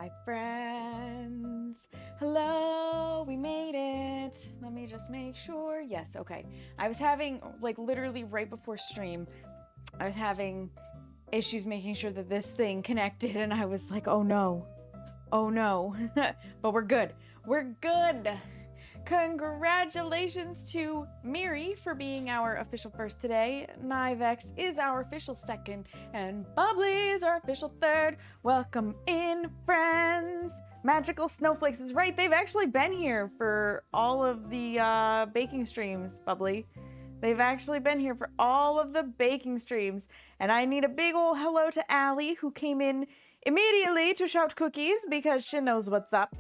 Hi, friends. Hello, we made it. Let me just make sure. Yes, okay. I was having, like, literally right before stream, I was having issues making sure that this thing connected, and I was like, oh no. Oh no. But we're good. We're good. Congratulations to Miri for being our official first today. Nivex is our official second, and Bubbly is our official third. Welcome in, friends. Magical Snowflakes is right. They've actually been here for all of the baking streams, Bubbly. They've actually been here for all of the baking streams. And I need a big ol' hello to Allie, who came in immediately to shout cookies because she knows what's up.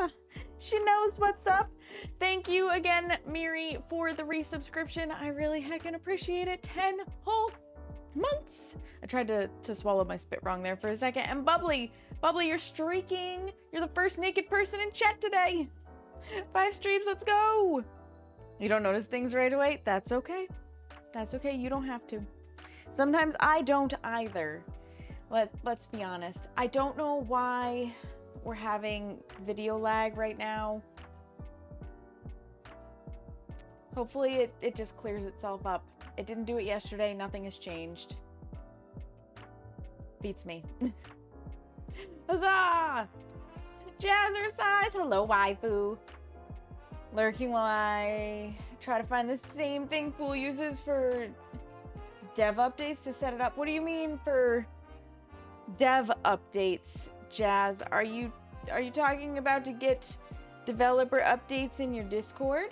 She knows what's up. Thank you again, Miri, for the resubscription. I really heckin' appreciate it. 10 whole months. I tried to swallow my spit wrong there for a second. And Bubbly, you're streaking. You're the first naked person in chat today. 5 streams, let's go. You don't notice things right away? That's okay. That's okay, you don't have to. Sometimes I don't either. Let's be honest. I don't know why we're having video lag right now. Hopefully it just clears itself up. It didn't do it yesterday. Nothing has changed. Beats me. Huzzah! Jazzercise! Hello, waifu. Lurking while I try to find the same thing Fool uses for dev updates to set it up. What do you mean for dev updates, Jazz? Are you talking about to get developer updates in your Discord?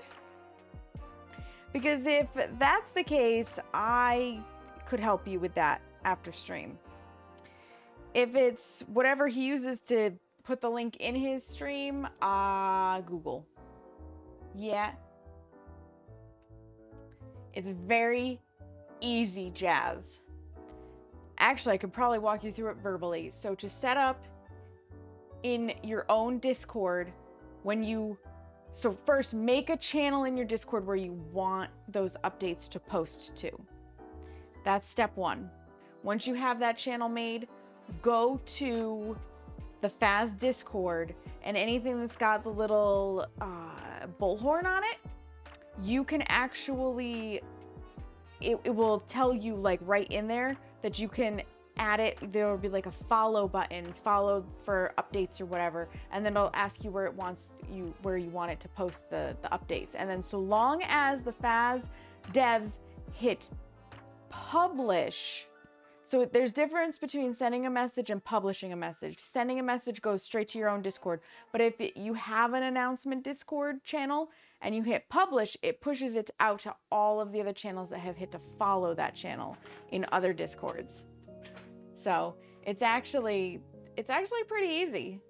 Because if that's the case, I could help you with that after stream. If it's whatever he uses to put the link in his stream, Google. Yeah. It's very easy, Jazz. Actually, I could probably walk you through it verbally. So to set up in your own Discord, so first make a channel in your Discord where you want those updates to post to. That's step 1. Once you have that channel made, go to the Faz Discord, and anything that's got the little bullhorn on it, you can actually, it will tell you like right in there that you can add it. There will be like a follow button, follow for updates or whatever, and then it'll ask you where you want it to post the updates. And then so long as the Faz devs hit publish, so there's difference between sending a message and publishing a message. Sending a message goes straight to your own Discord, but if you have an announcement Discord channel and you hit publish, it pushes it out to all of the other channels that have hit to follow that channel in other Discords. So it's actually pretty easy.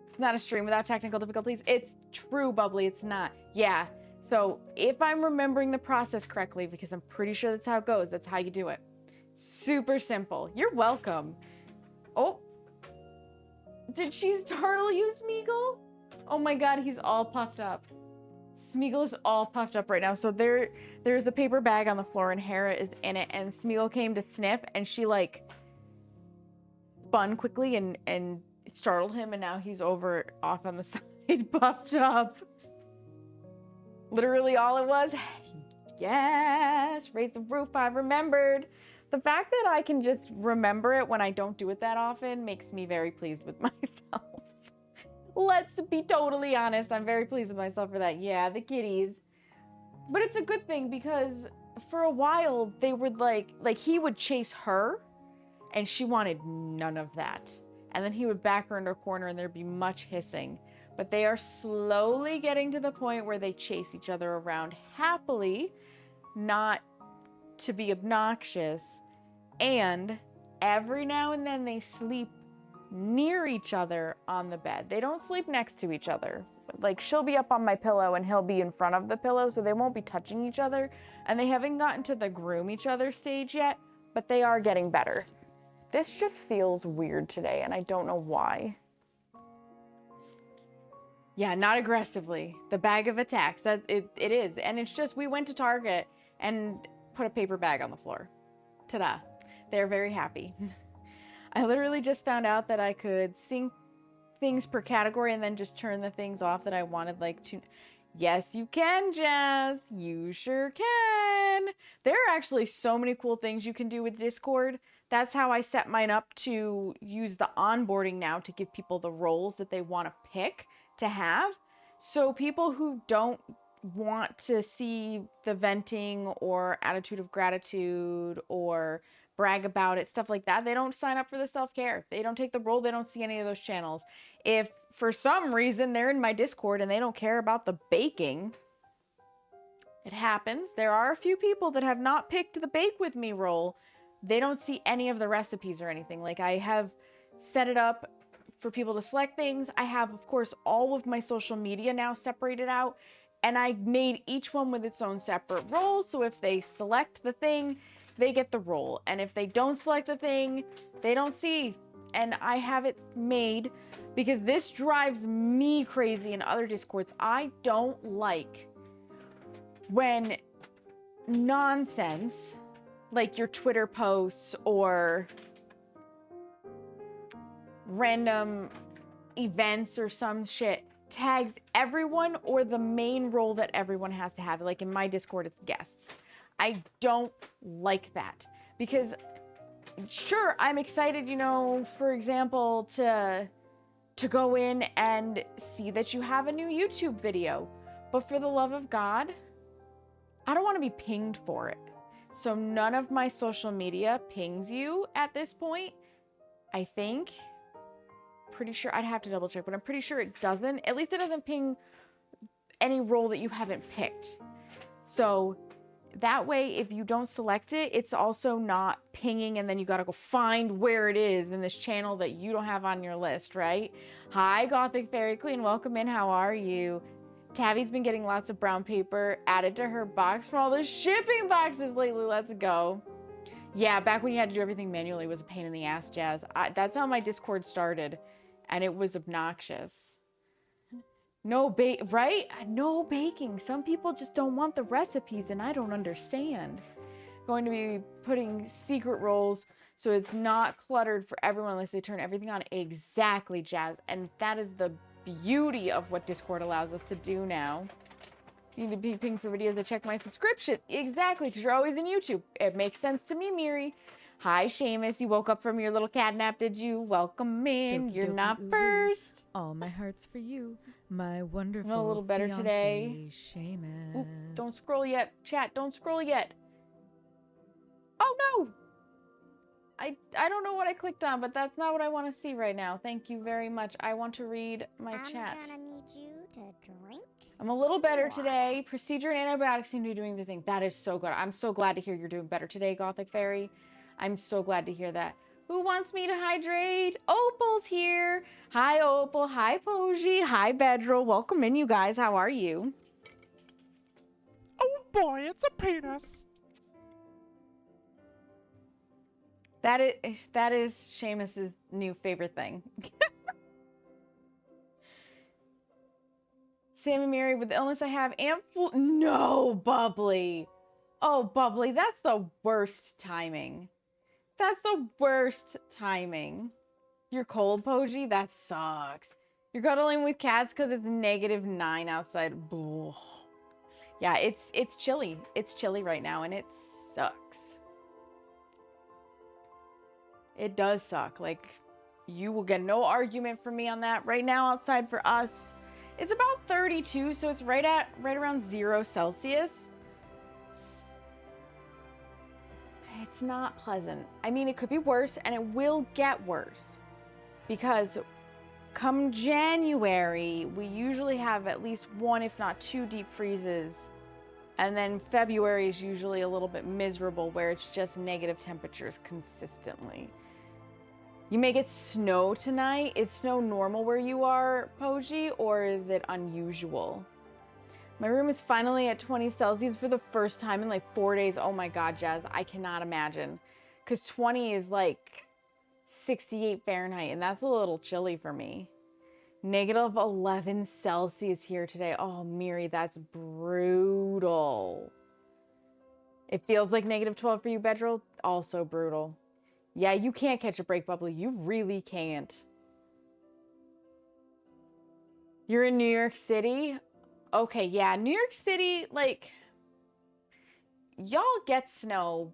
It's not a stream without technical difficulties. It's true, Bubbly, it's not. Yeah, so if I'm remembering the process correctly, because I'm pretty sure that's how it goes, that's how you do it. Super simple. You're welcome. Oh, did she startle you, Smeagol? Oh my God, he's all puffed up. Smeagol is all puffed up right now. So there's a paper bag on the floor and Hera is in it, and Smeagol came to sniff and she like spun quickly and startled him, and now he's over off on the side puffed up. Literally all it was. Yes, raise the roof, I remembered. The fact that I can just remember it when I don't do it that often makes me very pleased with myself. Let's be totally honest. I'm very pleased with myself for that. Yeah, the kitties. But it's a good thing because for a while they were like he would chase her and she wanted none of that. And then he would back her into a corner and there'd be much hissing. But they are slowly getting to the point where they chase each other around happily, not to be obnoxious. And every now and then they sleep near each other on the bed. They don't sleep next to each other. Like she'll be up on my pillow and he'll be in front of the pillow, so they won't be touching each other. And they haven't gotten to the groom each other stage yet, but they are getting better. This just feels weird today and I don't know why. Yeah, not aggressively. The bag of attacks, that it is. And it's just, we went to Target and put a paper bag on the floor. Ta-da. They're very happy. I literally just found out that I could sync things per category and then just turn the things off that I wanted, like, to... Yes, you can, Jazz. You sure can. There are actually so many cool things you can do with Discord. That's how I set mine up to use the onboarding now to give people the roles that they want to pick to have. So people who don't want to see the venting or attitude of gratitude or brag about it, stuff like that, they don't sign up for the self-care. They don't take the role. They don't see any of those channels. If for some reason they're in my Discord and they don't care about the baking, it happens. There are a few people that have not picked the bake with me role. They don't see any of the recipes or anything. Like, I have set it up for people to select things. I have, of course, all of my social media now separated out, and I made each one with its own separate role. So if they select the thing, they get the role. And if they don't select the thing, they don't see. And I have it made because this drives me crazy in other Discords. I don't like when nonsense, like your Twitter posts or random events or some shit, tags everyone or the main role that everyone has to have. Like in my Discord, it's guests. I don't like that because sure, I'm excited, you know, for example, to go in and see that you have a new YouTube video. But for the love of God, I don't want to be pinged for it. So none of my social media pings you at this point, I think. Pretty sure, I'd have to double check, but I'm pretty sure it doesn't. At least it doesn't ping any role that you haven't picked. So that way, if you don't select it, it's also not pinging and then you gotta go find where it is in this channel that you don't have on your list, right? Hi, Gothic Fairy Queen. Welcome in. How are you? Tabby's been getting lots of brown paper added to her box for all the shipping boxes lately. Let's go. Yeah, back when you had to do everything manually was a pain in the ass, Jazz. That's how my Discord started, and it was obnoxious. No right? No baking. Some people just don't want the recipes, and I don't understand. Going to be putting secret roles so it's not cluttered for everyone unless they turn everything on. Exactly, Jazz. And that is the beauty of what Discord allows us to do now. You need to be pinged for videos that check my subscription. Exactly, because you're always in YouTube. It makes sense to me, Miri. Hi, Seamus. You woke up from your little catnap, did you? Welcome in. You're not first. All my heart's for you, my wonderful I'm a little better today. Seamus. Oop, don't scroll yet. Chat, don't scroll yet. Oh, no. I don't know what I clicked on, but that's not what I want to see right now. Thank you very much. I want to read my chat. I'm gonna need you to drink. I'm a little better today. Procedure and antibiotics seem to be doing the thing. That is so good. I'm so glad to hear you're doing better today, Gothic Fairy. I'm so glad to hear that. Who wants me to hydrate? Opal's here. Hi, Opal. Hi, Poji. Hi, Bedril. Welcome in, you guys. How are you? Oh boy, it's a penis. That is Seamus's new favorite thing. Sammy Mary, with the illness I have, and no, Bubbly. Oh, Bubbly, that's the worst timing. That's the worst timing. You're cold, Poji? That sucks. You're cuddling with cats because it's -9 outside. Blah. Yeah, it's chilly. It's chilly right now, and it sucks. It does suck. Like, you will get no argument from me on that. Right now, outside for us, it's about 32, so it's right around 0 Celsius. It's not pleasant. I mean, it could be worse, and it will get worse. Because come January, we usually have at least 1, if not 2 deep freezes. And then February is usually a little bit miserable, where it's just negative temperatures consistently. You may get snow tonight. Is snow normal where you are, Poji, or is it unusual? My room is finally at 20 Celsius for the first time in like 4 days. Oh my God, Jazz, I cannot imagine. Because 20 is like 68 Fahrenheit, and that's a little chilly for me. -11 Celsius here today. Oh, Miri, that's brutal. It feels like -12 for you, Bedril. Also brutal. Yeah, you can't catch a break, Bubbly. You really can't. You're in New York City? Okay, yeah, New York City, like, y'all get snow,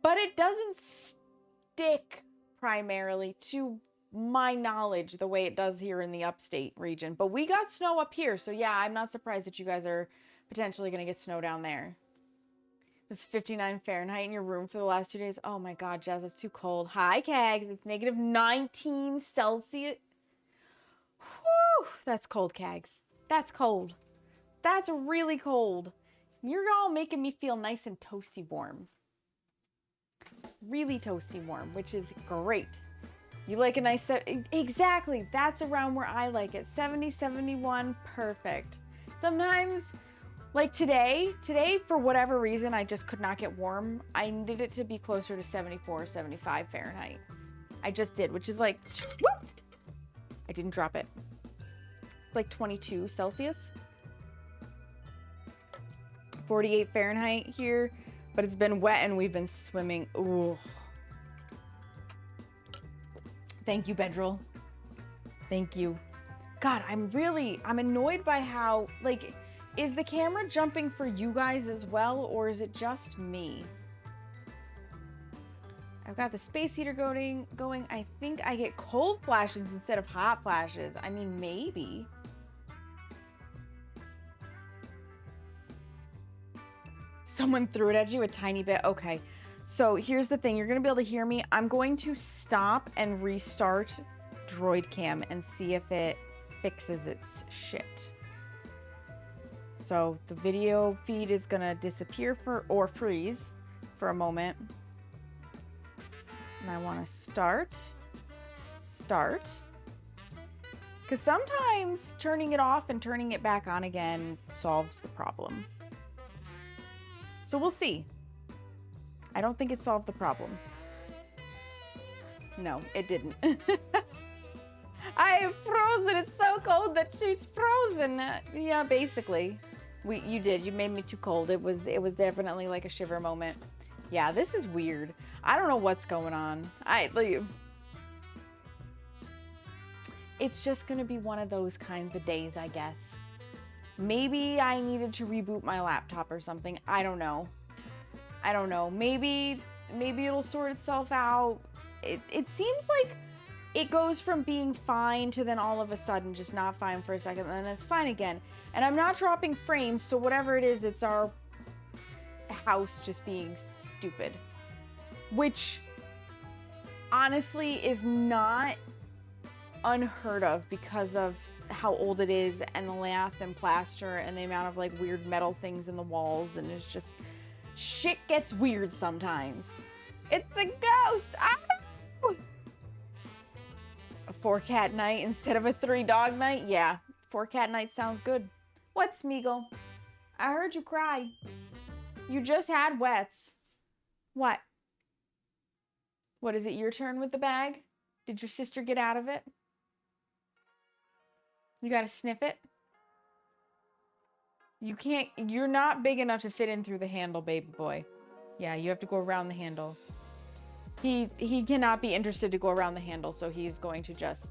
but it doesn't stick primarily to my knowledge the way it does here in the upstate region. But we got snow up here, so yeah, I'm not surprised that you guys are potentially going to get snow down there. It's 59 Fahrenheit in your room for the last 2 days. Oh my God, Jazz, it's too cold. Hi, Cags. It's negative 19 Celsius. Whew, that's cold, Cags. That's cold. That's really cold. You're all making me feel nice and toasty warm. Really toasty warm, which is great. You like a nice... Exactly. That's around where I like it. 70, 71. Perfect. Sometimes... Like today, for whatever reason, I just could not get warm. I needed it to be closer to 74, 75 Fahrenheit. I just did, which is like, whoop! I didn't drop it. It's like 22 Celsius. 48 Fahrenheit here, but it's been wet and we've been swimming. Ooh. Thank you, Bedril. Thank you. God, I'm annoyed by how, like, is the camera jumping for you guys as well, or is it just me? I've got the space heater going. I think I get cold flashes instead of hot flashes. I mean, maybe. Someone threw it at you a tiny bit. Okay. So here's the thing. You're going to be able to hear me. I'm going to stop and restart Droid Cam and see if it fixes its shit. So the video feed is gonna disappear or freeze for a moment. And I wanna start. Because sometimes turning it off and turning it back on again solves the problem. So we'll see. I don't think it solved the problem. No, it didn't. I am frozen. It's so cold that she's frozen. Yeah, basically. You did. You made me too cold. It was definitely like a shiver moment. Yeah, this is weird. I don't know what's going on. It's just gonna be one of those kinds of days, I guess. Maybe I needed to reboot my laptop or something. I don't know. Maybe it'll sort itself out. It seems like it goes from being fine to then all of a sudden just not fine for a second, and then it's fine again. And I'm not dropping frames, so whatever it is, it's our house just being stupid. Which, honestly, is not unheard of because of how old it is, and the lath and plaster, and the amount of, like, weird metal things in the walls, and it's just... Shit gets weird sometimes. It's a ghost! I don't know! A 4-cat night instead of a 3-dog night? Yeah, 4-cat night sounds good. What, Smeagol? I heard you cry. You just had wets. What? What, is it your turn with the bag? Did your sister get out of it? You gotta sniff it? You can't, you're not big enough to fit in through the handle, baby boy. Yeah, you have to go around the handle. He cannot be interested to go around the handle, so he's going to just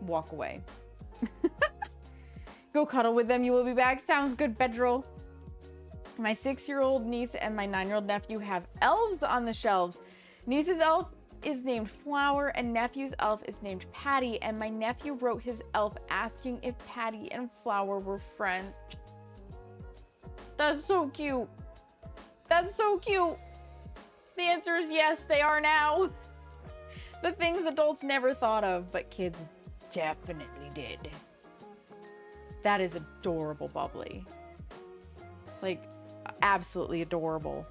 walk away. Go cuddle with them, you will be back. Sounds good, Bedril. My 6-year-old niece and my 9-year-old nephew have elves on the shelves. Niece's elf is named Flower and nephew's elf is named Patty, and my nephew wrote his elf asking if Patty and Flower were friends. That's so cute. That's so cute. The answer is yes, they are now. The things adults never thought of, but kids definitely did. That is adorable, Bubbly. Like, absolutely adorable.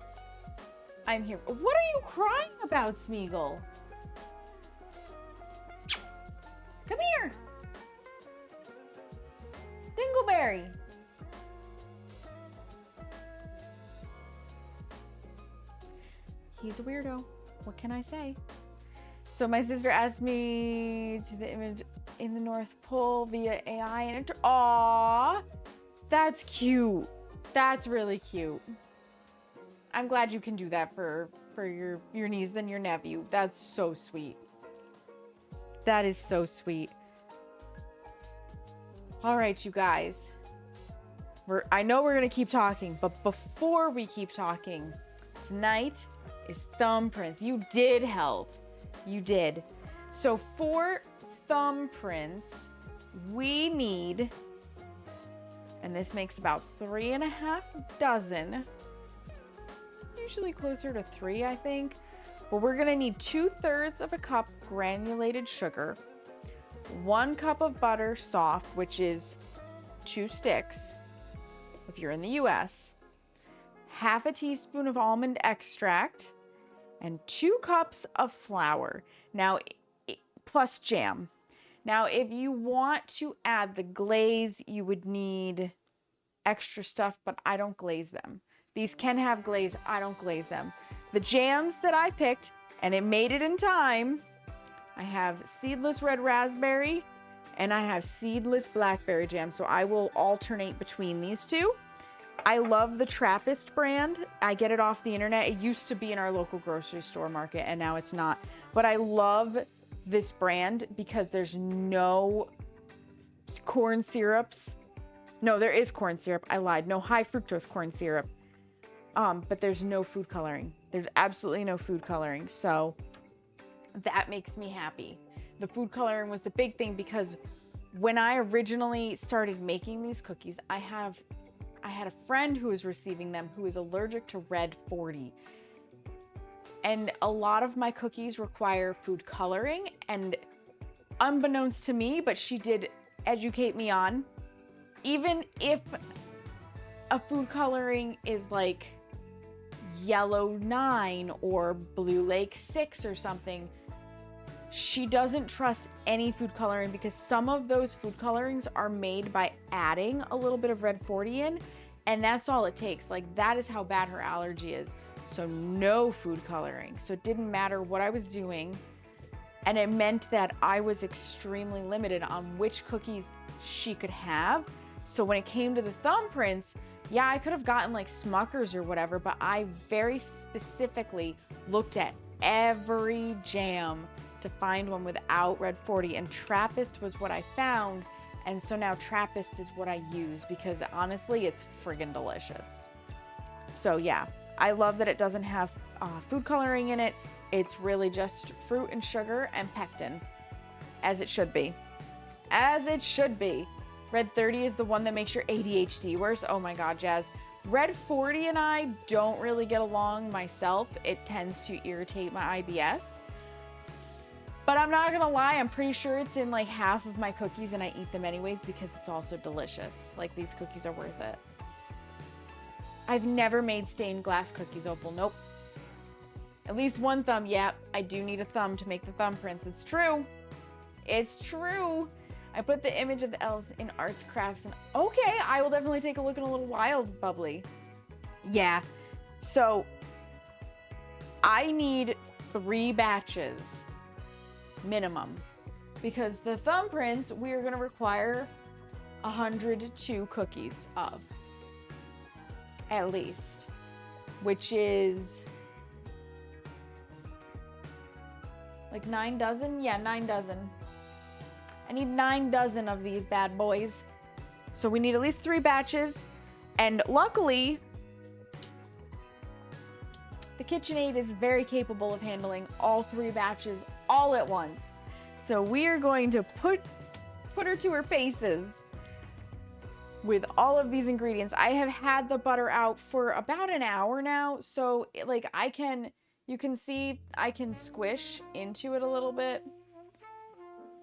I'm here. What are you crying about, Smeagol? Come here. Dingleberry. He's a weirdo. What can I say? So my sister asked me to the image in the North Pole via AI and aww, that's cute. That's really cute. I'm glad you can do that for for your niece and your nephew. That's so sweet. That is so sweet. All right, you guys. I know we're going to keep talking, but before we keep talking, tonight is Thumbprints. You did help. You did. So for Thumbprints, we need, and this makes about 3.5 dozen. It's usually closer to 3, I think. But we're going to need 2/3 of a cup granulated sugar, 1 cup of butter soft, which is 2 sticks if you're in the US, 1/2 teaspoon of almond extract, and 2 cups of flour. Now, plus jam. Now, if you want to add the glaze, you would need extra stuff, but I don't glaze them. These can have glaze. I don't glaze them. The jams that I picked, and it made it in time, I have seedless red raspberry and I have seedless blackberry jam. So I will alternate between these two. I love the Trappist brand. I get it off the internet. It used to be in our local grocery store market and now it's not. But I love this brand because there's no corn syrups. No, there is corn syrup. I lied. No high fructose corn syrup. But there's no food coloring. There's absolutely no food coloring. So that makes me happy. The food coloring was the big thing because when I originally started making these cookies, I had a friend who was receiving them who is allergic to red 40. And a lot of my cookies require food coloring, and unbeknownst to me, but she did educate me on, even if a food coloring is like yellow 9 or blue lake 6 or something, she doesn't trust any food coloring because some of those food colorings are made by adding a little bit of red 40 in, and that's all it takes. Like, that is how bad her allergy is. So no food coloring. So it didn't matter what I was doing, and it meant that I was extremely limited on which cookies she could have. So when it came to the Thumbprints, yeah, I could have gotten like Smuckers or whatever, but I very specifically looked at every jam to find one without red 40, and Trappist was what I found. And so now Trappist is what I use because honestly, it's friggin' delicious. So yeah, I love that it doesn't have food coloring in it. It's really just fruit and sugar and pectin, as it should be. As it should be. Red 30 is the one that makes your ADHD worse. Oh my God, Jazz. Red 40 and I don't really get along myself. It tends to irritate my IBS. But I'm not gonna lie, I'm pretty sure it's in like half of my cookies and I eat them anyways because it's also delicious. Like, these cookies are worth it. I've never made stained glass cookies, Opal. Nope. At least one thumb. Yeah, I do need a thumb to make the Thumbprints. It's true. It's true. I put the image of the elves in arts, crafts, and okay, I will definitely take a look in a little while, Bubbly. Yeah. So I need 3 batches minimum because the Thumbprints we are going to require 102 cookies of, at least, which is like 9 dozen. Yeah, 9 dozen. I need 9 dozen of these bad boys. So we need at least 3 batches. And luckily, the KitchenAid is very capable of handling all 3 batches all at once. So we are going to put her to her paces with all of these ingredients. I have had the butter out for about an hour now. So like you can see I can squish into it a little bit.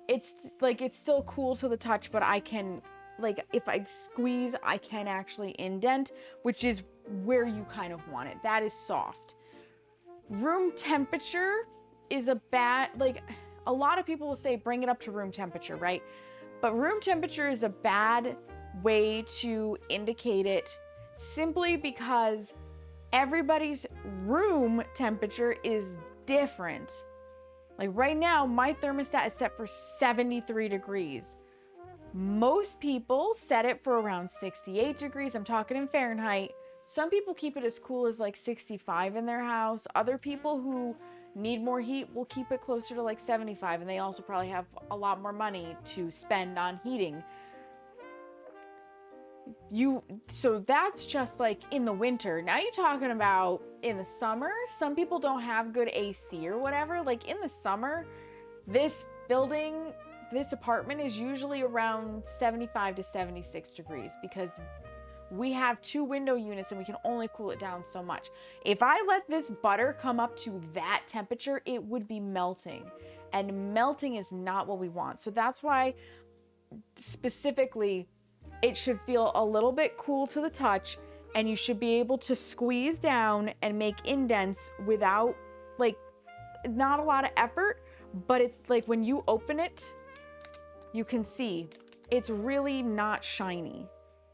It's like, it's still cool to the touch, but I can, like, if I squeeze, I can actually indent, which is where you kind of want it. That is soft. Room temperature is a bad, like, a lot of people will say bring it up to room temperature, right? But room temperature is a bad way to indicate it simply because everybody's room temperature is different. Like right now, my thermostat is set for 73 degrees. Most people set it for around 68 degrees. I'm talking in Fahrenheit. Some people keep it as cool as like 65 in their house. Other people who need more heat will keep it closer to like 75, and they also probably have a lot more money to spend on heating. So that's just like in the winter. Now you're talking about in the summer. Some people don't have good AC or whatever. Like in the summer, this apartment is usually around 75 to 76 degrees because we have 2 window units and we can only cool it down so much. If I let this butter come up to that temperature, it would be melting. And melting is not what we want. So that's why specifically it should feel a little bit cool to the touch, and you should be able to squeeze down and make indents without, like, not a lot of effort, but it's like when you open it, you can see it's really not shiny.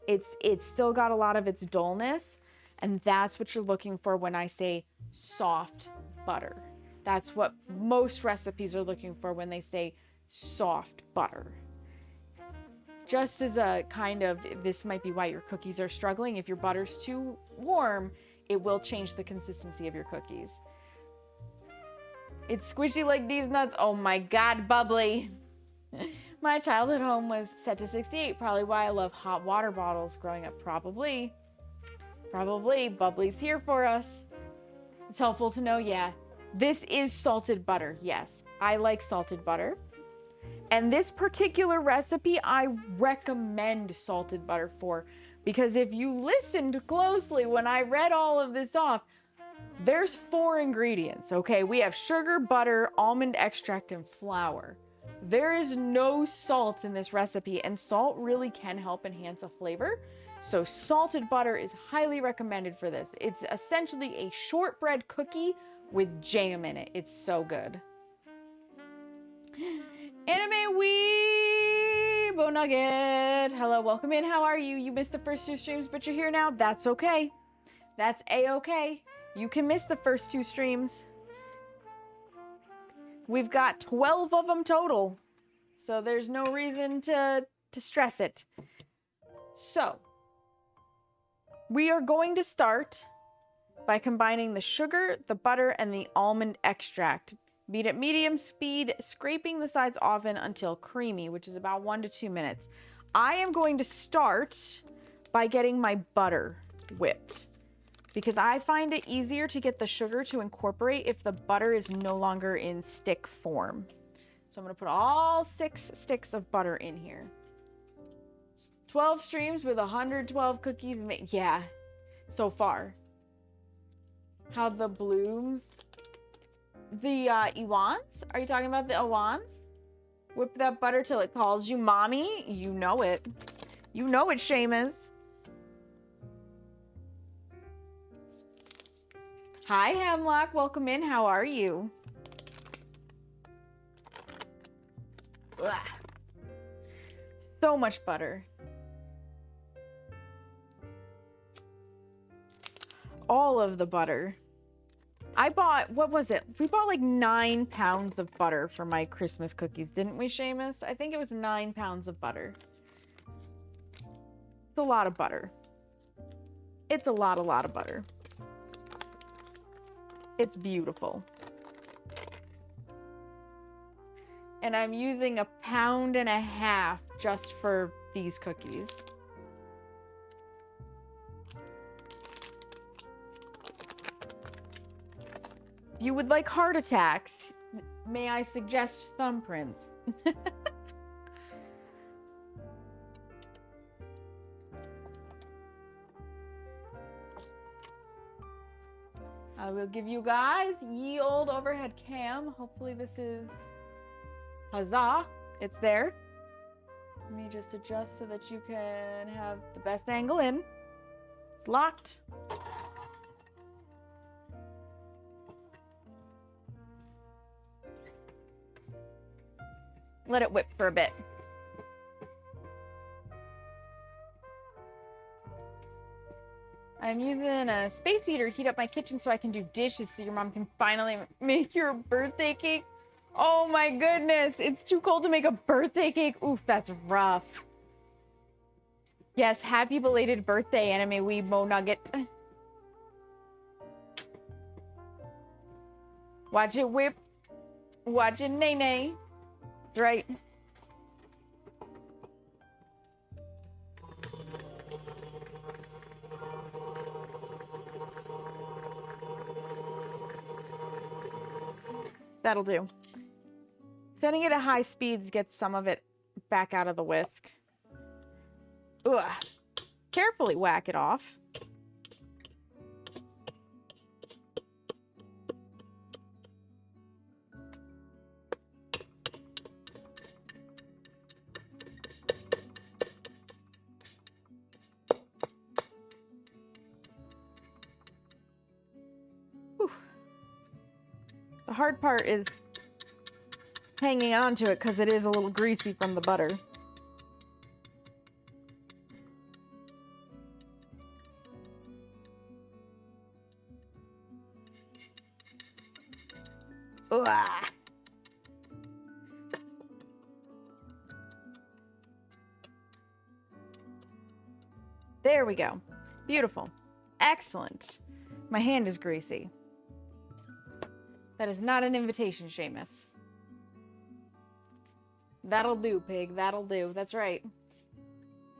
It's still got a lot of its dullness, and that's what you're looking for when I say soft butter. That's what most recipes are looking for when they say soft butter. Just as a kind of, this might be why your cookies are struggling. If your butter's too warm, it will change the consistency of your cookies. It's squishy like these nuts. Oh my God, bubbly. My childhood home was set to 68. Probably why I love hot water bottles growing up. Probably. Bubbly's here for us. It's helpful to know, yeah. This is salted butter, yes. I like salted butter. And this particular recipe, I recommend salted butter for, because if you listened closely when I read all of this off, there's 4 ingredients, okay? We have sugar, butter, almond extract, and flour. There is no salt in this recipe, and salt really can help enhance a flavor. So salted butter is highly recommended for this. It's essentially a shortbread cookie with jam in it. It's so good. Anime Weebo Nugget. Hello, welcome in. How are you? You missed the first 2 streams, but you're here now. That's okay. That's A-okay. You can miss the first 2 streams. We've got 12 of them total, so there's no reason to stress it. So, we are going to start by combining the sugar, the butter, and the almond extract. Beat at medium speed, scraping the sides often until creamy, which is about 1 to 2 minutes. I am going to start by getting my butter whipped, because I find it easier to get the sugar to incorporate if the butter is no longer in stick form. So I'm going to put all 6 sticks of butter in here. 12 streams with 112 cookies. Yeah, so far. How the blooms... The Iwans? Are you talking about the Iwans? Whip that butter till it calls you mommy. You know it. You know it, Seamus. Hi, Hemlock. Welcome in. How are you? Ugh. So much butter. All of the butter. I bought, what was it? We bought like 9 pounds of butter for my Christmas cookies, didn't we, Seamus? I think it was 9 pounds of butter. It's a lot of butter. It's a lot of butter. It's beautiful. And I'm using 1.5 pounds just for these cookies. If you would like heart attacks, may I suggest Thumbprints? I will give you guys ye old overhead cam. Hopefully this is... Huzzah! It's there. Let me just adjust so that you can have the best angle in. It's locked. Let it whip for a bit. I'm using a space heater to heat up my kitchen so I can do dishes so your mom can finally make your birthday cake. Oh my goodness, it's too cold to make a birthday cake. Oof, that's rough. Yes, happy belated birthday, Anime Weebo Nugget. Watch it whip. Watch it nay-nay. That's right. That'll do. Setting it at high speeds gets some of it back out of the whisk. Ugh. Carefully whack it off. Whew. The hard part is hanging on to it because it is a little greasy from the butter. Ugh. There we go. Beautiful. Excellent. My hand is greasy. That is not an invitation, Seamus. That'll do, pig. That'll do. That's right.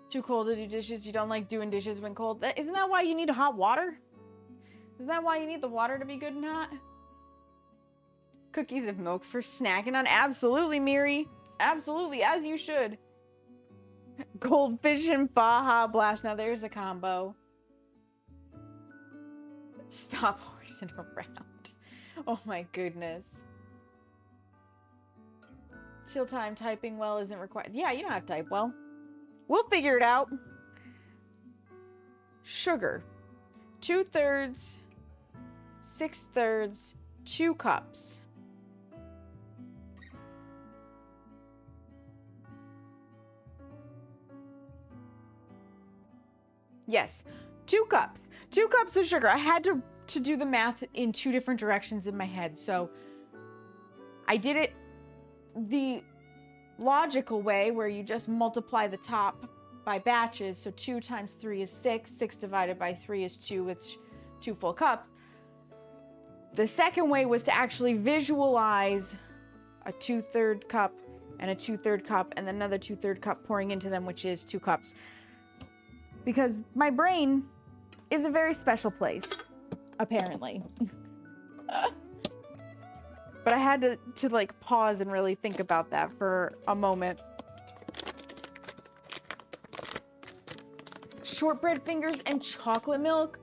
Too cold to do dishes. You don't like doing dishes when cold. Isn't that why you need hot water? Isn't that why you need the water to be good and hot? Cookies of milk for snacking on. Absolutely, Miri. Absolutely, as you should. Goldfish and Baja Blast. Now there's a combo. Stop horsing around. Oh my goodness. Chill time. Typing well isn't required. Yeah, you don't have to type well. We'll figure it out. Sugar. 2/3, 6/3, 2 cups. Yes, 2 cups. 2 cups of sugar. I had to do the math in 2 different directions in my head. So I did it the logical way where you just multiply the top by batches. So 2 times 3 is 6. 6 divided by 3 is 2, which 2 full cups. The second way was to actually visualize a 2/3 cup and a 2/3 cup and then another 2/3 cup pouring into them, which is 2 cups. Because my brain is a very special place, apparently. But I had to like pause and really think about that for a moment. Shortbread fingers and chocolate milk.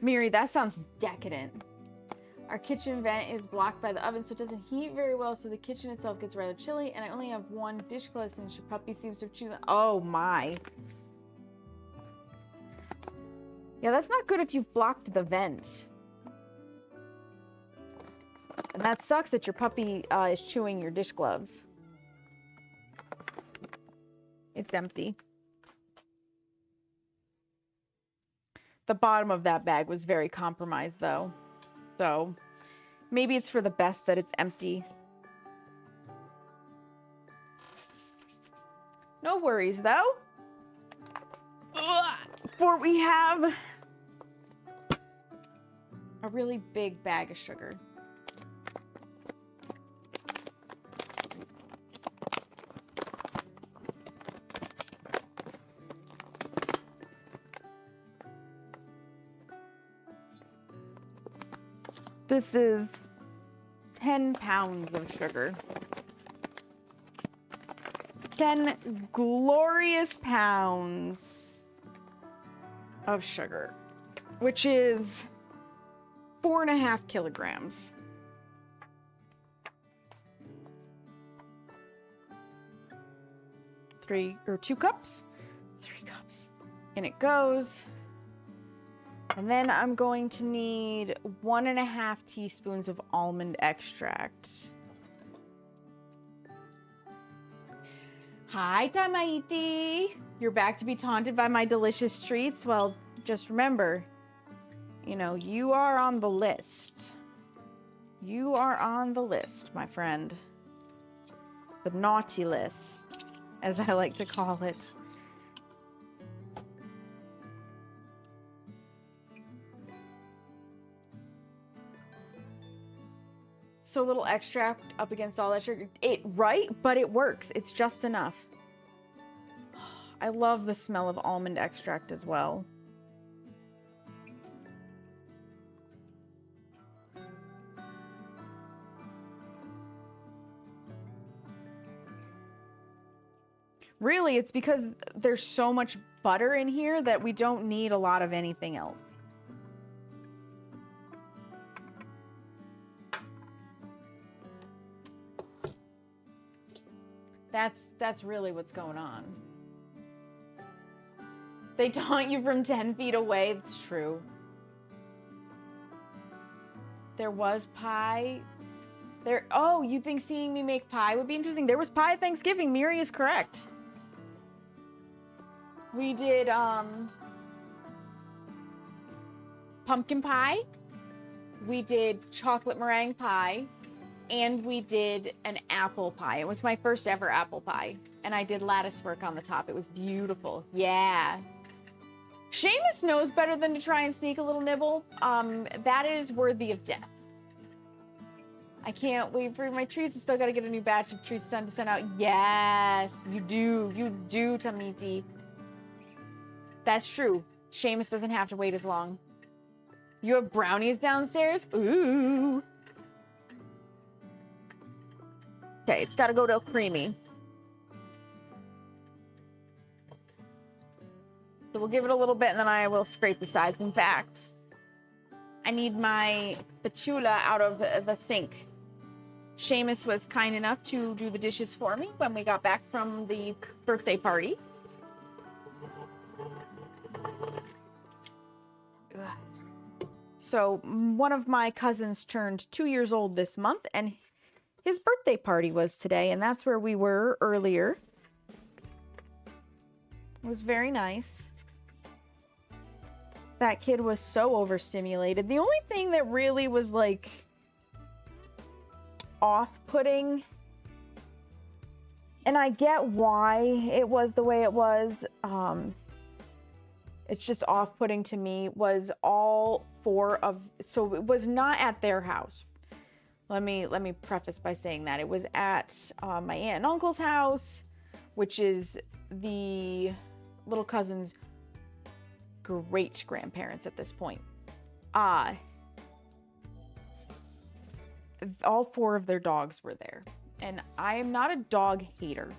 Miri, that sounds decadent. Our kitchen vent is blocked by the oven, so it doesn't heat very well, so the kitchen itself gets rather chilly, and I only have 1 dishcloth since your puppy seems to have chewed. Oh my. Yeah, that's not good if you've blocked the vent. And that sucks that your puppy is chewing your dish gloves. It's empty. The bottom of that bag was very compromised, though. So, maybe it's for the best that it's empty. No worries, though. For we have a really big bag of sugar. This is 10 pounds of sugar. 10 glorious pounds of sugar, which is 4.5 kilograms. 2 cups. 3 cups. In it goes. And then I'm going to need 1.5 teaspoons of almond extract. Hi, Tamaiti. You're back to be taunted by my delicious treats? Well, just remember, you know, you are on the list. You are on the list, my friend. The naughty list, as I like to call it. So a little extract up against all that sugar. Right? But it works. It's just enough. I love the smell of almond extract as well. Really, it's because there's so much butter in here that we don't need a lot of anything else. That's really what's going on. They taunt you from 10 feet away. It's true. There was pie. There. Oh, you think seeing me make pie would be interesting? There was pie at Thanksgiving. Miri is correct. We did pumpkin pie. We did chocolate meringue pie. And we did an apple pie. It was my first ever apple pie. And I did lattice work on the top. It was beautiful. Yeah. Seamus knows better than to try and sneak a little nibble. That is worthy of death. I can't wait for my treats. I still got to get a new batch of treats done to send out. Yes, you do. You do, Tamiti. That's true. Seamus doesn't have to wait as long. You have brownies downstairs? Ooh. Okay, it's got to go to creamy. So we'll give it a little bit and then I will scrape the sides. In fact, I need my spatula out of the sink. Seamus was kind enough to do the dishes for me when we got back from the birthday party. So one of my cousins turned 2 years old this month and his birthday party was today, and that's where we were earlier. It was very nice. That kid was so overstimulated. The only thing that really was like off-putting, and I get why it was the way it was, it's just off-putting to me, was all four of, so it was not at their house. Let me preface by saying that it was at my aunt and uncle's house, which is the little cousin's great grandparents at this point. All four of their dogs were there, and I am not a dog hater,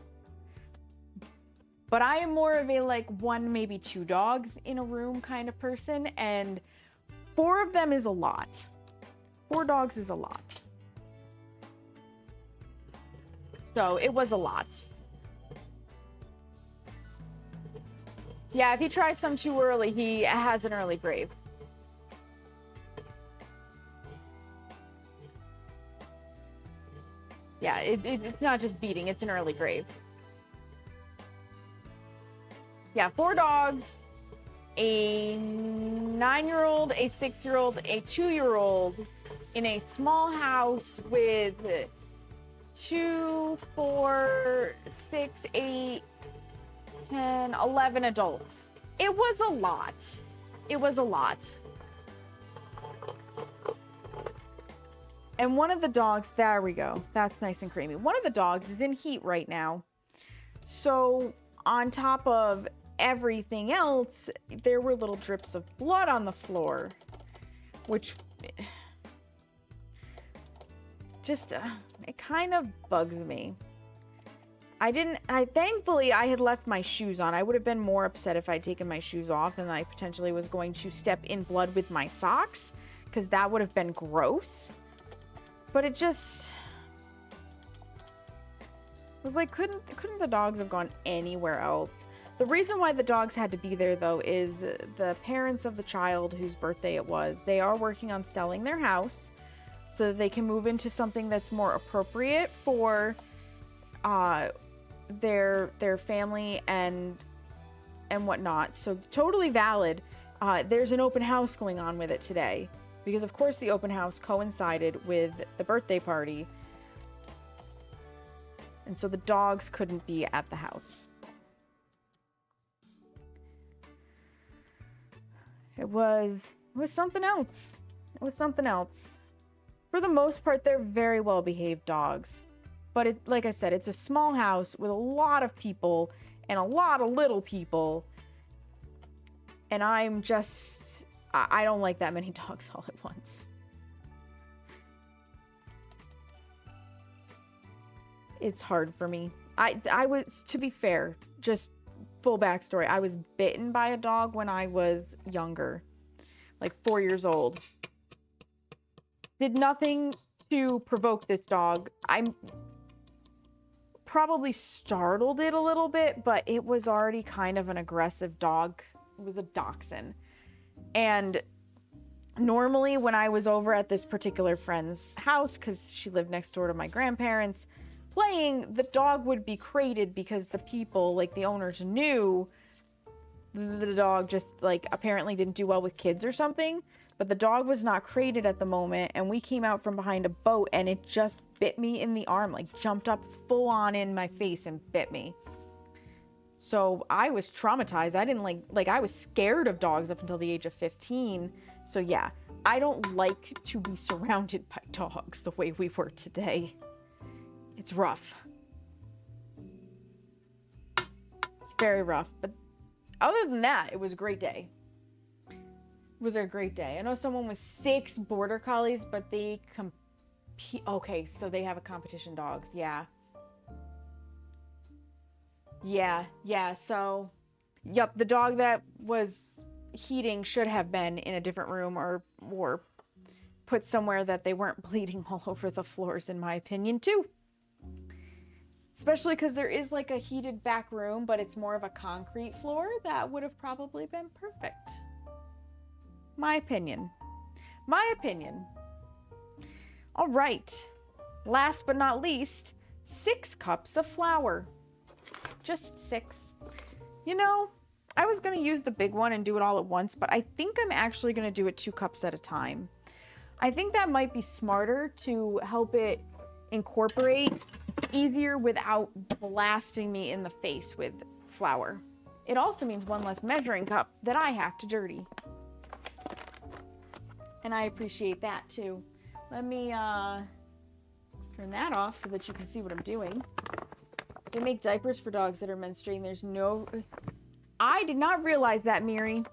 but I am more of a like one, maybe two dogs in a room kind of person, and four of them is a lot. 4 dogs is a lot. So it was a lot. Yeah, if he tried some too early, he has an early grave. Yeah, it's not just beating, it's an early grave. Yeah, 4 dogs, a 9-year-old, a 6-year-old, a 2-year-old in a small house with 2, 4, 6, 8, 10, 11 adults. It was a lot. It was a lot. And one of the dogs, there we go. That's nice and creamy. One of the dogs is in heat right now. So on top of everything else, there were little drips of blood on the floor, which just, it kind of bugs me. Thankfully I had left my shoes on. I would have been more upset if I'd taken my shoes off and I potentially was going to step in blood with my socks, because that would have been gross. But it just was like, couldn't the dogs have gone anywhere else? The reason why the dogs had to be there, though, is the parents of the child whose birthday it was, they are working on selling their house so that they can move into something that's more appropriate for their family and whatnot. So totally valid. There's an open house going on with it today, because of course the open house coincided with the birthday party, and so the dogs couldn't be at the house. It was something else. It was something else. For the most part, they're very well-behaved dogs. But like I said, it's a small house with a lot of people and a lot of little people. And I don't like that many dogs all at once. It's hard for me. I was, to be fair, just full backstory, I was bitten by a dog when I was younger, like 4 years old. Did nothing to provoke this dog. I probably startled it a little bit, but it was already kind of an aggressive dog. It was a dachshund. And normally when I was over at this particular friend's house, because she lived next door to my grandparents, playing, the dog would be crated because the people, like the owners, knew the dog just like apparently didn't do well with kids or something. But the dog was not crated at the moment, and we came out from behind a boat and it just bit me in the arm, like jumped up full on in my face and bit me. So I was traumatized. I didn't like I was scared of dogs up until the age of 15. So yeah, I don't like to be surrounded by dogs the way we were today. It's rough. It's very rough. But other than that, it was a great day. It was a great day. I know someone with 6 border collies, but they compete. Okay, so they have a competition dogs. Yeah. So, yep, the dog that was heating should have been in a different room or put somewhere that they weren't bleeding all over the floors, in my opinion, too. Especially because there is like a heated back room, but it's more of a concrete floor. That would have probably been perfect. My opinion. All right. Last but not least, 6 cups of flour. Just 6. You know, I was going to use the big one and do it all at once, but I think I'm actually going to do it 2 cups at a time. I think that might be smarter to help it incorporate easier without blasting me in the face with flour. It also means 1 less measuring cup that I have to dirty. And I appreciate that too. Let me turn that off so that you can see what I'm doing. They make diapers for dogs that are menstruating. There's no... I did not realize that, Miri.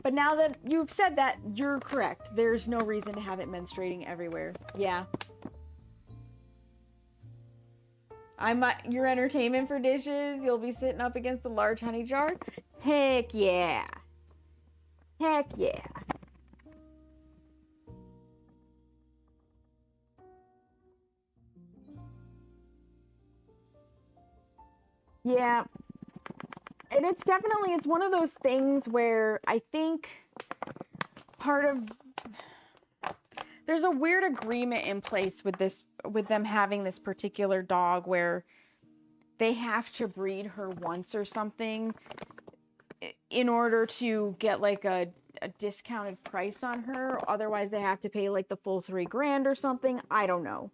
But now that you've said that, you're correct. There's no reason to have it menstruating everywhere. Yeah. Your entertainment for dishes. You'll be sitting up against a large honey jar. Heck yeah. Heck yeah. Yeah. And it's one of those things where I think there's a weird agreement in place with them having this particular dog where they have to breed her once or something in order to get like a discounted price on her. Otherwise they have to pay like the full $3,000 or something. I don't know.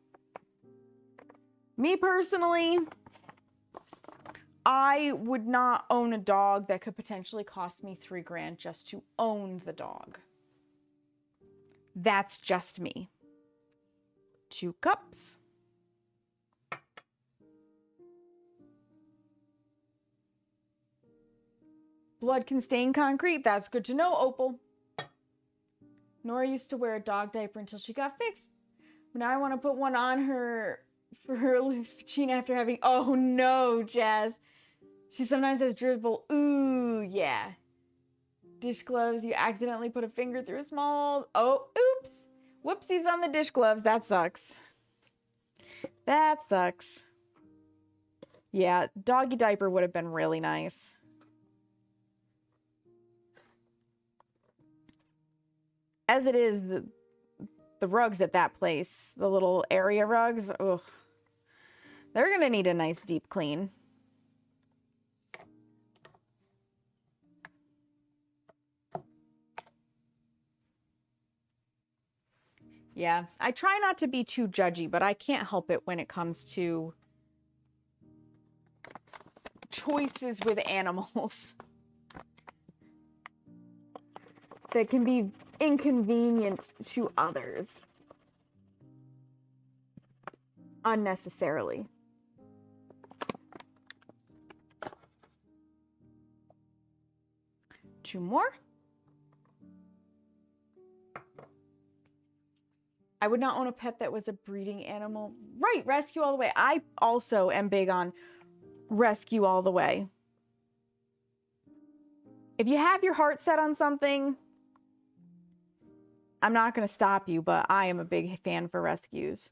Me personally, I would not own a dog that could potentially cost me $3,000 just to own the dog. That's just me. 2 cups. Blood can stain concrete. That's good to know, Opal. Nora used to wear a dog diaper until she got fixed. Now I want to put one on her for her loose vagina after having... Oh no, Jazz. She sometimes has dribble. Ooh, yeah. Dish gloves. You accidentally put a finger through a small... Oh, oops. Whoopsies on the dish gloves. That sucks. That sucks. Yeah, doggy diaper would have been really nice. As it is, the rugs at that place, the little area rugs, ugh. They're going to need a nice deep clean. Yeah, I try not to be too judgy, but I can't help it when it comes to choices with animals that can be inconvenient to others. unnecessarily. Two more. I would not own a pet that was a breeding animal. Right, rescue all the way. I also am big on rescue all the way. If you have your heart set on something, I'm not going to stop you, but I am a big fan for rescues.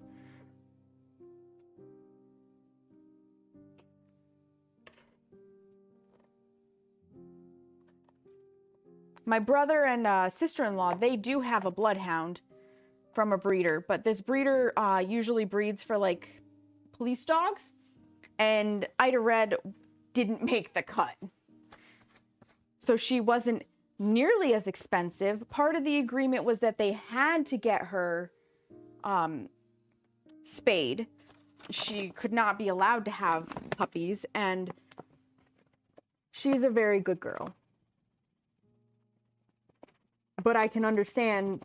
My brother and sister-in-law, they do have a bloodhound from a breeder, but this breeder usually breeds for like police dogs, and Ida Red didn't make the cut. So she wasn't nearly as expensive. Part of the agreement was that they had to get her spayed. She could not be allowed to have puppies, and she's a very good girl. But I can understand,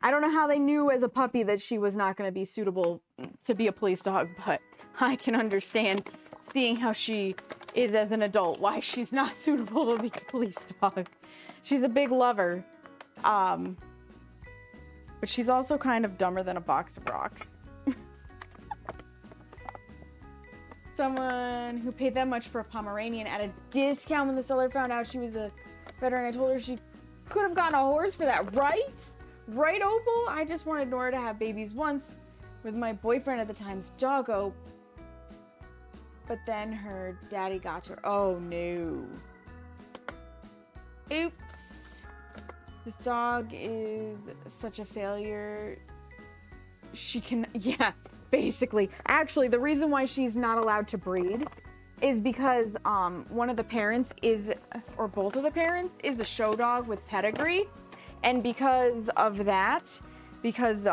I don't know how they knew as a puppy that she was not going to be suitable to be a police dog, but I can understand seeing how she is as an adult, why she's not suitable to be a police dog. She's a big lover, but she's also kind of dumber than a box of rocks. Someone who paid that much for a Pomeranian at a discount when the seller found out she was a veteran. I told her she could have gotten a horse for that, right? Right, Opal? I just wanted Nora to have babies once with my boyfriend at the time's doggo. But then her daddy got her. Oh, no. Oops. This dog is such a failure. She can, yeah, basically. Actually, the reason why she's not allowed to breed is because one of the parents is, or both of the parents, is a show dog with pedigree. And because of that, because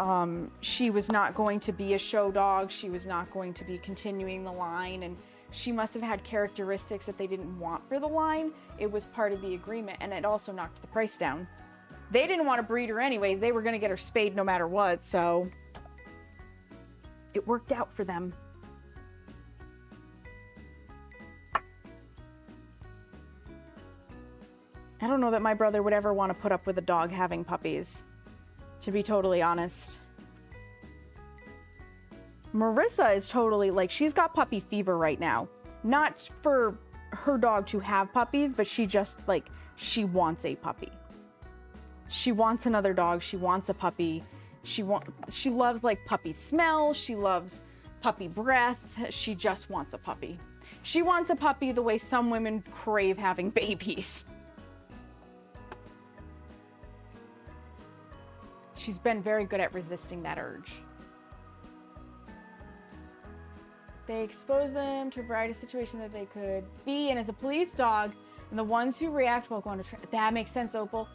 she was not going to be a show dog, she was not going to be continuing the line, and she must have had characteristics that they didn't want for the line. It was part of the agreement, and it also knocked the price down. They didn't want to breed her anyways. They were going to get her spayed no matter what, so it worked out for them. I don't know that my brother would ever want to put up with a dog having puppies, to be totally honest. Marissa is totally, like, she's got puppy fever right now. Not for her dog to have puppies, but she just, like, she wants a puppy. She wants another dog. She wants a puppy. She loves, like, puppy smell. She loves puppy breath. She just wants a puppy. She wants a puppy the way some women crave having babies. She's been very good at resisting that urge. They expose them to a variety of situations that they could be in as a police dog, and the ones who react will go on to that makes sense, Opal.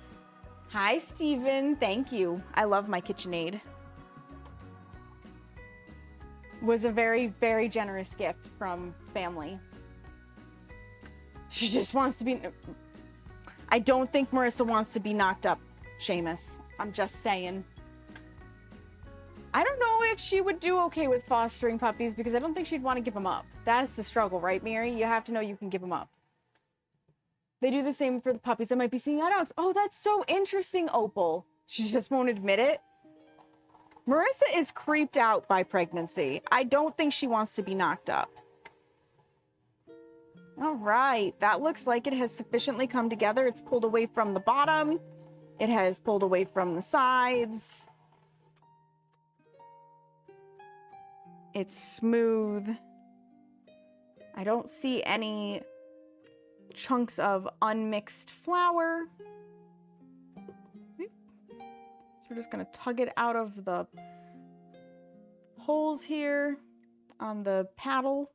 Hi, Steven. Thank you. I love my KitchenAid. Was a very, very generous gift from family. She just wants to be... I don't think Marissa wants to be knocked up, Seamus. I'm just saying. I don't know if she would do okay with fostering puppies because I don't think she'd want to give them up. That's the struggle, right, Mary? You have to know you can give them up. They do the same for the puppies that might be seeing eye dogs. Oh, that's so interesting, Opal. She just won't admit it. Marissa is creeped out by pregnancy. I don't think she wants to be knocked up. All right. That looks like it has sufficiently come together. It's pulled away from the bottom. It has pulled away from the sides. It's smooth. I don't see any chunks of unmixed flour. So we're just going to tug it out of the holes here on the paddle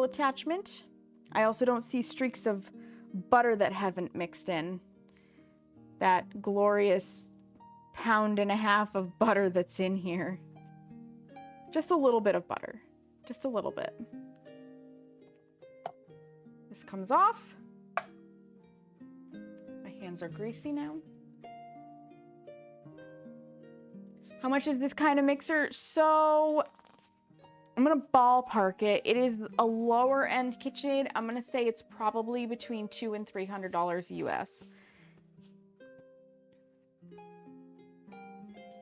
attachment. I also don't see streaks of butter that haven't mixed in. That glorious 1.5 pounds of butter that's in here. Just a little bit of butter. Just a little bit. This comes off. My hands are greasy now. How much is this kind of mixer? So I'm gonna ballpark it. It is a lower end KitchenAid. I'm gonna say it's probably between $200 and $300 US.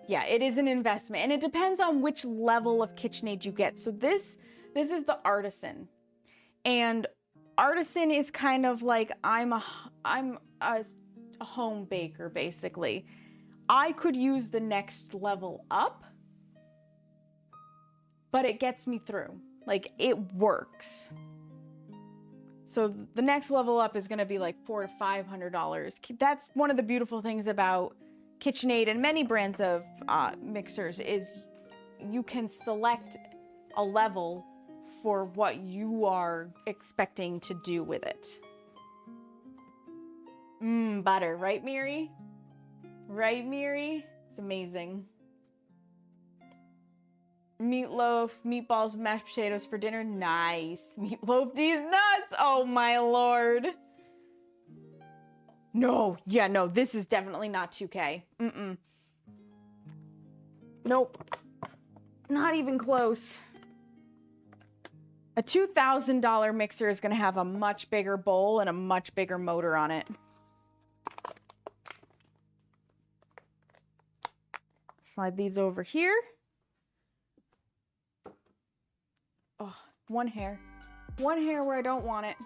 Yeah, it is an investment, and it depends on which level of KitchenAid you get. So this is the Artisan, and Artisan is kind of like I'm a home baker basically. I could use the next level up, but it gets me through. Like, it works. So the next level up is going to be like $400 to $500. That's one of the beautiful things about KitchenAid and many brands of mixers is you can select a level for what you are expecting to do with it. Butter, right, Miri? Right, Miri? It's amazing. Meatloaf, meatballs with mashed potatoes for dinner. Nice. Meatloaf, these nuts. Oh my lord. No, yeah, no, this is definitely not 2K. Nope. Not even close. A $2,000 mixer is going to have a much bigger bowl and a much bigger motor on it. Slide these over here. Oh, one hair. One hair where I don't want it.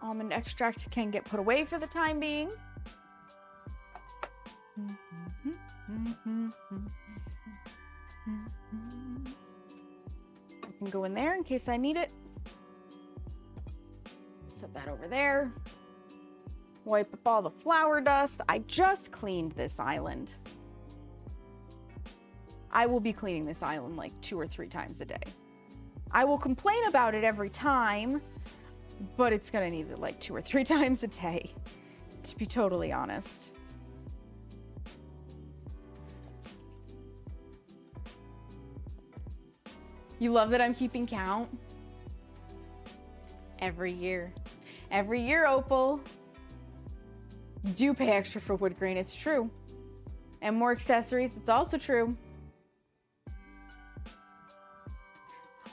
Almond extract can get put away for the time being. I can go in there in case I need it. Set that over there. Wipe up all the flour dust. I just cleaned this island. I will be cleaning this island like 2 or 3 times a day. I will complain about it every time, but it's gonna need it like 2 or 3 times a day, to be totally honest. You love that I'm keeping count? Every year. Every year, Opal. You do pay extra for wood grain, it's true. And more accessories, it's also true.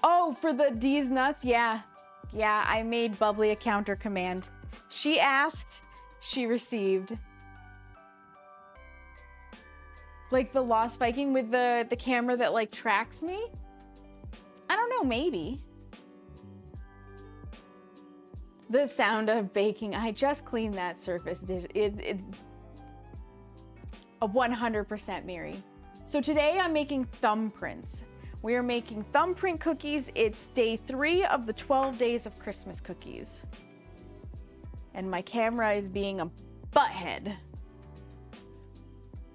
Oh, for the D's nuts? Yeah. Yeah, I made Bubbly a counter command. She asked, she received. Like the Lost Viking with the camera that like tracks me? I don't know, maybe. The sound of baking. I just cleaned that surface. It's a 100% Miri. So today I'm making thumbprints. We are making thumbprint cookies. It's day 3 of the 12 days of Christmas cookies. And my camera is being a butthead.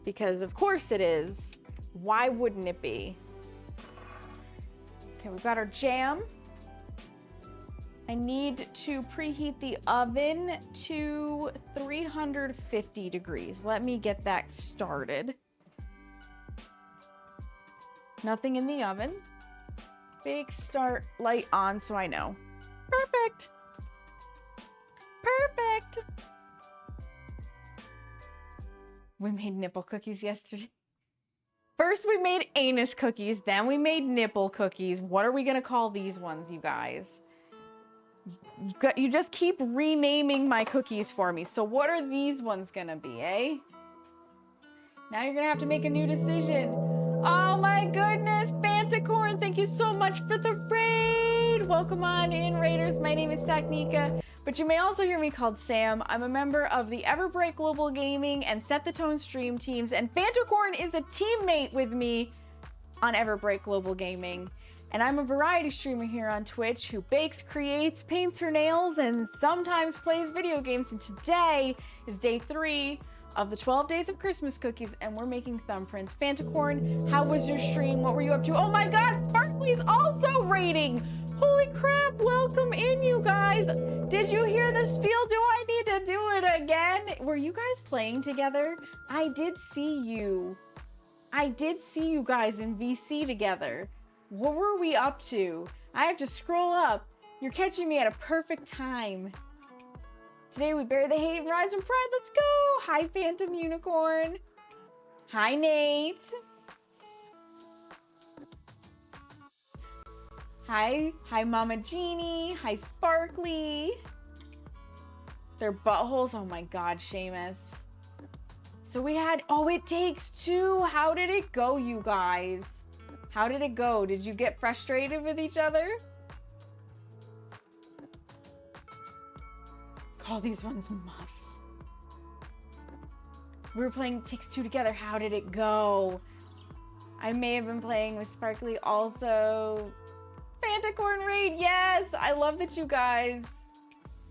Because of course it is. Why wouldn't it be? Okay, we've got our jam. I need to preheat the oven to 350 degrees. Let me get that started. Nothing in the oven. Bake start light on so I know. Perfect. Perfect. We made nipple cookies yesterday. First we made anus cookies, then we made nipple cookies. What are we gonna call these ones, you guys? You just keep renaming my cookies for me. So what are these ones gonna be, eh? Now you're gonna have to make a new decision. Oh my goodness, Fantacorn, thank you so much for the raid. Welcome on in, Raiders. My name is Saknika, but you may also hear me called Sam. I'm a member of the Everbright Global Gaming and Set the Tone stream teams, and Fantacorn is a teammate with me on Everbright Global Gaming. And I'm a variety streamer here on Twitch who bakes, creates, paints her nails, and sometimes plays video games. And today is day 3 of the 12 days of Christmas cookies, and we're making thumbprints. Fantacorn, how was your stream? What were you up to? Oh my god, Sparkly's also raiding! Holy crap, welcome in, you guys! Did you hear the spiel? Do I need to do it again? Were you guys playing together? I did see you. I did see you guys in VC together. What were we up to? I have to scroll up. You're catching me at a perfect time. Today we bury the hate and rise in pride. Let's go. Hi, Phantom Unicorn. Hi, Nate. Hi Mama Jeannie. Hi Sparkly. Their buttholes. Oh my God, Seamus. So we had, oh, it takes two. How did it go, you guys? How did it go? Did you get frustrated with each other? Call these ones muffs. We were playing Takes Two together. How did it go? I may have been playing with Sparkly also. Fantacorn Raid, yes! I love that you guys...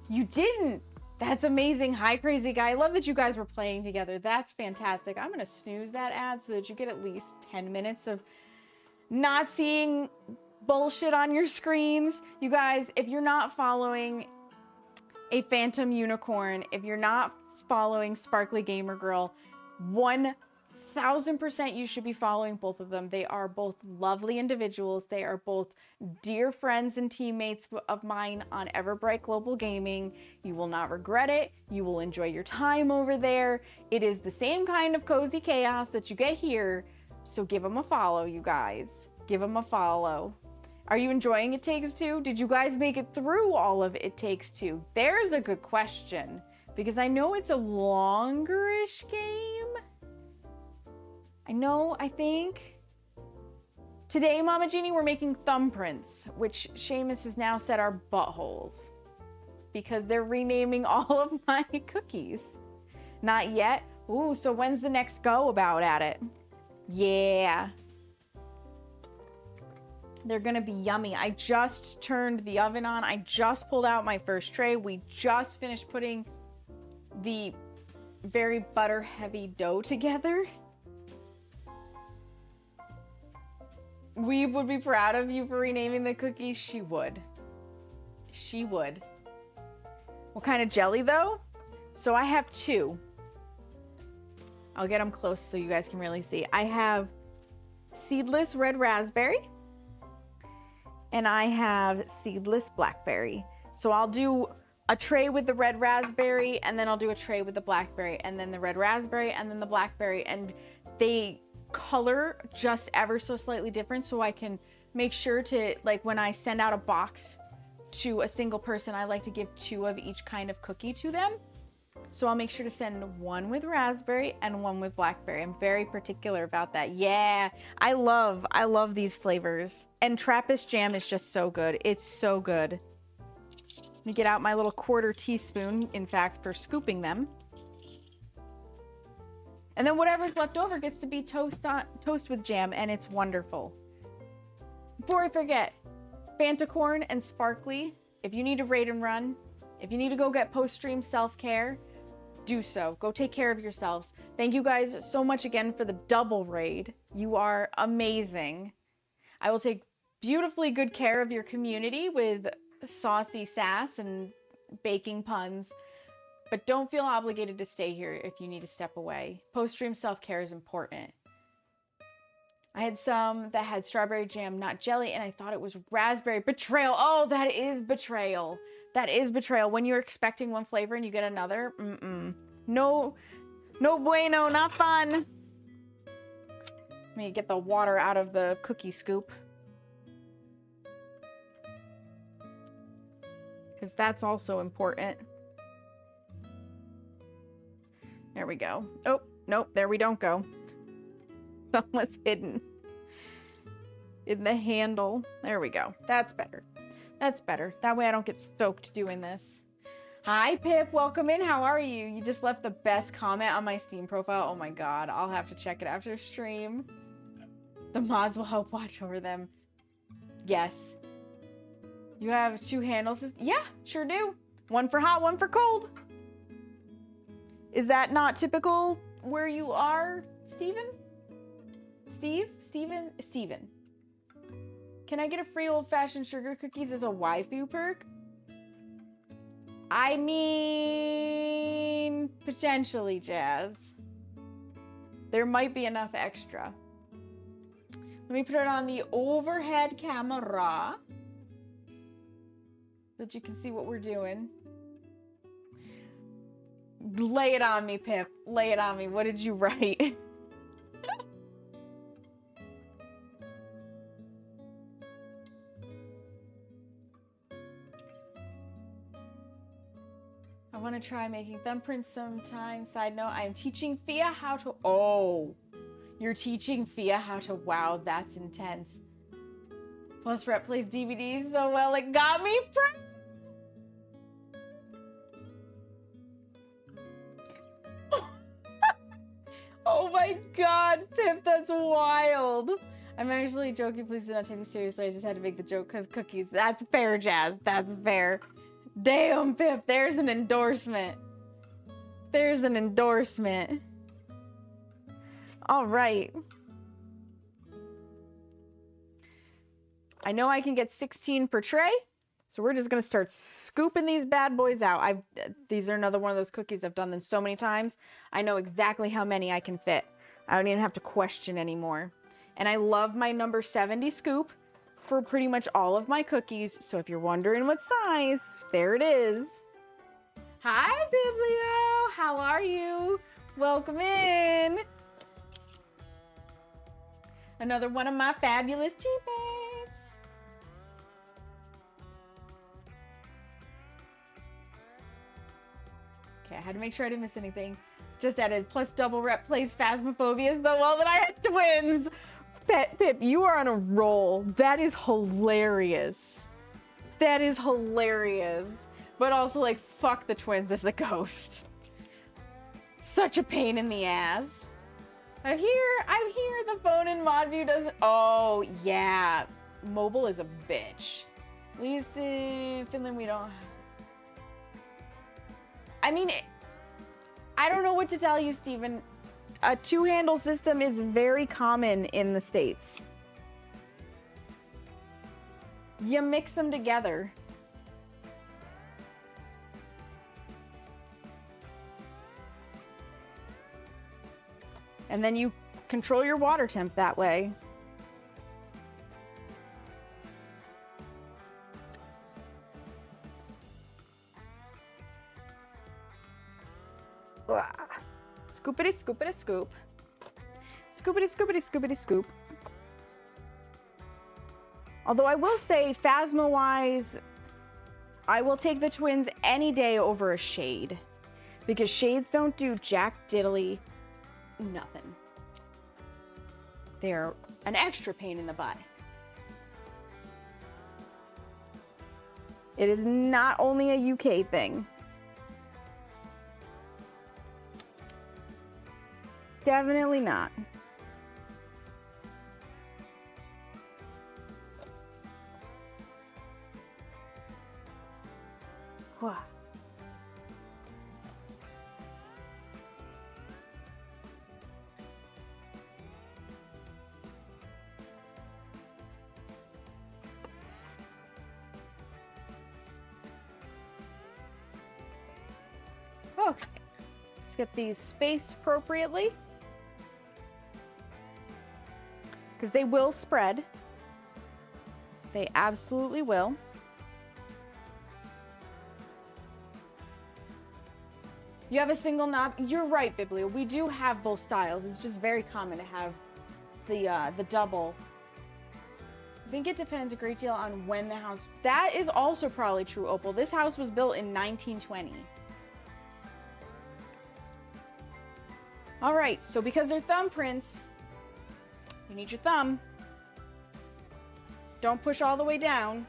You didn't! That's amazing. Hi, Crazy Guy. I love that you guys were playing together. That's fantastic. I'm gonna snooze that ad so that you get at least 10 minutes of not seeing bullshit on your screens. You guys, if you're not following a Phantom Unicorn, if you're not following Sparkly Gamer Girl, 1000% you should be following both of them. They are both lovely individuals. They are both dear friends and teammates of mine on Everbright Global Gaming. You will not regret it. You will enjoy your time over there. It is the same kind of cozy chaos that you get here. So give them a follow, you guys. Give them a follow. Are you enjoying It Takes Two? Did you guys make it through all of It Takes Two? There's a good question, because I know it's a longer-ish game. I think. Today, Mama Jeannie, we're making thumbprints, which Seamus has now said are buttholes, because they're renaming all of my cookies. Not yet. Ooh, so when's the next go about at it? Yeah. They're gonna be yummy. I just turned the oven on. I just pulled out my first tray. We just finished putting the very butter heavy dough together. We would be proud of you for renaming the cookies. She would. She would. What kind of jelly though? So I have two. I'll get them close so you guys can really see. I have seedless red raspberry. And I have seedless blackberry. So I'll do a tray with the red raspberry, and then I'll do a tray with the blackberry, and then the red raspberry, and then the blackberry. And they color just ever so slightly different, so I can make sure to, like, when I send out a box to a single person, I like to give two of each kind of cookie to them. So I'll make sure to send one with raspberry and one with blackberry. I'm very particular about that. Yeah, I love these flavors. And Trappist jam is just so good. It's so good. Let me get out my little 1/4 teaspoon, in fact, for scooping them. And then whatever's left over gets to be toast with jam, and it's wonderful. Before I forget, Fantacorn and Sparkly, if you need to raid and run, if you need to go get post-stream self-care, do so. Go take care of yourselves. Thank you guys so much again for the double raid. You are amazing. I will take beautifully good care of your community with saucy sass and baking puns, but don't feel obligated to stay here if you need to step away. Post-stream self-care is important. I had some that had strawberry jam, not jelly, and I thought it was raspberry. Betrayal. Oh, that is betrayal. That is betrayal. When you're expecting one flavor and you get another. No bueno, not fun. Let me get the water out of the cookie scoop, because that's also important. There we go. Oh, nope, there we don't go. Someone's hidden in the handle. There we go. That's better. That's better. That way I don't get soaked doing this. Hi, Pip. Welcome in. How are you? You just left the best comment on my Steam profile. Oh my god. I'll have to check it after stream. The mods will help watch over them. Yes. You have two handles? Yeah, sure do. One for hot, one for cold. Is that not typical where you are, Steven? Steven. Can I get a free old-fashioned sugar cookies as a waifu perk? I mean, potentially, Jazz. There might be enough extra. Let me put it on the overhead camera so that you can see what we're doing. Lay it on me, Pip. Lay it on me. What did you write? try making thumbprints sometime. Side note, I am teaching Fia how to... Oh, you're teaching Fia how to... Wow, that's intense. Plus, Rep plays DVDs so well, it got me pregnant. Oh my god, Pip, that's wild. I'm actually joking. Please do not take me seriously. I just had to make the joke because cookies. That's fair, Jazz. That's fair. Damn, Pip, there's an endorsement. There's an endorsement. All right. I know I can get 16 per tray, so we're just gonna start scooping these bad boys out. These are another one of those cookies. I've done them so many times. I know exactly how many I can fit. I don't even have to question anymore. And I love my number 70 scoop for pretty much all of my cookies. So if you're wondering what size, there it is. Hi, Biblio. How are you? Welcome in. Another one of my fabulous teammates. Okay, I had to make sure I didn't miss anything. Just added plus double rep plays Phasmophobia so well that I had twins. Pip, you are on a roll. That is hilarious. That is hilarious. But also, like, fuck the twins as a ghost. Such a pain in the ass. I'm here. The phone in mod view doesn't... Oh, yeah. Mobile is a bitch. At least in Finland we don't... I mean, I don't know what to tell you, Steven. A two-handle system is very common in the States. You mix them together. And then you control your water temp that way. Scoopity, scoopity, scoop. Scoopity, scoopity, scoopity, scoop. Although I will say, Phasma-wise, I will take the twins any day over a shade. Because shades don't do jack diddly nothing. They're an extra pain in the butt. It is not only a UK thing. Definitely not. Wow. Okay, let's get these spaced appropriately. Because they will spread. They absolutely will. You have a single knob? You're right, Biblio. We do have both styles. It's just very common to have the double. I think it depends a great deal on when the house... That is also probably true, Opal. This house was built in 1920. All right, so because they're thumbprints, you need your thumb. Don't push all the way down.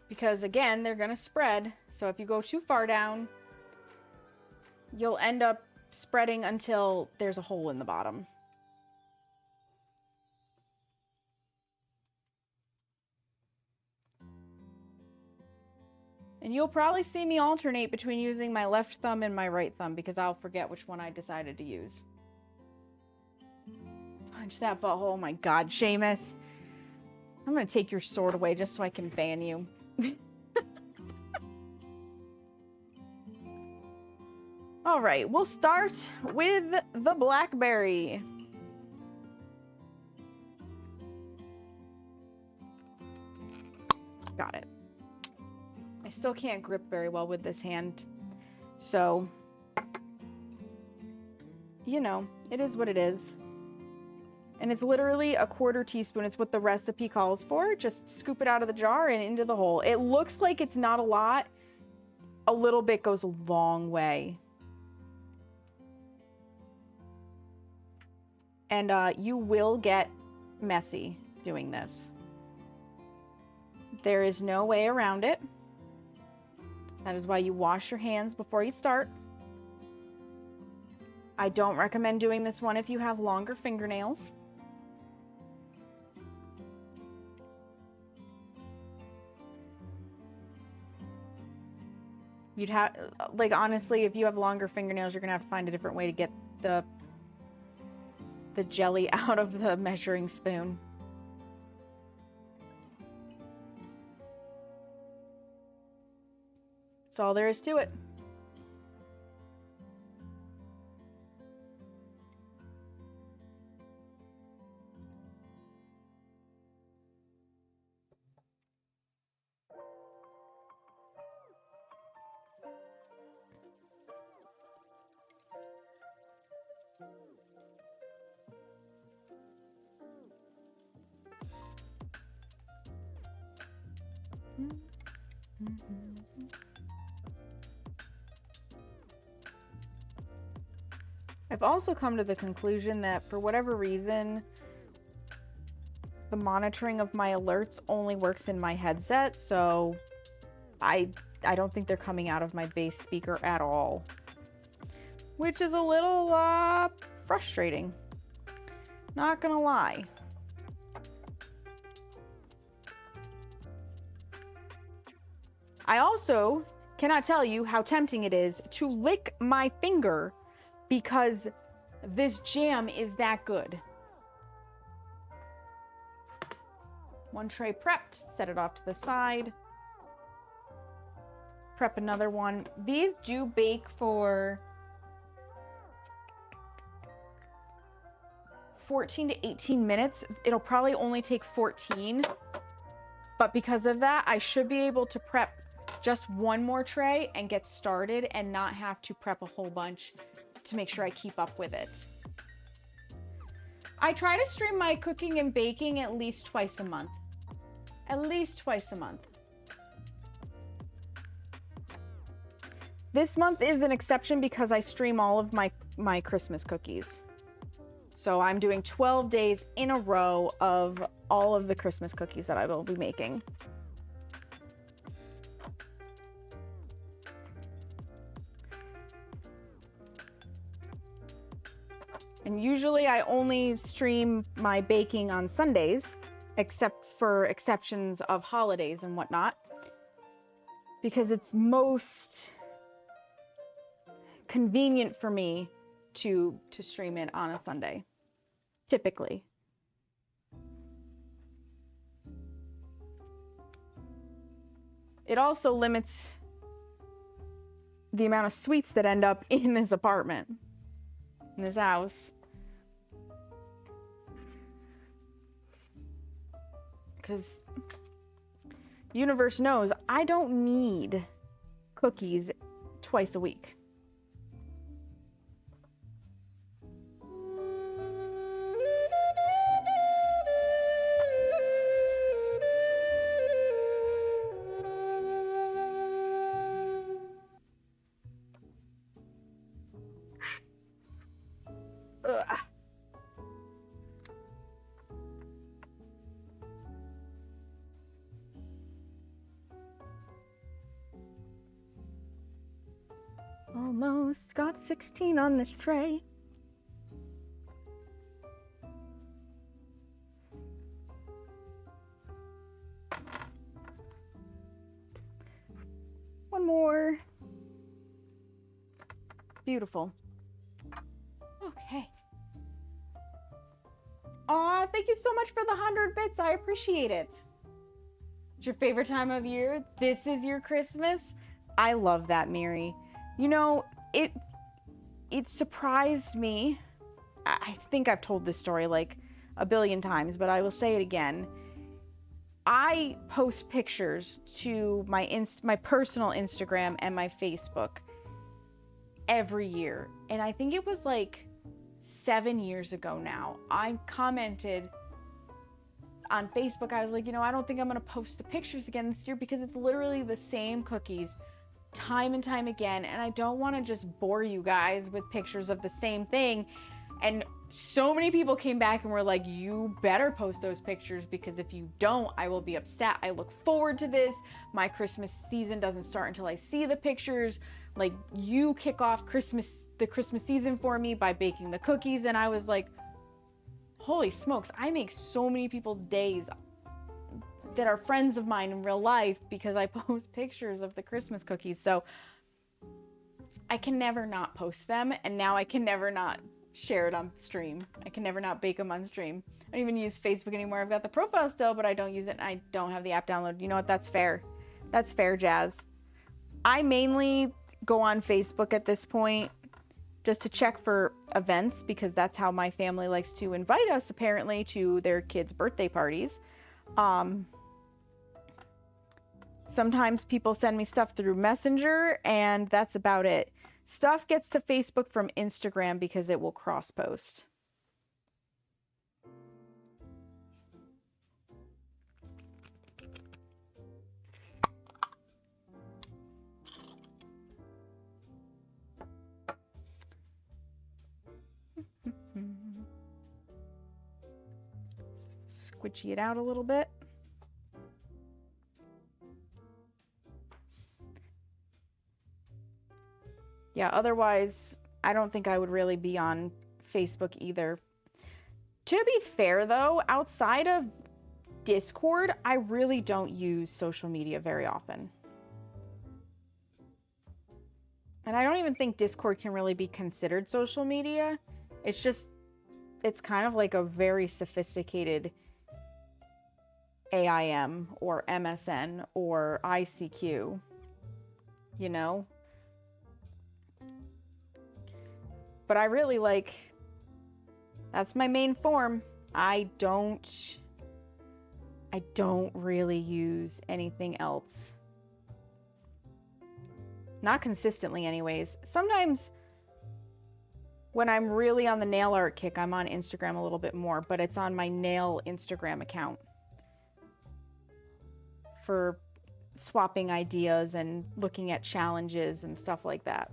Because again, they're gonna spread. So if you go too far down, you'll end up spreading until there's a hole in the bottom. And you'll probably see me alternate between using my left thumb and my right thumb because I'll forget which one I decided to use. Punch that butthole. Oh my god, Seamus. I'm gonna take your sword away just so I can ban you. All right, we'll start with the blackberry. Got it. I still can't grip very well with this hand. So, you know, it is what it is. And it's literally a 1/4 teaspoon. It's what the recipe calls for. Just scoop it out of the jar and into the hole. It looks like it's not a lot. a little bit goes a long way. And you will get messy doing this. There is no way around it. That is why you wash your hands before you start. I don't recommend doing this one if you have longer fingernails. You'd have, like, honestly, if you have longer fingernails, you're gonna have to find a different way to get the jelly out of the measuring spoon. That's all there is to it. I've also come to the conclusion that for whatever reason, the monitoring of my alerts only works in my headset, so I don't think they're coming out of my base speaker at all, which is a little frustrating. Not gonna lie. I also cannot tell you how tempting it is to lick my finger because this jam is that good. One tray prepped, set it off to the side. Prep another one. These do bake for 14 to 18 minutes. It'll probably only take 14, but because of that, I should be able to prep just one more tray and get started and not have to prep a whole bunch to make sure I keep up with it. I try to stream my cooking and baking at least twice a month. At least twice a month. This month is an exception because I stream all of my Christmas cookies. So I'm doing 12 days in a row of all of the Christmas cookies that I will be making. And usually I only stream my baking on Sundays, except for exceptions of holidays and whatnot, because it's most convenient for me to stream it on a Sunday, typically. It also limits the amount of sweets that end up in this apartment, in this house. Because universe knows I don't need cookies twice a week. Ugh. Almost got 16 on this tray. One more. Beautiful. Okay. Aw, thank you so much for the 100 bits. I appreciate it. It's your favorite time of year? This is your Christmas? I love that, Miri. You know, it surprised me. I think I've told this story like a billion times, but I will say it again. I post pictures to my personal Instagram and my Facebook every year. And I think it was like 7 years ago now. I commented on Facebook. I was like, you know, I don't think I'm going to post the pictures again this year because it's literally the same cookies time and time again, and I don't want to just bore you guys with pictures of the same thing. And so many people came back and were like, you better post those pictures, because if you don't, I will be upset. I look forward to this. My Christmas season doesn't start until I see the pictures. Like, you kick off the Christmas season for me by baking the cookies. And I was like, holy smokes, I make so many people's days that are friends of mine in real life because I post pictures of the Christmas cookies. So I can never not post them, and now I can never not share it on stream. I can never not bake them on stream. I don't even use Facebook anymore. I've got the profile still, but I don't use it, and I don't have the app downloaded. You know what? That's fair. That's fair, Jazz. I mainly go on Facebook at this point just to check for events, because that's how my family likes to invite us, apparently, to their kids' birthday parties. Sometimes people send me stuff through Messenger, and that's about it. Stuff gets to Facebook from Instagram because it will cross-post. Squishy it out a little bit. Yeah, otherwise, I don't think I would really be on Facebook either. To be fair, though, outside of Discord, I really don't use social media very often. And I don't even think Discord can really be considered social media. It's kind of like a very sophisticated AIM or MSN or ICQ, you know? But I really that's my main form. I don't really use anything else. Not consistently anyways. Sometimes when I'm really on the nail art kick, I'm on Instagram a little bit more, but it's on my nail Instagram account for swapping ideas and looking at challenges and stuff like that.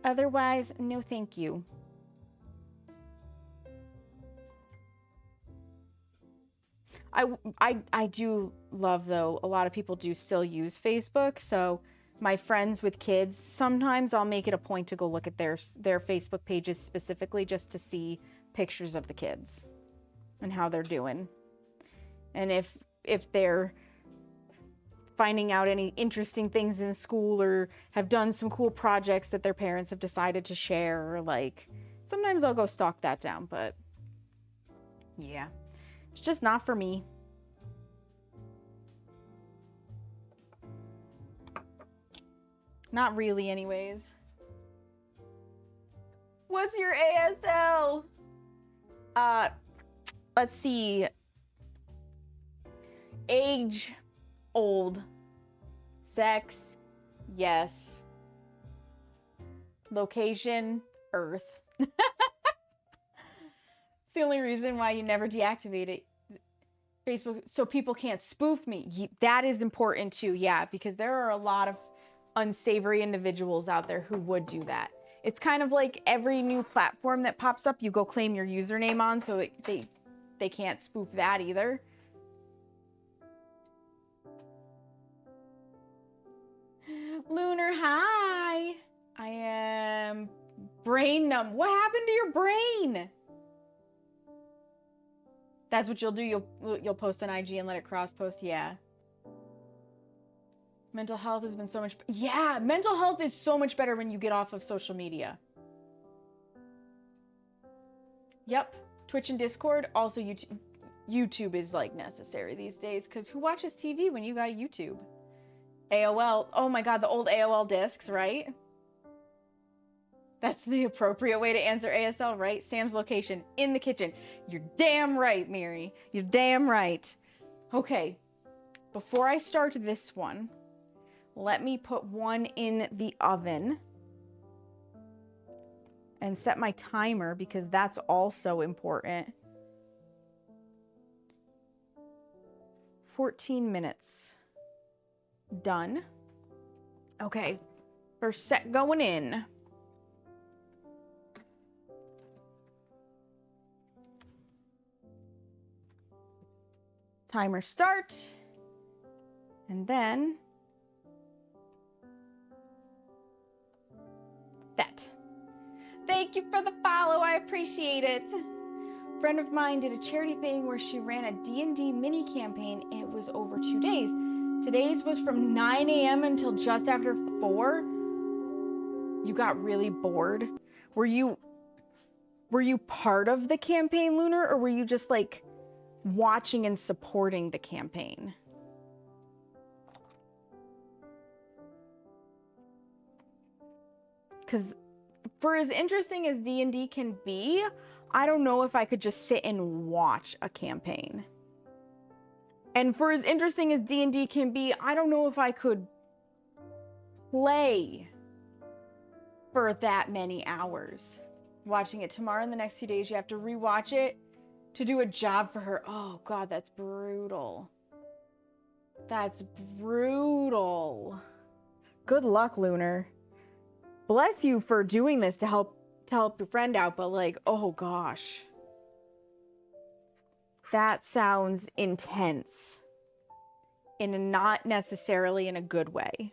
Otherwise, no thank you. I do love, though, a lot of people do still use Facebook. So my friends with kids, sometimes I'll make it a point to go look at their Facebook pages specifically just to see pictures of the kids and how they're doing. And if they're finding out any interesting things in school or have done some cool projects that their parents have decided to share, or sometimes I'll go stalk that down, but yeah, it's just not for me. Not really anyways. What's your ASL? Let's see. Age, old. Sex, yes. Location, Earth. It's the only reason why you never deactivate it. Facebook, so people can't spoof me. That is important too, yeah, because there are a lot of unsavory individuals out there who would do that. It's kind of like every new platform that pops up, you go claim your username on, so they can't spoof that either. Lunar, hi. I am brain numb. What happened to your brain? That's what you'll do. You'll post an IG and let it cross post. Yeah. Mental health has been so much. Yeah, mental health is so much better when you get off of social media. Yep. Twitch and Discord. Also, YouTube is necessary these days, because who watches TV when you got YouTube? AOL. Oh my God, the old AOL discs, right? That's the appropriate way to answer ASL, right? Sam's location in the kitchen. You're damn right, Miri. You're damn right. Okay, before I start this one, let me put one in the oven and set my timer, because that's also important. 14 minutes. Done. Okay, first set going in. Timer start. And then that. Thank you for the follow. I appreciate it. A friend of mine did a charity thing where she ran a D&D mini campaign and it was over 2 days. Today's was from 9 a.m. until just after 4. You got really bored. Were you part of the campaign, Lunar, or were you just like watching and supporting the campaign? Because for as interesting as D&D can be, I don't know if I could just sit and watch a campaign. And for as interesting as D&D can be, I don't know if I could play for that many hours. Watching it tomorrow and the next few days, you have to rewatch it to do a job for her. Oh God, that's brutal. That's brutal. Good luck, Lunar. Bless you for doing this to help your friend out, but like, oh gosh. That sounds intense. Not necessarily in a good way.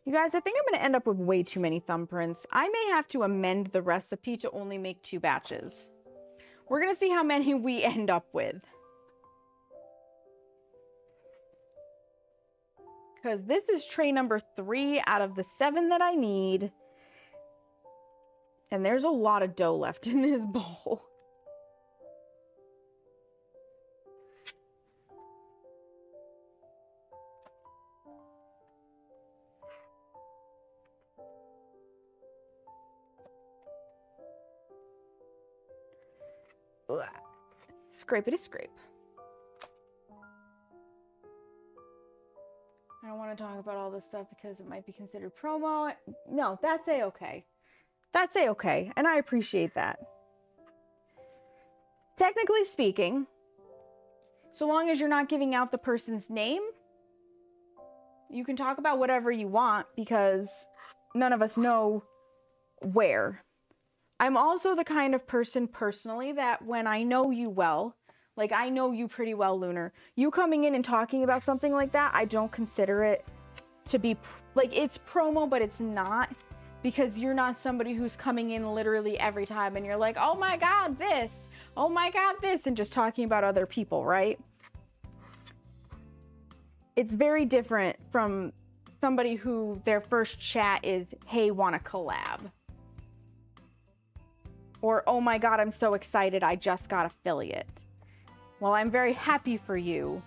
You guys, I think I'm going to end up with way too many thumbprints. I may have to amend the recipe to only make 2 batches. We're going to see how many we end up with. Because this is tray number 3 out of the 7 that I need. And there's a lot of dough left in this bowl. Ugh. Scrapey to scrape. I don't want to talk about all this stuff because it might be considered promo. No, that's a-okay. That's a-okay, and I appreciate that. Technically speaking, so long as you're not giving out the person's name, you can talk about whatever you want because none of us know where. I'm also the kind of person personally that when I know you well, like I know you pretty well, Lunar, you coming in and talking about something like that, I don't consider it to be, like, it's promo, but it's not, because you're not somebody who's coming in literally every time and you're like, oh my God, this, oh my God, this, and just talking about other people, right? It's very different from somebody who their first chat is, hey, want to collab? Or, oh my God, I'm so excited, I just got affiliate. Well, I'm very happy for you.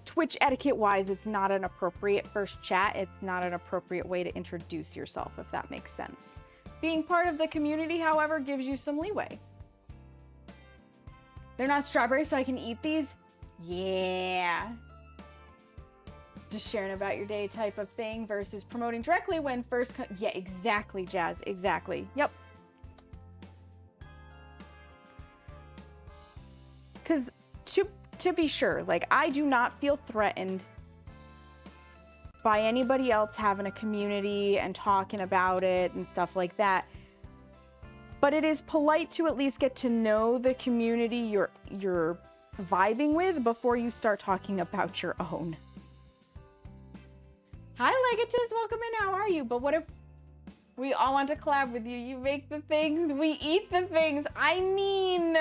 Twitch etiquette-wise, it's not an appropriate first chat. It's not an appropriate way to introduce yourself, if that makes sense. Being part of the community, however, gives you some leeway. They're not strawberries, so I can eat these? Yeah. Just sharing about your day type of thing versus promoting directly when first... Yeah, exactly, Jazz. Exactly. Yep. Because to be sure, like, I do not feel threatened by anybody else having a community and talking about it and stuff like that. But it is polite to at least get to know the community you're vibing with before you start talking about your own. Hi, Legatus, welcome in, how are you? But what if we all want to collab with you? You make the things, we eat the things. I mean...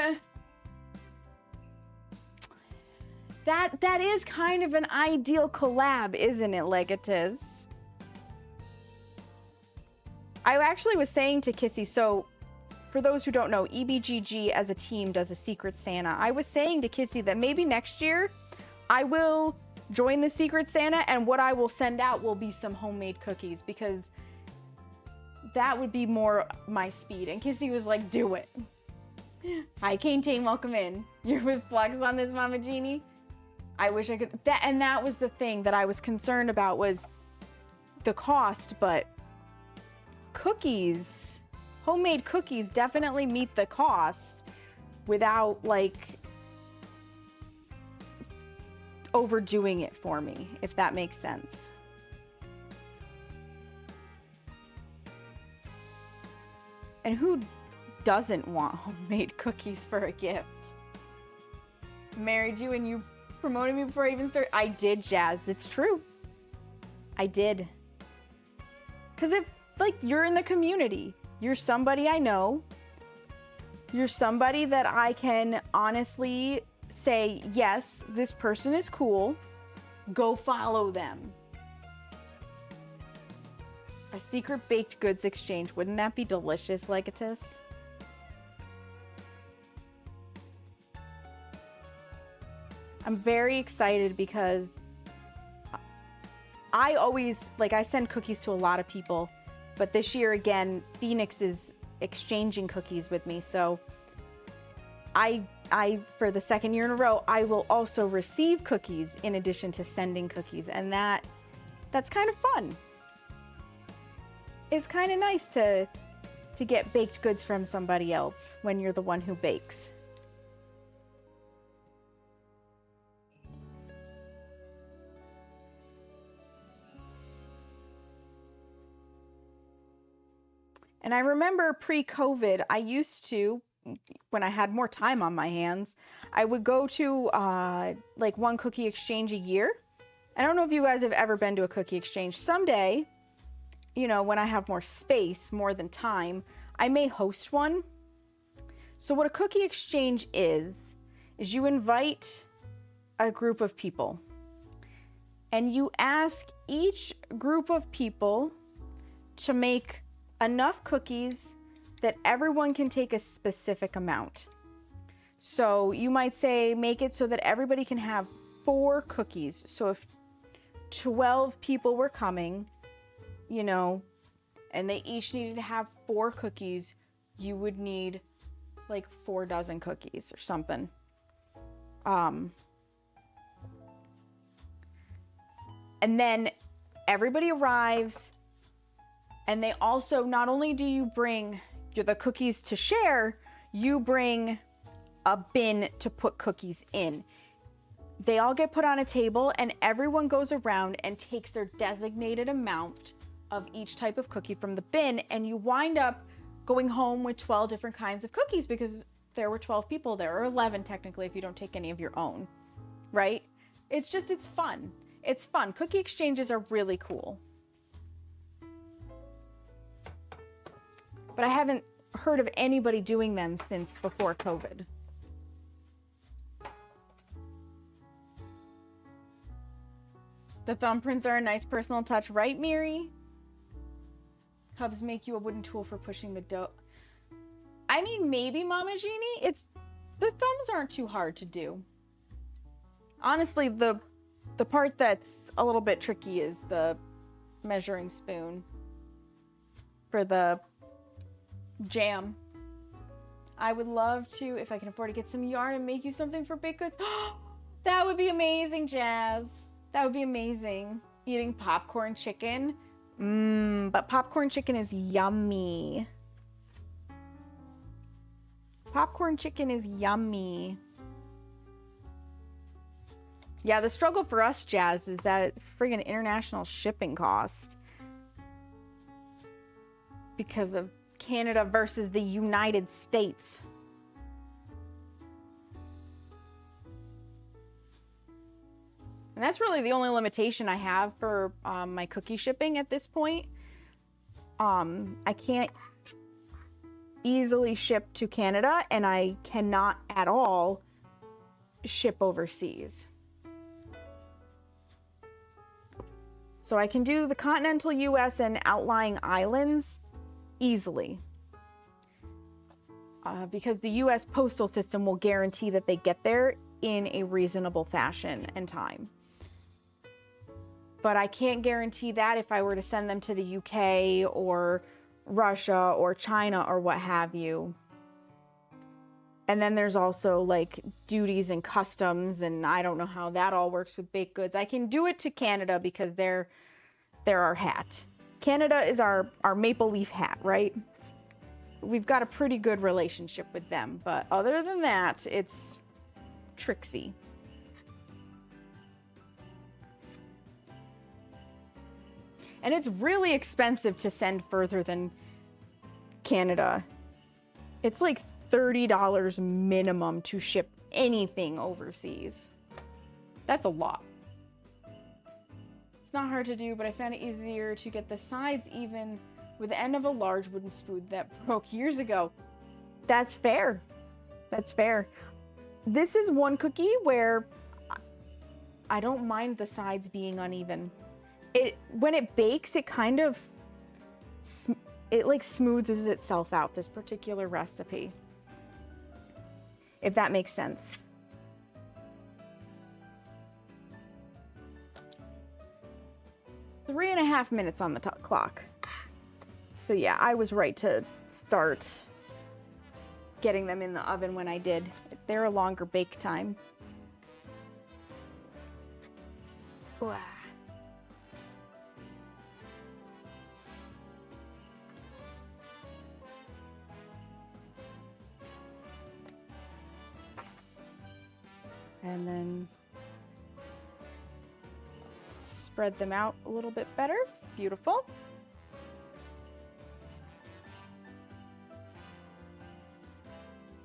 That is kind of an ideal collab, isn't it, Legatus? I actually was saying to Kissy, so for those who don't know, EBGG as a team does a Secret Santa. I was saying to Kissy that maybe next year I will join the Secret Santa and what I will send out will be some homemade cookies because that would be more my speed. And Kissy was like, do it. Hi, Kane Tane, welcome in. You're with Flux on this, Mama Genie? I wish I could, that was the thing that I was concerned about was the cost, but cookies, homemade cookies definitely meet the cost without like overdoing it for me, if that makes sense. And who doesn't want homemade cookies for a gift? Married you and you promoted me before I even started. I did, Jazz. It's true. I did. Because if, like, you're in the community, you're somebody I know, you're somebody that I can honestly say, yes, this person is cool, go follow them. A secret baked goods exchange. Wouldn't that be delicious, Legatus? I'm very excited because I always, like, I send cookies to a lot of people, but this year again, Phoenix is exchanging cookies with me. So I for the second year in a row, I will also receive cookies in addition to sending cookies. And that's kind of fun. It's kind of nice to get baked goods from somebody else when you're the one who bakes. And I remember pre-COVID, I used to, when I had more time on my hands, I would go to like one cookie exchange a year. I don't know if you guys have ever been to a cookie exchange. Someday, you know, when I have more space, more than time, I may host one. So what a cookie exchange is you invite a group of people and you ask each group of people to make enough cookies that everyone can take a specific amount. So you might say, make it so that everybody can have 4 cookies. So if 12 people were coming, you know, and they each needed to have 4 cookies, you would need like 4 dozen cookies or something. And then everybody arrives, and they also, not only do you bring the cookies to share, you bring a bin to put cookies in. They all get put on a table and everyone goes around and takes their designated amount of each type of cookie from the bin, and you wind up going home with 12 different kinds of cookies because there were 12 people there, or 11 technically if you don't take any of your own, right? It's fun. It's fun. Cookie exchanges are really cool. But I haven't heard of anybody doing them since before COVID. The thumbprints are a nice personal touch, right, Miri? Hubs make you a wooden tool for pushing the dough. I mean, maybe, Mama Jeannie. The thumbs aren't too hard to do. Honestly, the part that's a little bit tricky is the measuring spoon for the jam. I would love to, if I can afford to get some yarn and make you something for baked goods. That would be amazing, Jazz. That would be amazing. Eating popcorn chicken. But popcorn chicken is yummy. Popcorn chicken is yummy. Yeah, the struggle for us, Jazz, is that friggin' international shipping cost. Because of Canada versus the United States. And that's really the only limitation I have for my cookie shipping at this point. I can't easily ship to Canada, and I cannot at all ship overseas. So I can do the continental US and outlying islands easily. Because the US postal system will guarantee that they get there in a reasonable fashion and time. But I can't guarantee that if I were to send them to the UK or Russia or China or what have you. And then there's also like duties and customs, and I don't know how that all works with baked goods. I can do it to Canada because they're our hat. Canada is our maple leaf hat, right? we've got a pretty good relationship with them. But other than that, it's tricksy. And it's really expensive to send further than Canada. It's like $30 minimum to ship anything overseas. That's a lot. It's not hard to do, but I found it easier to get the sides even with the end of a large wooden spoon that broke years ago. That's fair. That's fair. This is one cookie where I don't mind the sides being uneven. When it bakes, it kind of like smooths itself out, this particular recipe. If that makes sense. Three and a half minutes on the clock. So yeah, I was right to start getting them in the oven when I did. They're a longer bake time. Wow. And then spread them out a little bit better. Beautiful.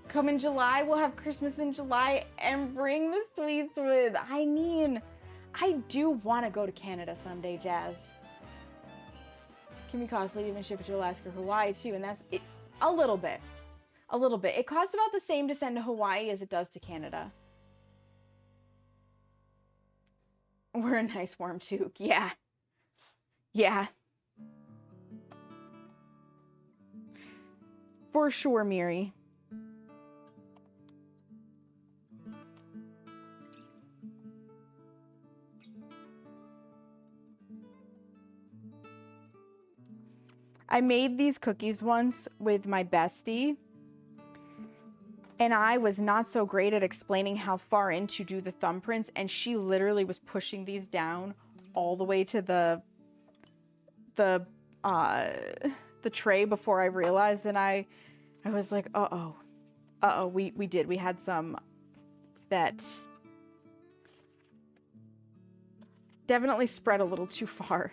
Come in July, we'll have Christmas in July and bring the sweets with. I mean, I do want to go to Canada someday, Jazz. Can be costly to even ship it to Alaska or Hawaii too, and it's a little bit. A little bit. It costs about the same to send to Hawaii as it does to Canada. We're a nice warm toque. Yeah. Yeah. For sure, Miri. I made these cookies once with my bestie, and I was not so great at explaining how far in to do the thumbprints, and she literally was pushing these down all the way to the tray before I realized, and I was like, uh-oh, we had some that definitely spread a little too far.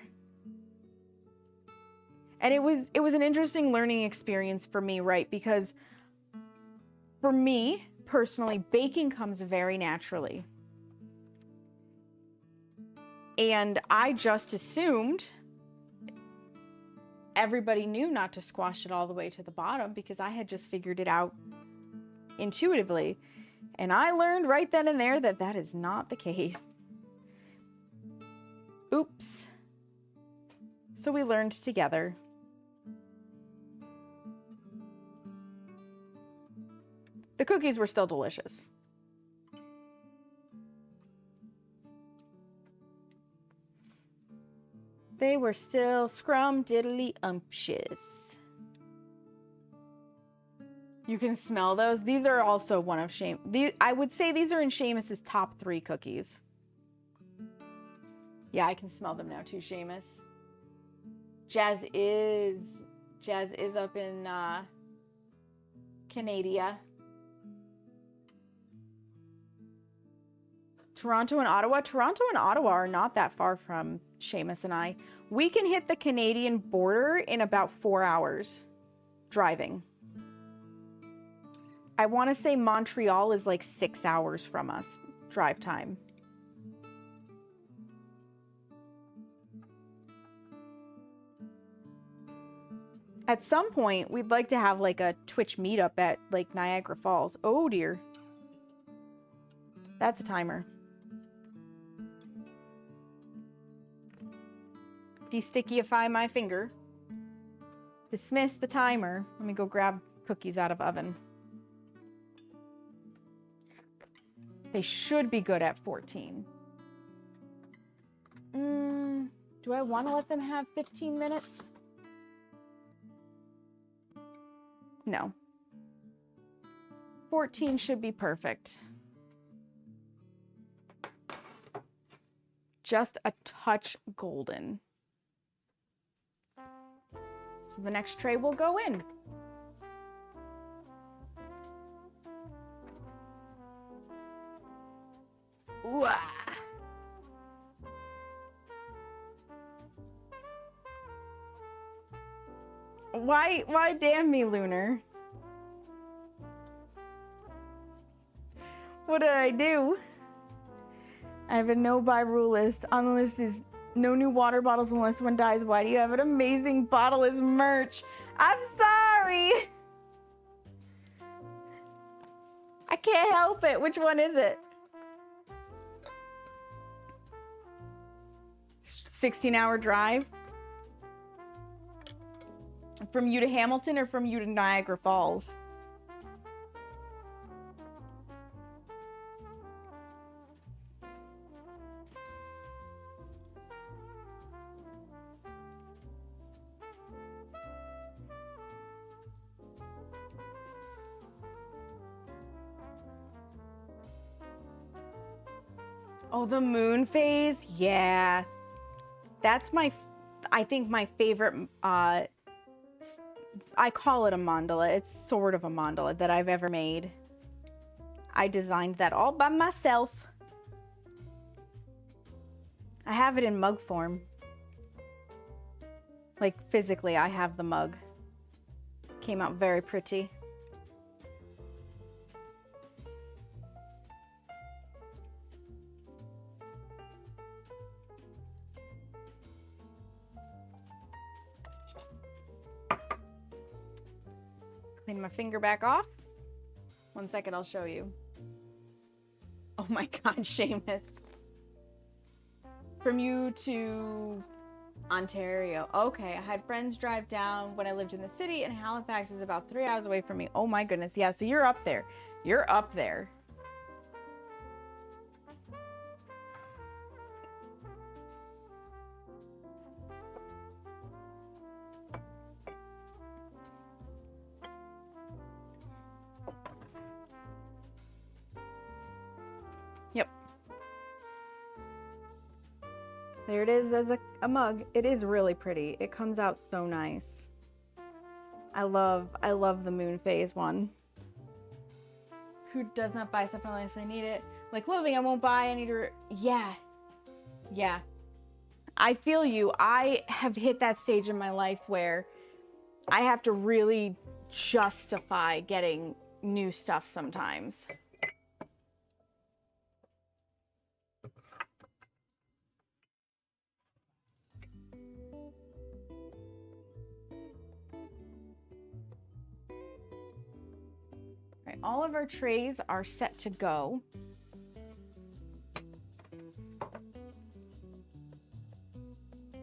And it was an interesting learning experience for me, right? Because for me, personally, baking comes very naturally. And I just assumed everybody knew not to squash it all the way to the bottom because I had just figured it out intuitively. And I learned right then and there that that is not the case. Oops. So we learned together. The cookies were still delicious. They were still scrum-diddly-umptious. You can smell those. These are also one of I would say these are in Seamus's top 3 cookies. Yeah, I can smell them now too, Seamus. Jazz is up in Canada. Toronto and Ottawa. Toronto and Ottawa are not that far from Seamus and I. We can hit the Canadian border in about 4 hours driving. I want to say Montreal is like 6 hours from us, drive time. At some point, we'd like to have like a Twitch meetup at like Niagara Falls. Oh dear. That's a timer. Destickify my finger. Dismiss the timer. Let me go grab cookies out of oven. They should be good at 14. Do I want to let them have 15 minutes? No. 14 should be perfect. Just a touch golden. So the next tray will go in. Why damn me, Lunar? What did I do? I have a no buy rule list. On the list is no new water bottles unless one dies. Why do you have an amazing bottle as merch? I'm sorry. I can't help it. Which one is it? 16-hour drive? From you to Hamilton or from you to Niagara Falls? Oh, the moon phase? Yeah. That's I think my favorite, I call it a mandala. It's sort of a mandala that I've ever made. I designed that all by myself. I have it in mug form. Like physically, I have the mug. Came out very pretty. Clean my finger back off. 1 second, I'll show you. Oh my God, Seamus. From you to Ontario. Okay, I had friends drive down when I lived in the city, and Halifax is about 3 hours away from me. Oh my goodness, yeah, so you're up there. You're up there. Yep. There it is as a mug. It is really pretty. It comes out so nice. I love the moon phase one. Who does not buy stuff unless they need it? Like clothing, I won't buy. I need to. Yeah. Yeah. I feel you. I have hit that stage in my life where I have to really justify getting new stuff sometimes. Right, all of our trays are set to go.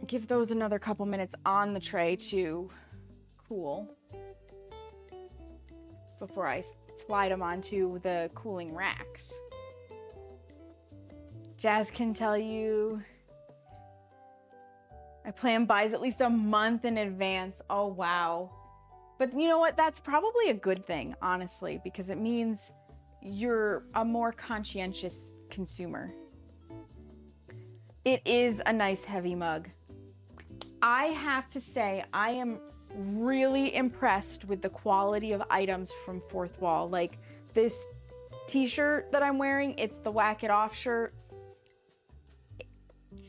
Give those another couple minutes on the tray to cool before I slide them onto the cooling racks. Jazz can tell you I plan buys at least a month in advance. Oh, wow. But you know what? That's probably a good thing, honestly, because it means you're a more conscientious consumer. It is a nice heavy mug. I have to say, I am really impressed with the quality of items from Fourth Wall. Like this t-shirt that I'm wearing, it's the Whack It Off shirt.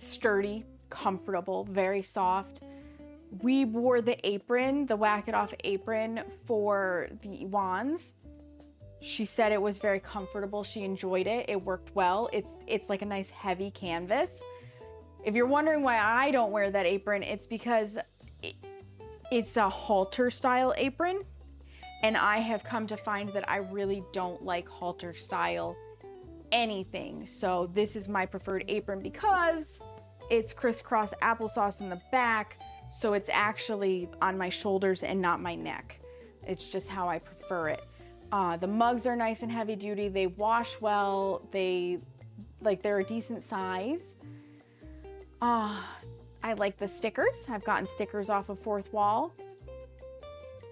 Sturdy, comfortable, very soft. We wore the apron, the Whack It Off apron for the wands. She said it was very comfortable. She enjoyed it. It worked well. It's like a nice heavy canvas. If you're wondering why I don't wear that apron, it's because it's a halter style apron. And I have come to find that I really don't like halter style anything. So this is my preferred apron because it's crisscross applesauce in the back. So it's actually on my shoulders and not my neck. It's just how I prefer it. The mugs are nice and heavy duty. They wash well. They're a decent size. I like the stickers. I've gotten stickers off of Fourth Wall.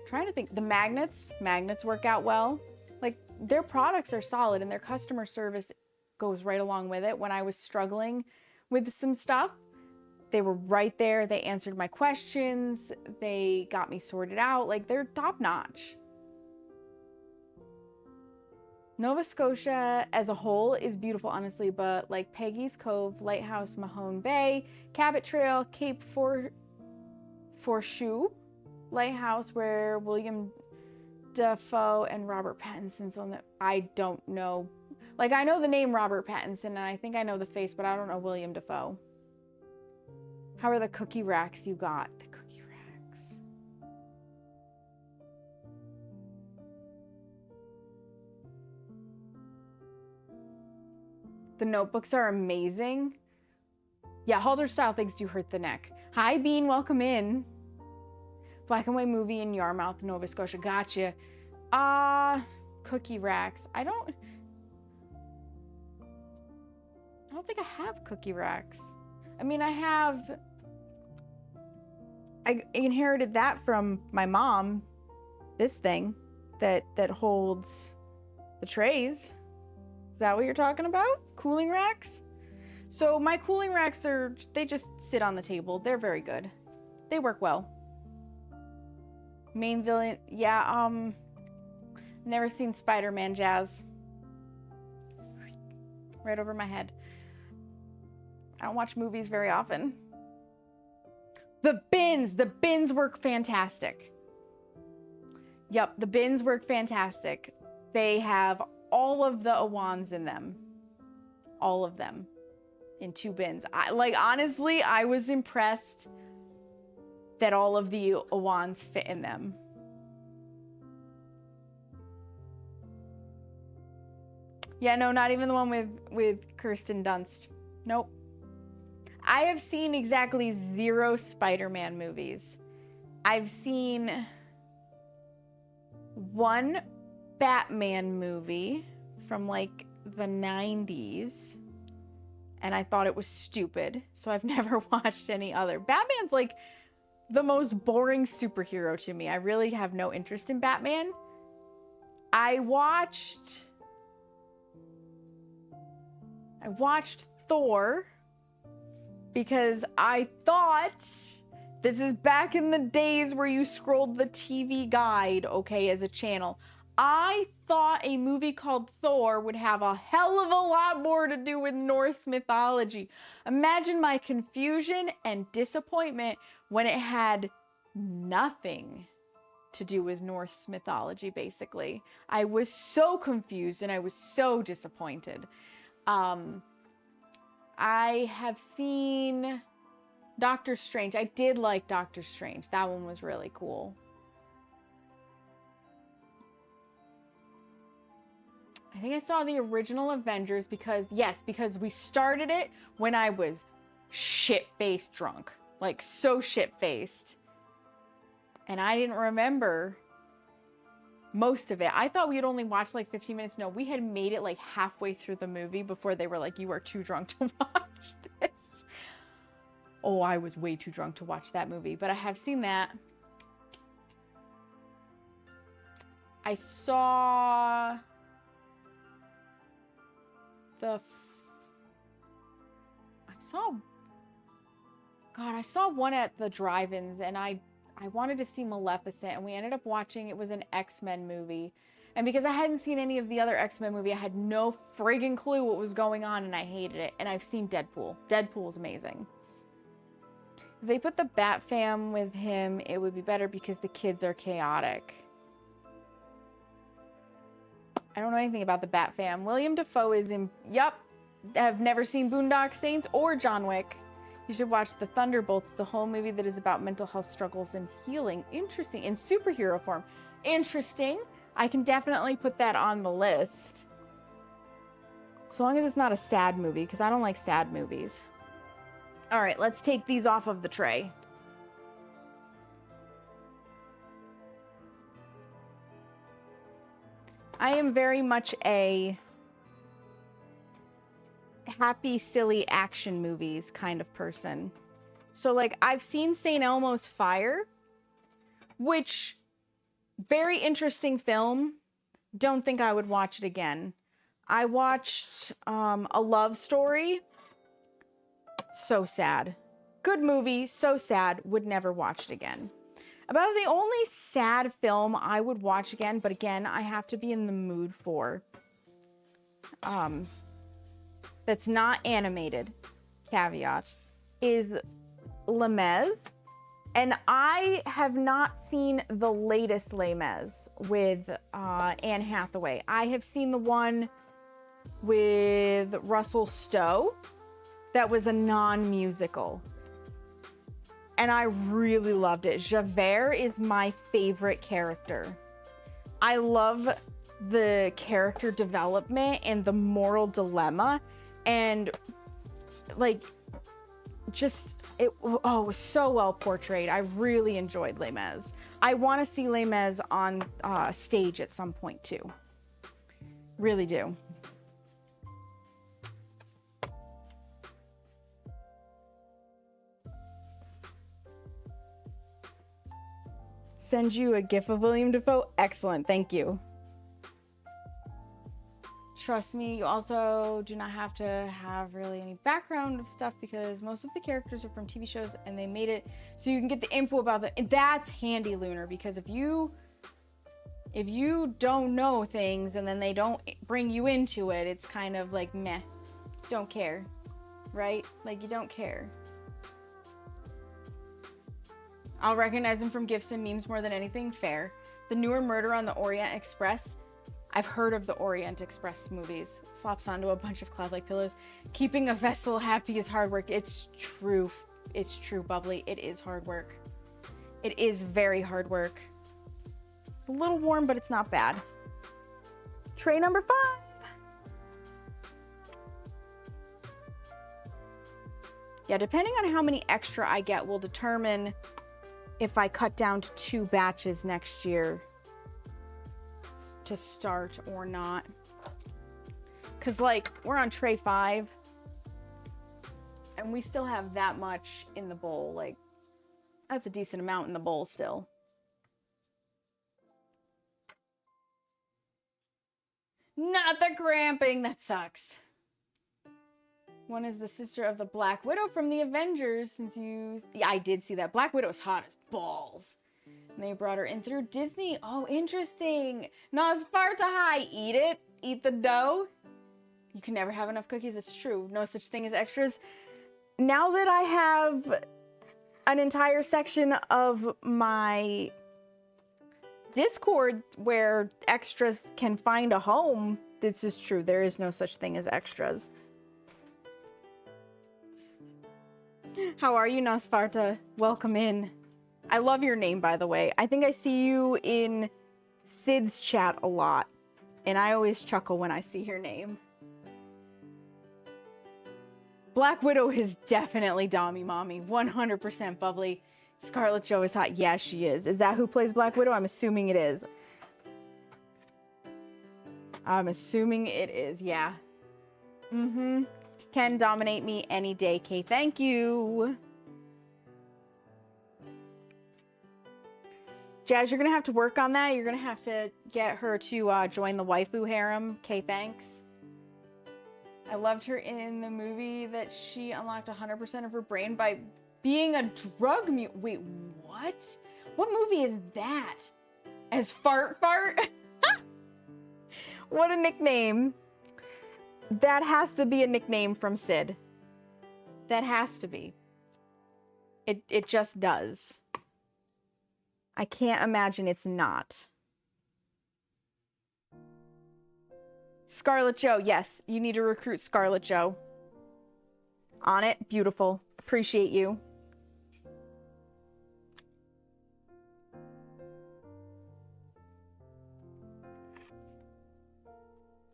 Trying to think. The magnets work out well. Like their products are solid and their customer service goes right along with it. When I was struggling with some stuff, they were right there. They answered my questions. They got me sorted out. Like they're top notch. Nova Scotia as a whole is beautiful, honestly, but like Peggy's Cove, Lighthouse, Mahone Bay, Cabot Trail, Cape Forshue, Lighthouse, where William Dafoe and Robert Pattinson filmed it. I don't know. Like, I know the name Robert Pattinson, and I think I know the face, but I don't know William Dafoe. How are the cookie racks you got? The cookie racks. The notebooks are amazing. Yeah, halter style things do hurt the neck. Hi, Bean, welcome in. Black and white movie in Yarmouth, Nova Scotia. Gotcha. Cookie racks. I don't think I have cookie racks. I mean, I inherited that from my mom. This thing that holds the trays. Is that what you're talking about? Cooling racks? So my cooling racks they just sit on the table. They're very good. They work well. Main villain, yeah, never seen Spider-Man, Jazz. Right over my head. I don't watch movies very often. The bins work fantastic. Yep, the bins work fantastic. They have all of the Awans in them. All of them in 2 bins. Honestly, I was impressed that all of the Awans fit in them. Yeah, no, not even the one with Kirsten Dunst. Nope. I have seen exactly 0 Spider-Man movies. I've seen 1 Batman movie from like the 90s, and I thought it was stupid, so I've never watched any other. Batman's like the most boring superhero to me. I really have no interest in Batman. I watched Thor because I thought, this is back in the days where you scrolled the TV guide, okay, as a channel. I thought a movie called Thor would have a hell of a lot more to do with Norse mythology. Imagine my confusion and disappointment when it had nothing to do with Norse mythology, basically. I was so confused and I was so disappointed. I have seen Doctor Strange. I did like Doctor Strange. That one was really cool. I think I saw the original Avengers because we started it when I was shit-faced drunk. Like, so shit-faced. And I didn't remember most of it. I thought we had only watched like 15 minutes. No, we had made it like halfway through the movie before they were like, you are too drunk to watch this. Oh, I was way too drunk to watch that movie, but I have seen that. I saw I saw one at the drive-ins, and I wanted to see Maleficent, and we ended up watching, it was an X-Men movie. And because I hadn't seen any of the other X-Men movie, I had no friggin' clue what was going on, and I hated it. And I've seen Deadpool. Deadpool's amazing. If they put the Bat Fam with him, it would be better because the kids are chaotic. I don't know anything about the Bat Fam. William Dafoe is in... Yup. Have never seen Boondock Saints or John Wick. You should watch The Thunderbolts. It's a whole movie that is about mental health struggles and healing. Interesting. In superhero form. Interesting. I can definitely put that on the list. So long as it's not a sad movie, because I don't like sad movies. All right, let's take these off of the tray. I am very much a happy, silly action movies kind of person. So, like, I've seen St. Elmo's Fire, which, very interesting film. Don't think I would watch it again. I watched A Love Story. So sad. Good movie, so sad. Would never watch it again. About the only sad film I would watch again, but again, I have to be in the mood for. that's not animated, caveat, is Les Mis. And I have not seen the latest Les Mis with Anne Hathaway. I have seen the one with Russell Stowe that was a non-musical. And I really loved it. Javert is my favorite character. I love the character development and the moral dilemma, and like just it was so well portrayed. I really enjoyed Les Mis. I want to see Les Mis on stage at some point too. Really do. Send you a gif of William Dafoe. Excellent, thank you. Trust me, you also do not have to have really any background of stuff because most of the characters are from TV shows and they made it so you can get the info about them. And that's handy, Lunar, because if you don't know things and then they don't bring you into it, it's kind of like meh, don't care, right? Like you don't care. I'll recognize him from GIFs and memes more than anything. Fair. The newer Murder on the Orient Express. I've heard of the Orient Express movies. Flops onto a bunch of cloud-like pillows. Keeping a vessel happy is hard work. It's true. It's true, Bubbly. It is hard work. It is very hard work. It's a little warm, but it's not bad. Tray number 5. Yeah, depending on how many extra I get will determine if I cut down to 2 batches next year to start or not. Because, like, we're on tray 5 and we still have that much in the bowl. Like, that's a decent amount in the bowl still. Not the cramping! That sucks. One is the sister of the Black Widow from the Avengers, since you... Yeah, I did see that. Black Widow's hot as balls. And they brought her in through Disney. Oh, interesting. Nosfarta High. Eat it. Eat the dough. You can never have enough cookies. It's true. No such thing as extras. Now that I have an entire section of my Discord where extras can find a home, this is true. There is no such thing as extras. How are you, Nosfarta? Welcome in. I love your name, by the way. I think I see you in Sid's chat a lot, and I always chuckle when I see your name. Black Widow is definitely Dommy Mommy. 100% Bubbly. Scarlett Jo is hot. Yeah, she is. Is that who plays Black Widow? I'm assuming it is. I'm assuming it is, yeah. Mm-hmm. Can dominate me any day, Kay. Thank you. Jazz, you're gonna have to work on that. You're gonna have to get her to join the waifu harem. Kay, thanks. I loved her in the movie that she unlocked 100% of her brain by being a drug mutant. Wait, what? What movie is that? As Fart Fart? What a nickname. That has to be a nickname from Sid. That has to be. It just does. I can't imagine it's not. Scarlett Jo, yes, you need to recruit Scarlett Jo. On it, beautiful. Appreciate you.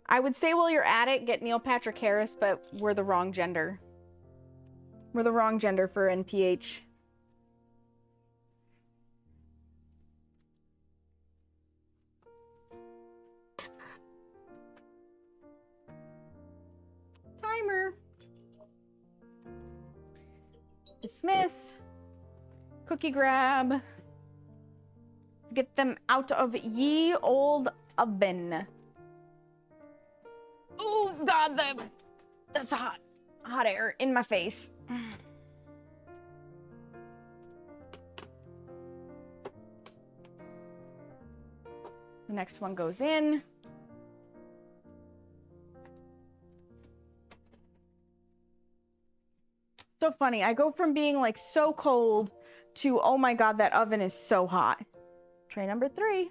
I would say while you're at it, get Neil Patrick Harris, but we're the wrong gender. We're the wrong gender for NPH. Timer. Dismiss. Cookie grab. Let's get them out of ye old oven. Oh God, that's hot. Hot air in my face. The next one goes in. So funny. I go from being like so cold to, oh my God, that oven is so hot. Tray number 3.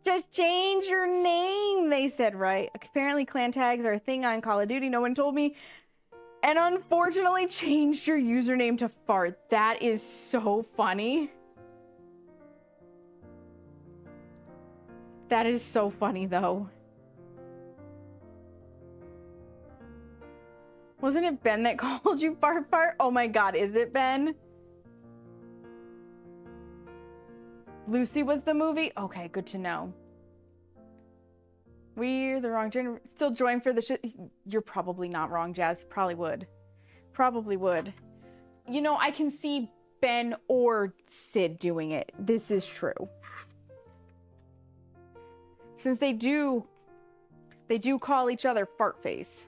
Just change your name, they said, right? Apparently clan tags are a thing on Call of Duty. No one told me. And unfortunately changed your username to fart. That is so funny. That is so funny, though. Wasn't it Ben that called you fart fart? Oh my God, is it Ben? Lucy was the movie? Okay, good to know. We're the wrong gender. Still join for the shit. You're probably not wrong, Jazz. Probably would. Probably would. You know, I can see Ben or Sid doing it. This is true. Since they do call each other fart face.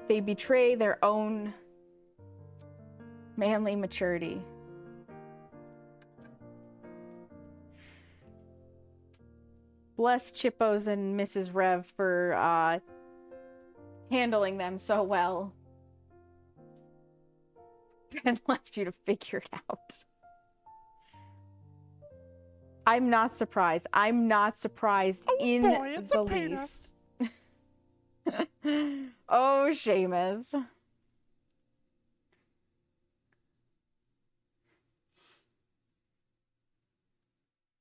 They betray their own manly maturity. Bless Chippos and Mrs. Rev for handling them so well. Ben left you to figure it out. I'm not surprised. I'm not surprised in the least. Oh, Seamus.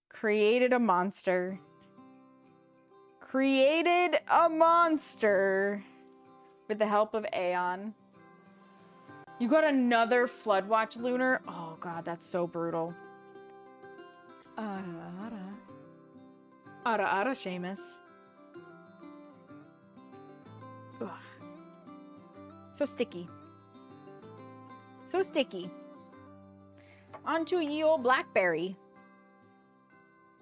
Created a monster. Created a monster. With the help of Aeon. You got another Floodwatch Lunar? Oh God, that's so brutal. Ara, Seamus. Ugh. So sticky. So sticky. On to ye old Blackberry.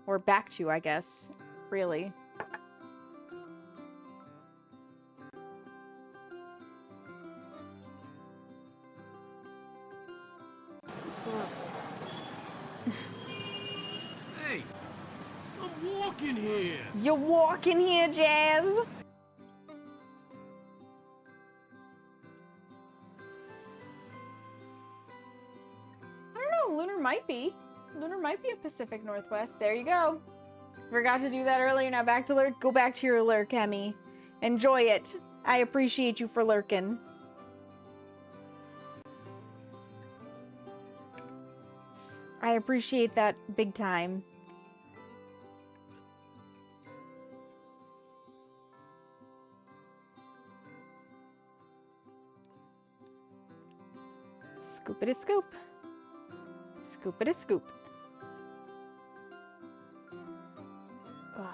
Or back to, I guess. Really. Hey, I'm walking here. You're walking here, Jazz. Lunar might be a Pacific Northwest. There you go. Forgot to do that earlier. Now back to lurk. Go back to your lurk, Emmy. Enjoy it. I appreciate you for lurking. I appreciate that big time. Scoopity scoop. Scoopity scoop. Ugh.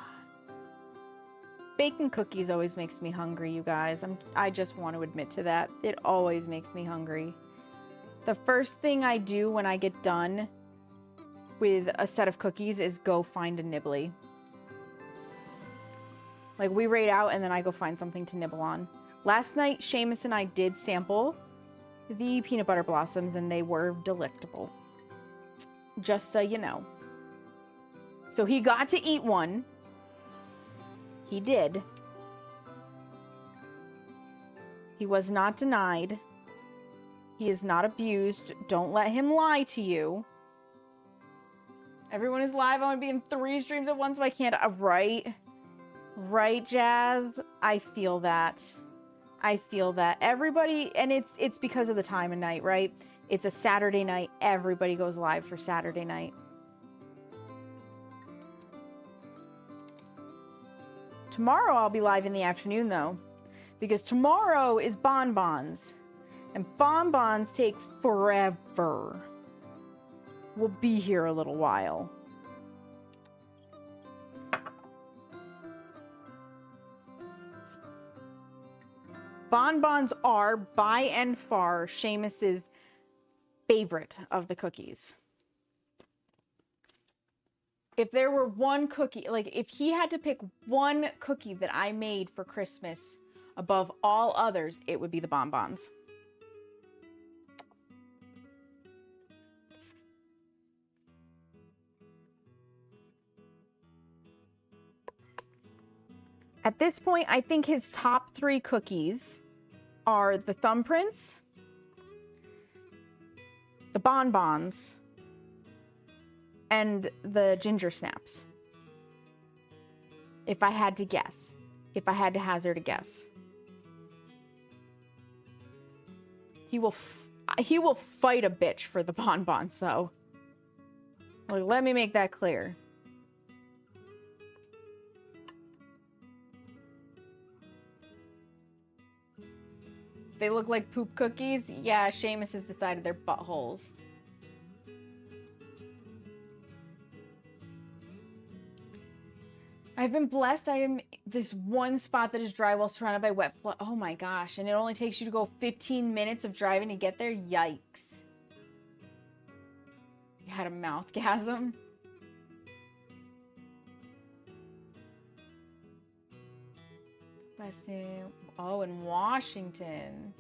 Bacon cookies always makes me hungry, you guys. I just want to admit to that. It always makes me hungry. The first thing I do when I get done with a set of cookies is go find a nibbly. Like, we raid out and then I go find something to nibble on. Last night, Seamus and I did sample the peanut butter blossoms and they were delectable. Just so you know. So he got to eat one. He did. He was not denied. He is not abused. Don't let him lie to you. Everyone is live. I want to be in 3 streams at once, so I can't. Right? Right, Jazz? I feel that. I feel that. Everybody, and it's because of the time of night, right? It's a Saturday night. Everybody goes live for Saturday night. Tomorrow I'll be live in the afternoon, though. Because tomorrow is bonbons. And bonbons take forever. We'll be here a little while. Bonbons are, by and far, Seamus's favorite of the cookies. If there were one cookie, like if he had to pick one cookie that I made for Christmas above all others, it would be the bonbons. At this point, I think his top 3 cookies are the Thumbprints, the bonbons, and the ginger snaps. If I had to guess. If I had to hazard a guess. He will fight a bitch for the bonbons, though. Like, let me make that clear. They look like poop cookies? Yeah, Seamus has decided they're buttholes. I've been blessed. I am this one spot that is dry while surrounded by wet flood. Oh my gosh. And it only takes you to go 15 minutes of driving to get there? Yikes. You had a mouthgasm? Weston. Oh, in Washington.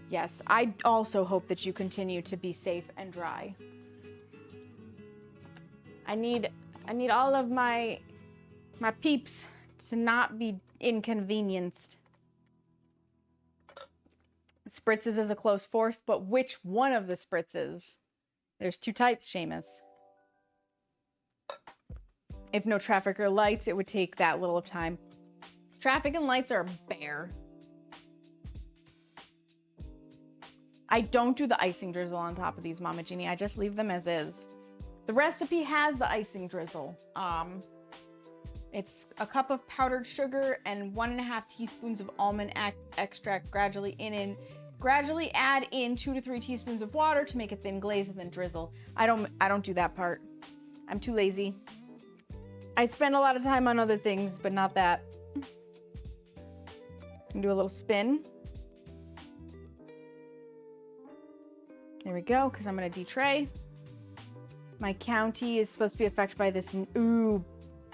Yes, I also hope that you continue to be safe and dry. I need all of my peeps to not be inconvenienced. Spritzes is a close fourth, but which one of the spritzes? There's 2 types, Seamus. If no traffic or lights, it would take that little of time. Traffic and lights are a bear. I don't do the icing drizzle on top of these, Mama Jeannie. I just leave them as is. The recipe has the icing drizzle. It's a cup of powdered sugar and 1.5 teaspoons of almond extract. Gradually add in 2 to 3 teaspoons of water to make a thin glaze and then drizzle. I don't do that part. I'm too lazy. I spend a lot of time on other things, but not that. Can do a little spin. There we go, because I'm going to detray. My county is supposed to be affected by this. Ooh,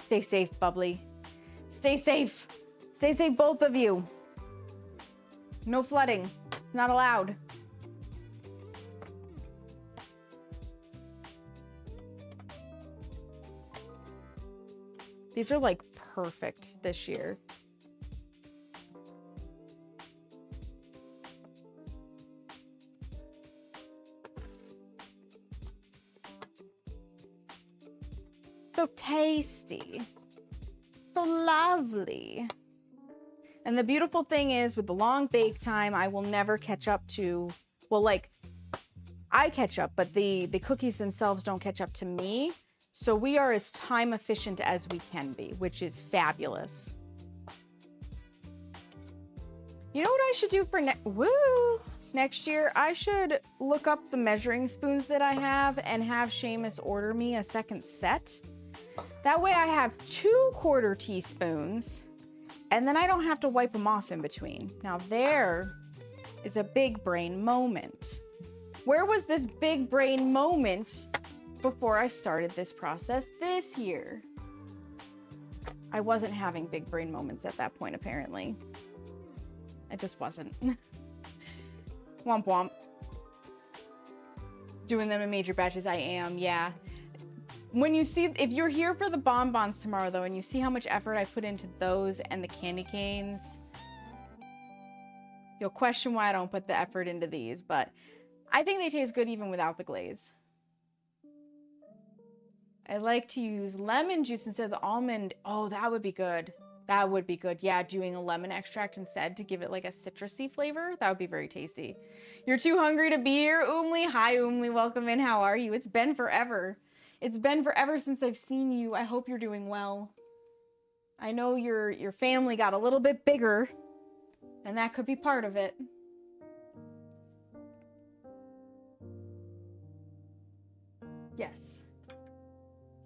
stay safe, Bubbly. Stay safe. Stay safe, both of you. No flooding. Not allowed. These are like perfect this year. So tasty. So lovely. And the beautiful thing is, with the long bake time, I will never catch up to, well, like, I catch up, but the cookies themselves don't catch up to me. So we are as time efficient as we can be, which is fabulous. You know what I should do for next year? I should look up the measuring spoons that I have and have Seamus order me a second set. That way I have 2 1/4 teaspoons, and then I don't have to wipe them off in between. Now there is a big brain moment. Where was this big brain moment before I started this process this year? I wasn't having big brain moments at that point, apparently. I just wasn't. Womp womp. Doing them in major batches, I am, yeah. When you see, if you're here for the bonbons tomorrow, though, and you see how much effort I put into those and the candy canes, you'll question why I don't put the effort into these, but I think they taste good even without the glaze. I like to use lemon juice instead of the almond. Oh, that would be good. That would be good. Yeah, doing a lemon extract instead to give it like a citrusy flavor. That would be very tasty. You're too hungry to be here, Umli? Hi, Umli. Welcome in. How are you? It's been forever. It's been forever since I've seen you. I hope you're doing well. I know your family got a little bit bigger, and that could be part of it. Yes.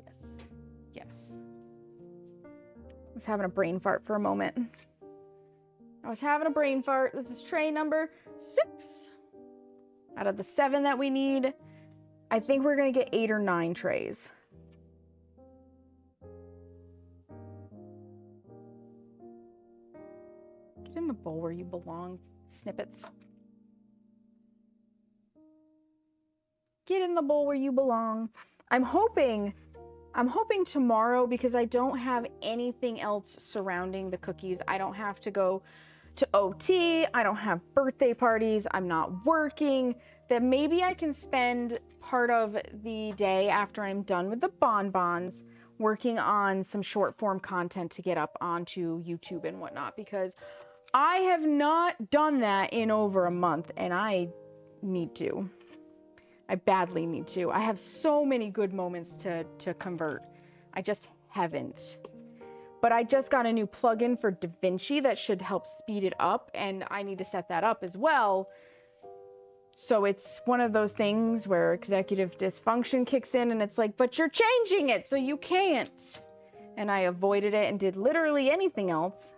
Yes. Yes. I was having a brain fart for a moment. I was having a brain fart. This is tray number 6. Out of the 7 that we need, I think we're going to get 8 or 9 trays. Get in the bowl where you belong, snippets. Get in the bowl where you belong. I'm hoping tomorrow, because I don't have anything else surrounding the cookies. I don't have to go to OT. I don't have birthday parties. I'm not working. That maybe I can spend part of the day after I'm done with the bonbons working on some short form content to get up onto YouTube and whatnot, because I have not done that in over a month and I need to. I badly need to. I have so many good moments to convert. I just haven't. But I just got a new plugin for DaVinci that should help speed it up, and I need to set that up as well. So it's one of those things where executive dysfunction kicks in and it's like, but you're changing it, so you can't. And I avoided it and did literally anything else.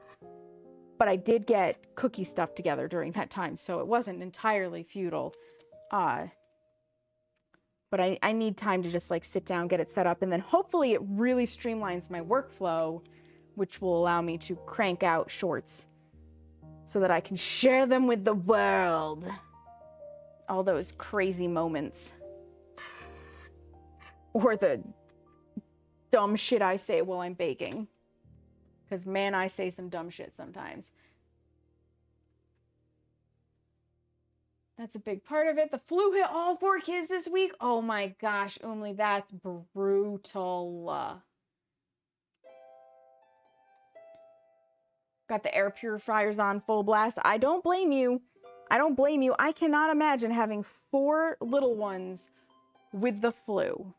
But I did get cookie stuff together during that time, so it wasn't entirely futile. But I need time to just like sit down, get it set up, and then hopefully it really streamlines my workflow, which will allow me to crank out shorts so that I can share them with the world. All those crazy moments. Or the dumb shit I say while I'm baking. Because man, I say some dumb shit sometimes. That's a big part of it. The flu hit all 4 kids this week. Oh my gosh, Umli, that's brutal. Got the air purifiers on full blast. I don't blame you. I don't blame you. I cannot imagine having 4 little ones with the flu.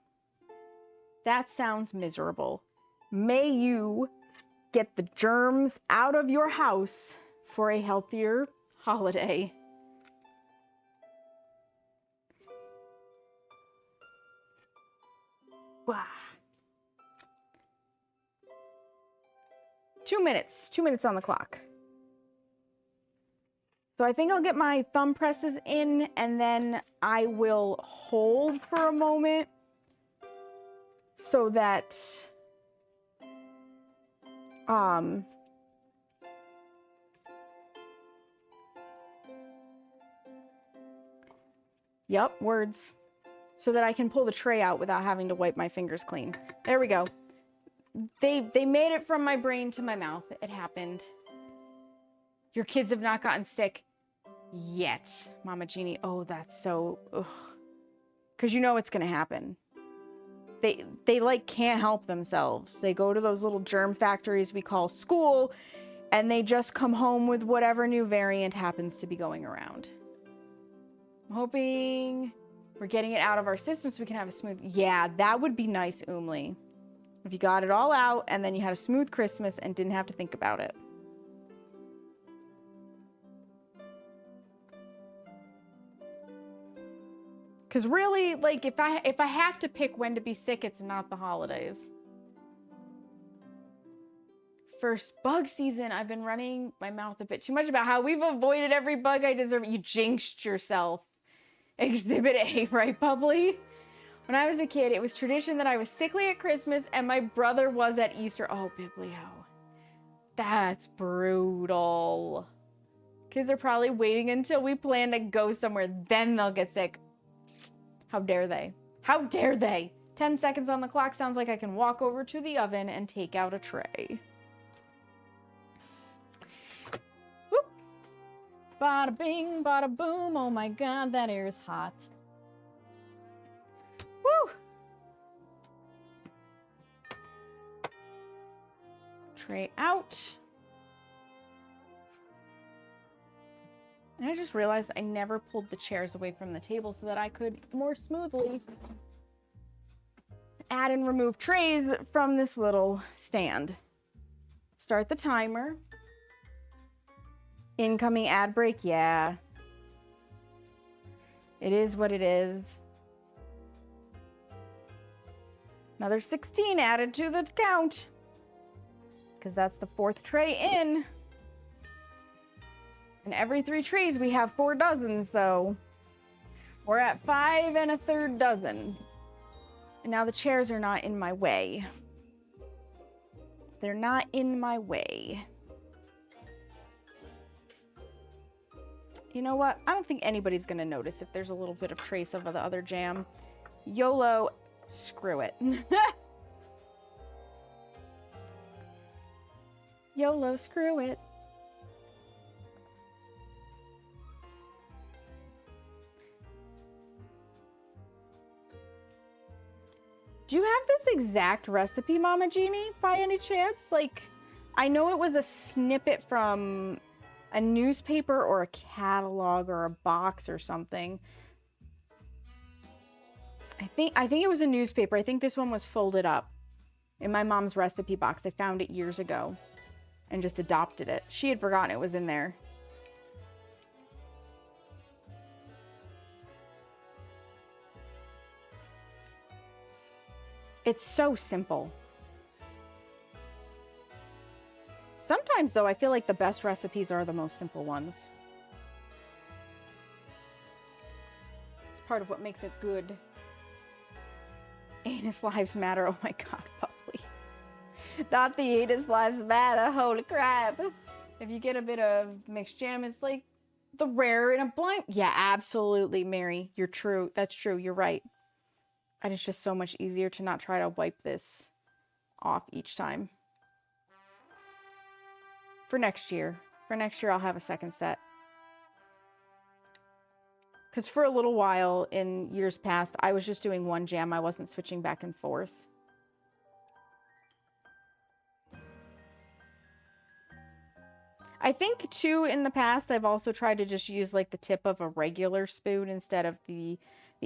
That sounds miserable. May you get the germs out of your house for a healthier holiday. Wow. 2 minutes. 2 minutes on the clock. So I think I'll get my thumb presses in and then I will hold for a moment so that yep, words. So that I can pull the tray out without having to wipe my fingers clean. There we go. They made it from my brain to my mouth. It happened. Your kids have not gotten sick yet, Mama Jeannie. Oh, that's so... ugh. Because you know it's going to happen. They like can't help themselves. They go to those little germ factories we call school, and they just come home with whatever new variant happens to be going around. I'm hoping we're getting it out of our system so we can have a smooth... Yeah, that would be nice, Umli. If you got it all out and then you had a smooth Christmas and didn't have to think about it. Because really, like, if I have to pick when to be sick, it's not the holidays. First bug season, I've been running my mouth a bit too much about how we've avoided every bug I deserve. You jinxed yourself. Exhibit A, right, Bubbly? When I was a kid, it was tradition that I was sickly at Christmas and my brother was at Easter. Oh, Biblio. That's brutal. Kids are probably waiting until we plan to go somewhere, then they'll get sick. How dare they? How dare they? 10 seconds on the clock sounds like I can walk over to the oven and take out a tray. Whoop. Bada bing, bada boom. Oh my God, that air is hot. Woo! Tray out. And I just realized I never pulled the chairs away from the table so that I could more smoothly add and remove trays from this little stand. Start the timer. Incoming ad break, yeah. It is what it is. Another 16 added to the count. Because that's the 4th tray in. And every 3 trays we have 4 dozen, so we're at 5 1/3 dozen. And now the chairs are not in my way. They're not in my way. You know what? I don't think anybody's gonna notice if there's a little bit of trace of the other jam. YOLO, screw it. YOLO, screw it. Do you have this exact recipe, Mama Jeannie, by any chance? Like, I know it was a snippet from a newspaper or a catalog or a box or something. I think it was a newspaper. I think this one was folded up in my mom's recipe box. I found it years ago and just adopted it. She had forgotten it was in there. It's so simple. Sometimes, though, I feel like the best recipes are the most simple ones. It's part of what makes it good. Anus lives matter. Oh my god, Bubbly. Not the anus lives matter. Holy crap. If you get a bit of mixed jam, it's like the rare in a blind. Yeah, absolutely, Mary. You're true. That's true. You're right. And it's just so much easier to not try to wipe this off each time. For next year. For next year, I'll have a second set. Because for a little while in years past, I was just doing one jam. I wasn't switching back and forth. I think, too, in the past, I've also tried to just use, like, the tip of a regular spoon instead of the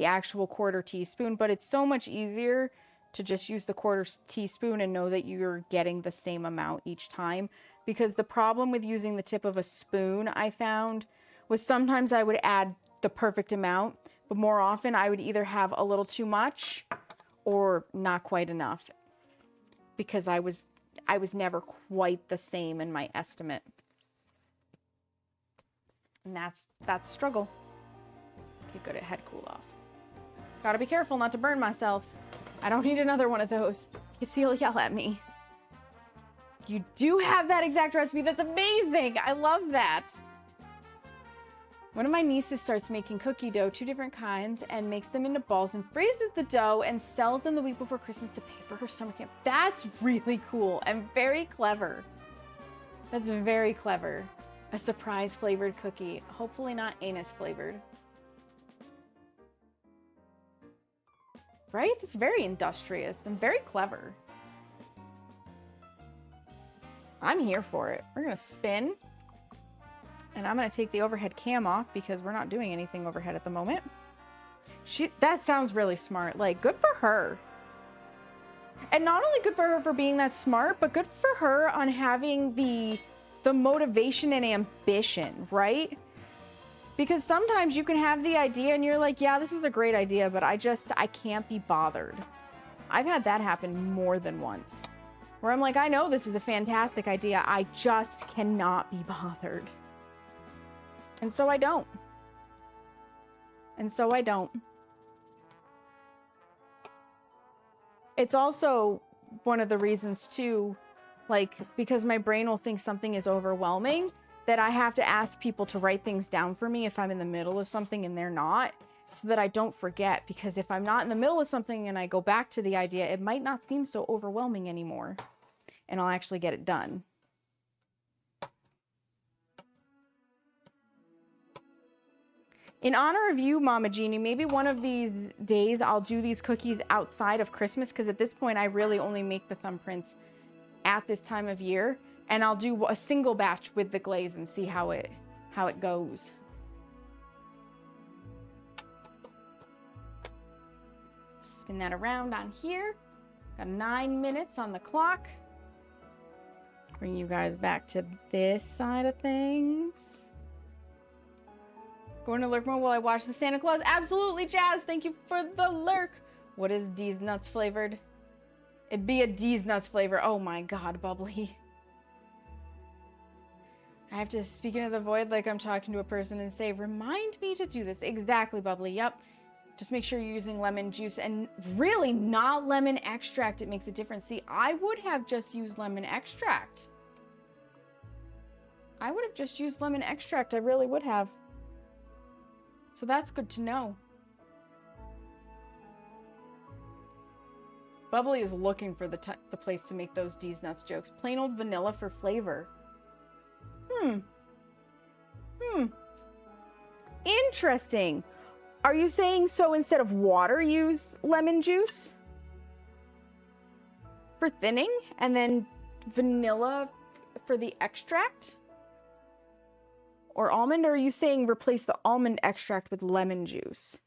actual quarter teaspoon, but it's so much easier to just use the quarter teaspoon and know that you're getting the same amount each time. Because the problem with using the tip of a spoon, I found, was sometimes I would add the perfect amount, but more often I would either have a little too much or not quite enough, because I was never quite the same in my estimate. And that's a struggle. Okay, good, it had cool off. Gotta be careful not to burn myself. I don't need another one of those. He'll yell at me. You do have that exact recipe. That's amazing. I love that. One of my nieces starts making cookie dough, 2 different kinds, and makes them into balls and freezes the dough and sells them the week before Christmas to pay for her summer camp. That's really cool and very clever. That's very clever. A surprise flavored cookie. Hopefully not anus flavored. Right? It's very industrious and very clever. I'm here for it. We're gonna spin. And I'm gonna take the overhead cam off because we're not doing anything overhead at the moment. That sounds really smart. Like, good for her. And not only good for her for being that smart, but good for her on having the motivation and ambition, right? Because sometimes you can have the idea and you're like, yeah, this is a great idea, but I can't be bothered. I've had that happen more than once. Where I'm like, I know this is a fantastic idea. I just cannot be bothered. And so I don't. And so I don't. It's also one of the reasons too, like, because my brain will think something is overwhelming, that I have to ask people to write things down for me if I'm in the middle of something and they're not, so that I don't forget. Because if I'm not in the middle of something and I go back to the idea, it might not seem so overwhelming anymore, and I'll actually get it done. In honor of you, Mama Jeannie, maybe one of these days I'll do these cookies outside of Christmas, because at this point I really only make the Thumbprints at this time of year. And I'll do a single batch with the glaze and see how it goes. Spin that around on here. Got 9 minutes on the clock. Bring you guys back to this side of things. Going to lurk mode while I watch the Santa Claus. Absolutely, Jazz. Thank you for the lurk. What is D's Nuts flavored? It'd be a D's Nuts flavor. Oh my god, Bubbly. I have to speak into the void like I'm talking to a person and say, remind me to do this. Exactly, Bubbly. Yep. Just make sure you're using lemon juice, and really not lemon extract. It makes a difference. See, I would have just used lemon extract. I would have just used lemon extract. I really would have. So that's good to know. Bubbly is looking for the place to make those D's Nuts jokes. Plain old vanilla for flavor. Interesting. Are you saying so instead of water, use lemon juice for thinning and then vanilla for the extract? Or almond? Or are you saying replace the almond extract with lemon juice?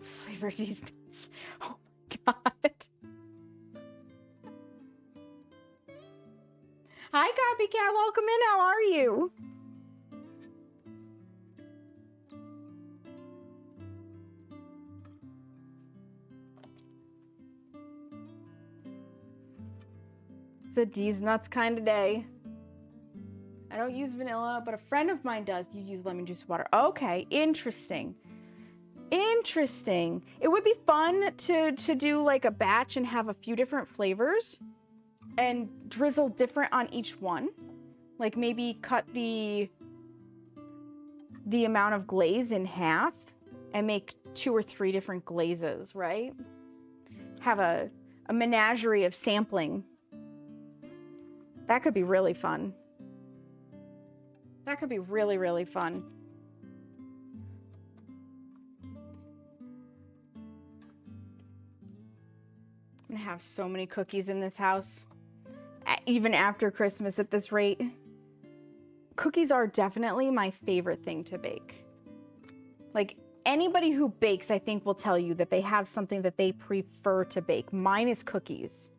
Flavor D's Nuts. Oh my god. Hi, Copycat. Welcome in. How are you? It's a D's Nuts kind of day. I don't use vanilla, but a friend of mine does. You use lemon juice water. Okay, interesting. Interesting. It would be fun to do like a batch and have a few different flavors and drizzle different on each one. Like maybe cut the amount of glaze in half and make 2 or 3 different glazes, right? Have a menagerie of sampling. That could be really fun. That could be really, really fun. I'm gonna have so many cookies in this house, even after Christmas at this rate. Cookies are definitely my favorite thing to bake. Like, anybody who bakes, I think, will tell you that they have something that they prefer to bake. Mine is cookies.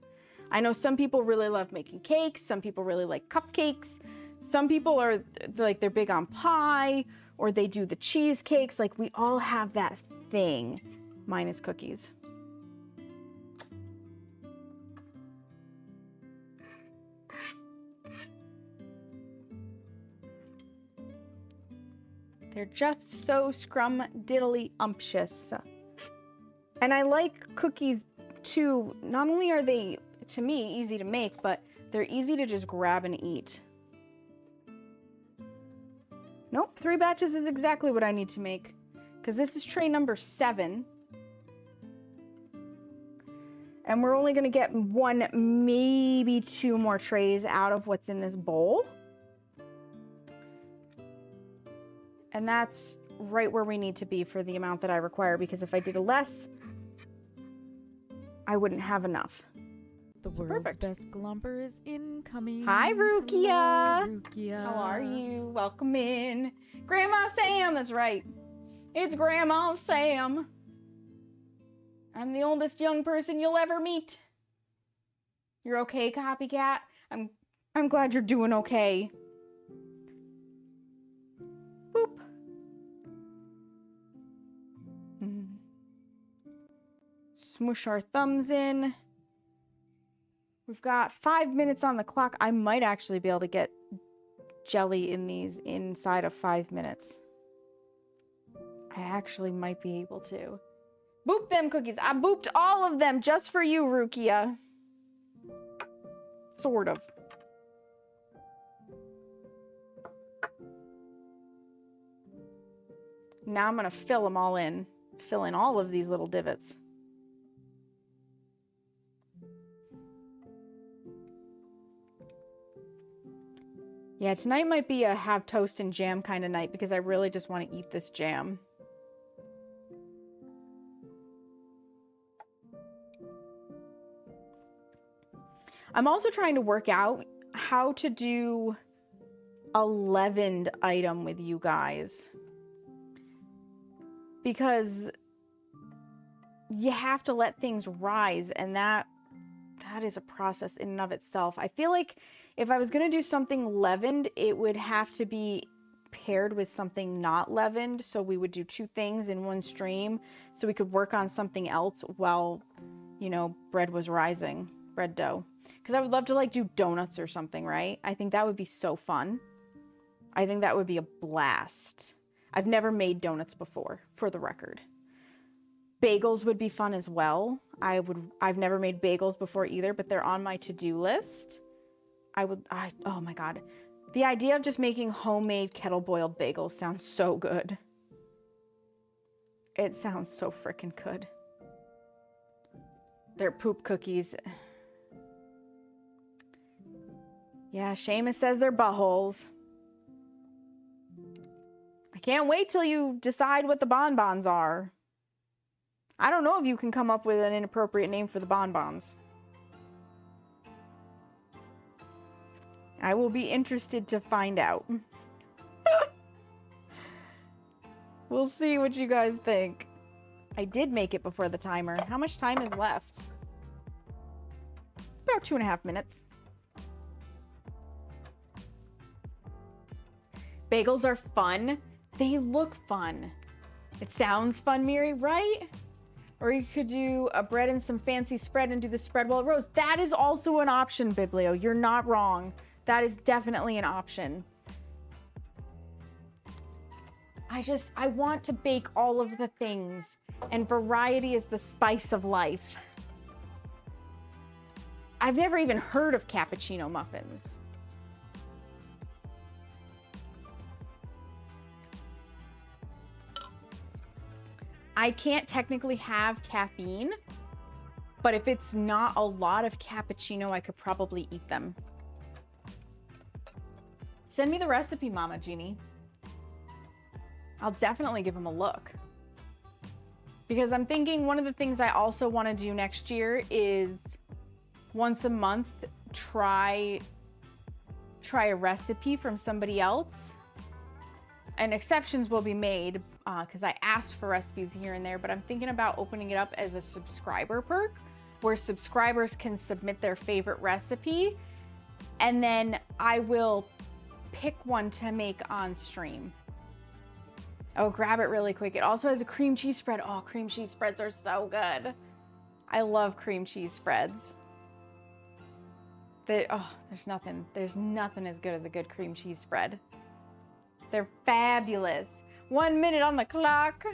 I know some people really love making cakes. Some people really like cupcakes. Some people are like, they're big on pie, or they do the cheesecakes. Like, we all have that thing. Mine is cookies. They're just so scrum-diddly-umptious. And I like cookies too. Not only are they, to me, easy to make, but they're easy to just grab and eat. Nope, 3 batches is exactly what I need to make, because this is tray number 7. And we're only gonna get 1, maybe 2 more trays out of what's in this bowl. And that's right where we need to be for the amount that I require, because if I did less, I wouldn't have enough. The world's best glumper is incoming. Hi, Rukia. Hello, Rukia. How are you? Welcome in. Grandma Sam, that's right. It's Grandma Sam. I'm the oldest young person you'll ever meet. You're okay, Copycat? I'm glad you're doing okay. Boop. Smush our thumbs in. We've got 5 minutes on the clock. I might actually be able to get jelly in these inside of 5 minutes. I actually might be able to. Boop them cookies. I booped all of them just for you, Rukia. Sort of. Now I'm gonna fill them all in. Fill in all of these little divots. Yeah, tonight might be a have toast and jam kind of night because I really just want to eat this jam. I'm also trying to work out how to do a leavened item with you guys. Because you have to let things rise, and that is a process in and of itself. I feel like if I was going to do something leavened, it would have to be paired with something not leavened. So we would do 2 things in one stream so we could work on something else while, you know, bread was rising, bread dough. Because I would love to like do donuts or something, right? I think that would be so fun. I think that would be a blast. I've never made donuts before, for the record. Bagels would be fun as well. I've never made bagels before either, but they're on my to-do list. oh my God. The idea of just making homemade kettle boiled bagels sounds so good. It sounds so freaking good. They're poop cookies. Yeah, Seamus says they're buttholes. I can't wait till you decide what the bonbons are. I don't know if you can come up with an inappropriate name for the bonbons. I will be interested to find out. We'll see what you guys think. I did make it before the timer. How much time is left? About 2.5 minutes. Bagels are fun. They look fun. It sounds fun, Miri, right? Or you could do a bread and some fancy spread and do the spread while it roasts. That is also an option, Biblio. You're not wrong. That is definitely an option. I want to bake all of the things, and variety is the spice of life. I've never even heard of cappuccino muffins. I can't technically have caffeine, but if it's not a lot of cappuccino, I could probably eat them. Send me the recipe, Mama Jeannie. I'll definitely give them a look. Because I'm thinking one of the things I also want to do next year is once a month try a recipe from somebody else. And exceptions will be made because I asked for recipes here and there, but I'm thinking about opening it up as a subscriber perk where subscribers can submit their favorite recipe and then I will pick one to make on stream. Oh, grab it really quick. It also has a cream cheese spread. Oh, cream cheese spreads are so good. I love cream cheese spreads. There's nothing as good as a good cream cheese spread. They're fabulous. 1 minute on the clock.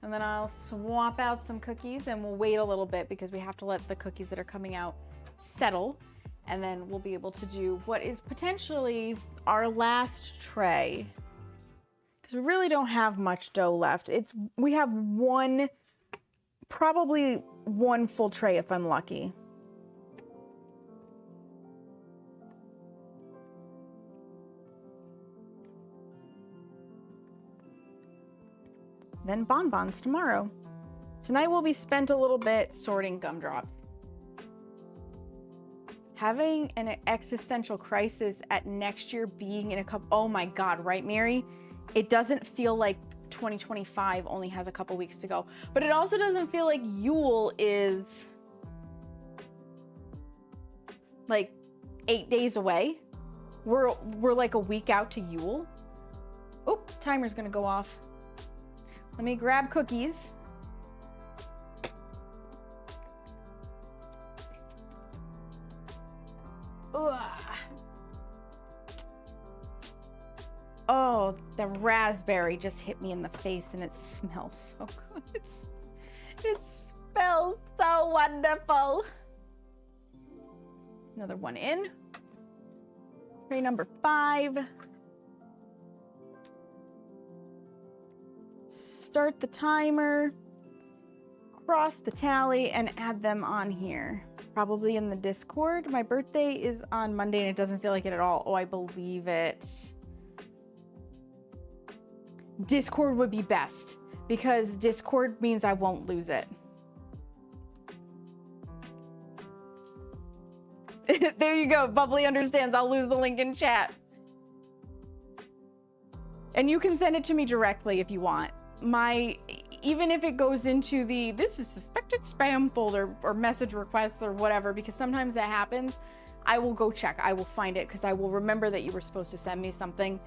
And then I'll swap out some cookies and we'll wait a little bit because we have to let the cookies that are coming out settle. And then we'll be able to do what is potentially our last tray. Because we really don't have much dough left. We have probably one full tray if I'm lucky. Then bonbons tomorrow. Tonight will be spent a little bit sorting gumdrops. Having an existential crisis at next year being in a couple, oh my God, right, Mary? It doesn't feel like 2025 only has a couple weeks to go, but it also doesn't feel like Yule is like 8 days away. We're like a week out to Yule. Oh, timer's gonna go off. Let me grab cookies. Ugh. Oh, the raspberry just hit me in the face and it smells so good. It smells so wonderful. Another one in. Tray number 5. Start the timer, cross the tally, and add them on here. Probably in the Discord. My birthday is on Monday and it doesn't feel like it at all. Oh, I believe it. Discord would be best because Discord means I won't lose it. There you go. Bubbly understands. I'll lose the link in chat. And you can send it to me directly if you want. Even if it goes into the this is suspected spam folder or message requests or whatever, because sometimes that happens, I will go check. I will find it because I will remember that you were supposed to send me something.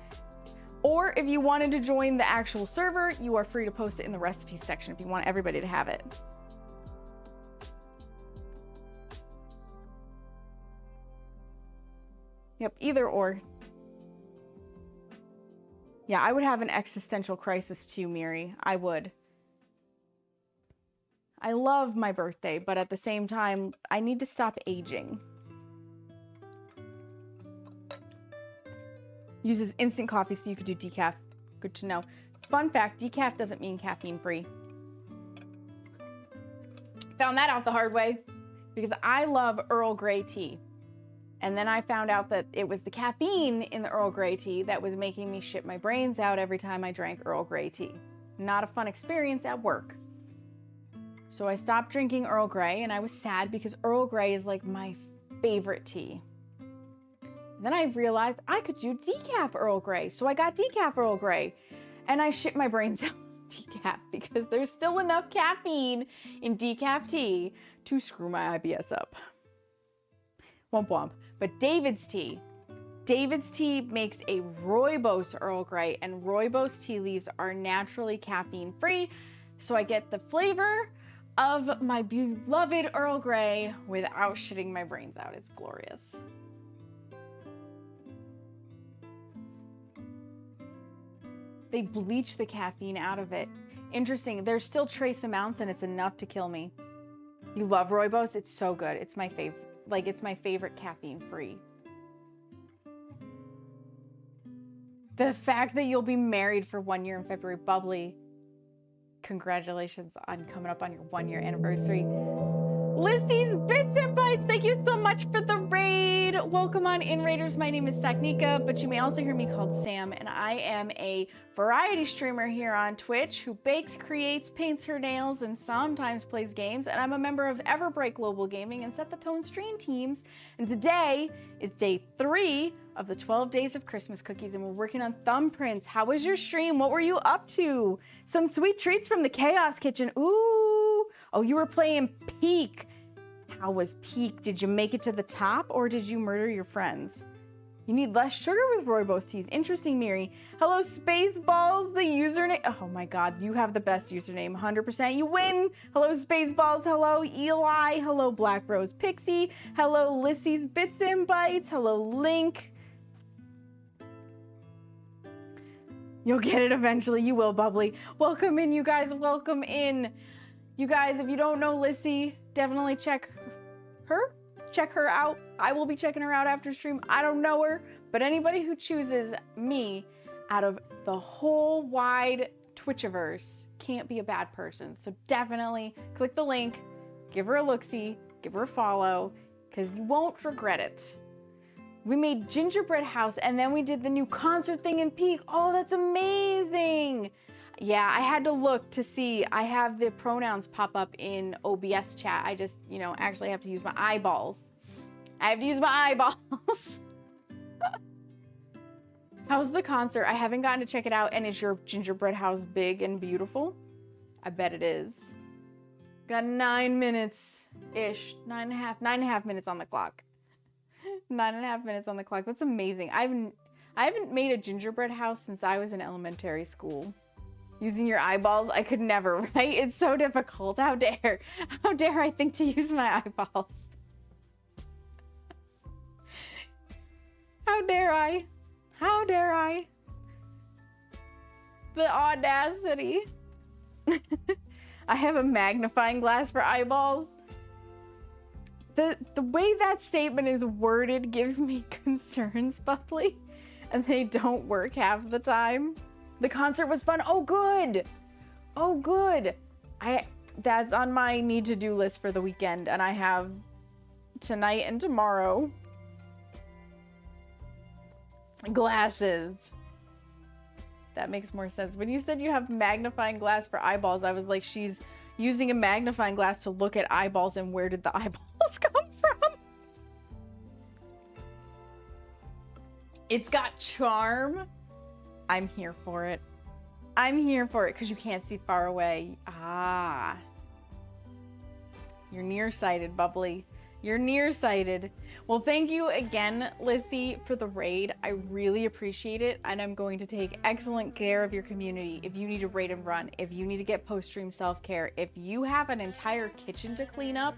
Or if you wanted to join the actual server, you are free to post it in the recipes section if you want everybody to have it. Yep, either or. Yeah, I would have an existential crisis too, Miri. I would. I love my birthday, but at the same time, I need to stop aging. Uses instant coffee, so you could do decaf. Good to know. Fun fact, decaf doesn't mean caffeine free. Found that out the hard way because I love Earl Grey tea. And then I found out that it was the caffeine in the Earl Grey tea that was making me shit my brains out every time I drank Earl Grey tea. Not a fun experience at work. So I stopped drinking Earl Grey, and I was sad because Earl Grey is like my favorite tea. Then I realized I could do decaf Earl Grey. So I got decaf Earl Grey, and I shit my brains out decaf because there's still enough caffeine in decaf tea to screw my IBS up. Womp womp. But David's tea makes a rooibos Earl Grey, and rooibos tea leaves are naturally caffeine free, so I get the flavor of my beloved Earl Grey without shitting my brains out. It's glorious. They bleach the caffeine out of it. Interesting. There's still trace amounts, and it's enough to kill me. You love rooibos? It's so good. It's my favorite. Like, it's my favorite caffeine-free. The fact that you'll be married for 1 year in February, bubbly. Congratulations on coming up on your 1 year anniversary. Lissy's Bits and Bytes, thank you so much for the raid. Welcome on in, Raiders. My name is Saknika, but you may also hear me called Sam, and I am a variety streamer here on Twitch who bakes, creates, paints her nails, and sometimes plays games. And I'm a member of Everbright Global Gaming and Set the Tone stream teams. And today is day 3 of the 12 days of Christmas cookies, and we're working on Thumbprints. How was your stream? What were you up to? Some sweet treats from the Chaos Kitchen. Ooh. Oh, you were playing Peak. How was Peak? Did you make it to the top, or did you murder your friends? You need less sugar with rooibos teas. Interesting, Miri. Hello, Spaceballs, the username. Oh my God, you have the best username. 100%, you win. Hello, Spaceballs. Hello, Eli. Hello, Black Rose Pixie. Hello, Lissy's Bits and Bytes. Hello, Link. You'll get it eventually. You will, Bubbly. Welcome in, you guys. Welcome in. You guys, if you don't know Lissy, definitely check her. Check her out. I will be checking her out after stream. I don't know her, but anybody who chooses me out of the whole wide Twitchiverse can't be a bad person. So definitely click the link, give her a look-see, give her a follow, because you won't regret it. We made Gingerbread House, and then we did the new concert thing in Peak. Oh, that's amazing. Yeah, I had to look to see. I have the pronouns pop up in OBS chat. I just, actually have to use my eyeballs. I have to use my eyeballs. How's the concert? I haven't gotten to check it out. And is your gingerbread house big and beautiful? I bet it is. Got 9 minutes-ish. 9.5 minutes on the clock. 9.5 minutes on the clock. That's amazing. I haven't made a gingerbread house since I was in elementary school. Using your eyeballs, I could never, right? It's so difficult. How dare I think to use my eyeballs? How dare I? How dare I? The audacity. I have a magnifying glass for eyeballs. The way that statement is worded gives me concerns, Bubbly, and they don't work half the time. The concert was fun. Oh, good. Oh, good. That's on my need-to-do list for the weekend, and I have tonight and tomorrow. Glasses. That makes more sense. When you said you have magnifying glass for eyeballs, I was like, she's using a magnifying glass to look at eyeballs, and where did the eyeballs come from? It's got charm. I'm here for it. I'm here for it because you can't see far away. Ah. You're nearsighted, Bubbly. You're nearsighted. Well, thank you again, Lissy, for the raid. I really appreciate it, and I'm going to take excellent care of your community. If you need to raid and run, if you need to get post-stream self-care, if you have an entire kitchen to clean up,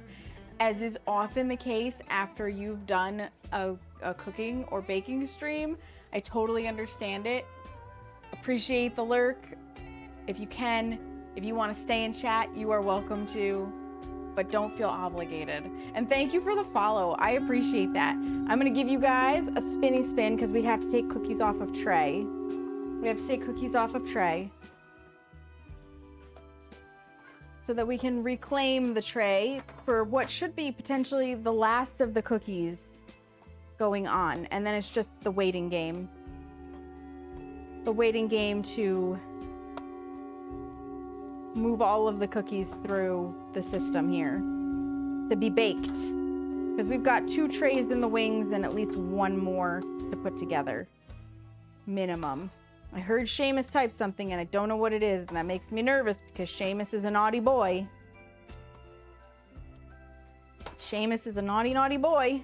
as is often the case after you've done a cooking or baking stream, I totally understand it. Appreciate the lurk. If you can, if you want to stay and chat, you are welcome to. but don't feel obligated. And thank you for the follow. I appreciate that. I'm gonna give you guys a spinny spin because we have to take cookies off of tray. We have to take cookies off of tray so that we can reclaim the tray for what should be potentially the last of the cookies going on. And then it's just the waiting game. The waiting game to move all of the cookies through the system here to be baked. Because we've got 2 trays in the wings and at least 1 more to put together. Minimum. I heard Seamus type something and I don't know what it is, and that makes me nervous because Seamus is a naughty boy. Seamus is a naughty, naughty boy.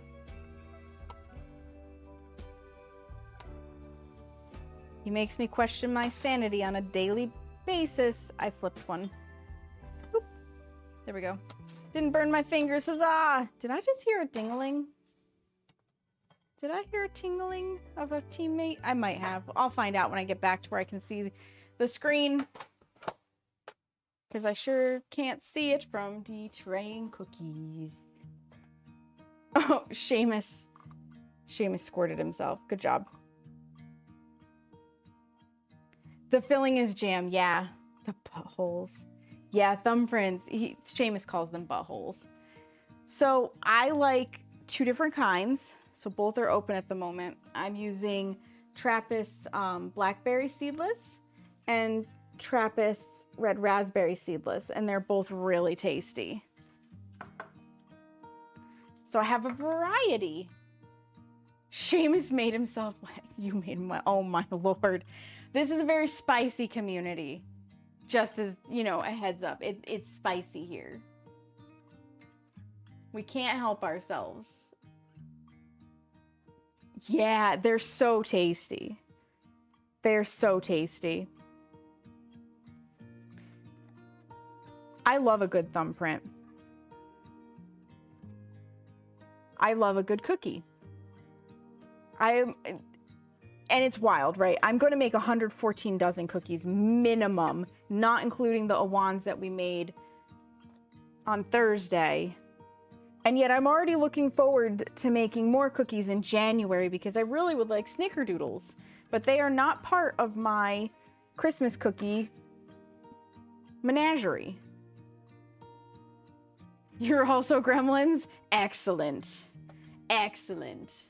He makes me question my sanity on a daily basis. I flipped one. Oop. There we go. Didn't burn my fingers. Huzzah! Did I just hear a dingling? Did I hear a tingling of a teammate? I might have. I'll find out when I get back to where I can see the screen. Because I sure can't see it from detraying cookies. Oh, Seamus. Seamus squirted himself. Good job. The filling is jam. Yeah. The buttholes. Yeah, Thumbprints. Seamus calls them buttholes. So I like 2 different kinds. So both are open at the moment. I'm using Trappist Blackberry Seedless and Trappist Red Raspberry Seedless, and they're both really tasty. So I have a variety. Seamus made himself wet. You made him wet. Oh my lord. This is a very spicy community. Just as, you know, a heads up. It's spicy here. We can't help ourselves. Yeah, they're so tasty. They're so tasty. I love a good thumbprint. I love a good cookie. And it's wild, right? I'm going to make 114 dozen cookies minimum, not including the Awans that we made on Thursday. And yet I'm already looking forward to making more cookies in January because I really would like snickerdoodles. But they are not part of my Christmas cookie menagerie. You're also gremlins? Excellent. Excellent.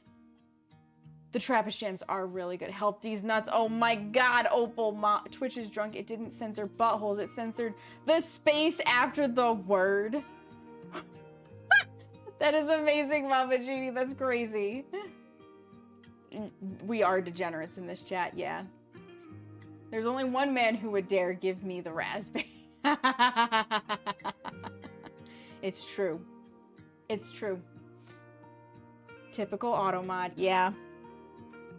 The Trappist jams are really good. Help these nuts. Oh my god, Opal. Twitch is drunk. It didn't censor buttholes. It censored the space after the word. That is amazing, Mama Genie. That's crazy. We are degenerates in this chat, yeah. There's only one man who would dare give me the raspberry. It's true. It's true. Typical automod, yeah.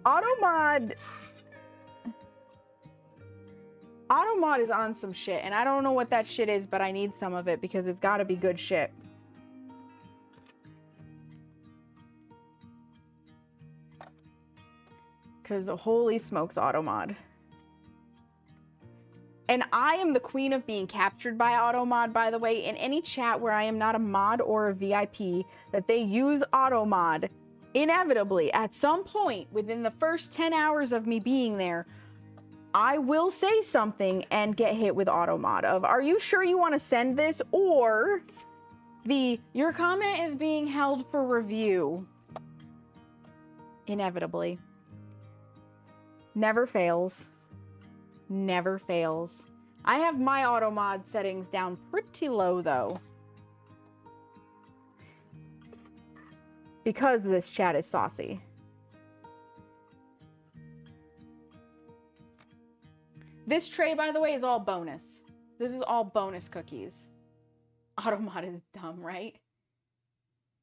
Automod is on some shit, and I don't know what that shit is, but I need some of it because it's gotta be good shit. Because the holy smokes, Automod. And I am the queen of being captured by Automod, by the way. In any chat where I am not a mod or a VIP, that they use Automod, inevitably, at some point within the first 10 hours of me being there, I will say something and get hit with Automod of, are you sure you want to send this? Or your comment is being held for review. Inevitably. Never fails. Never fails. I have my Automod settings down pretty low though. Because this chat is saucy. This tray, by the way, is all bonus. This is all bonus cookies. Automod is dumb, right?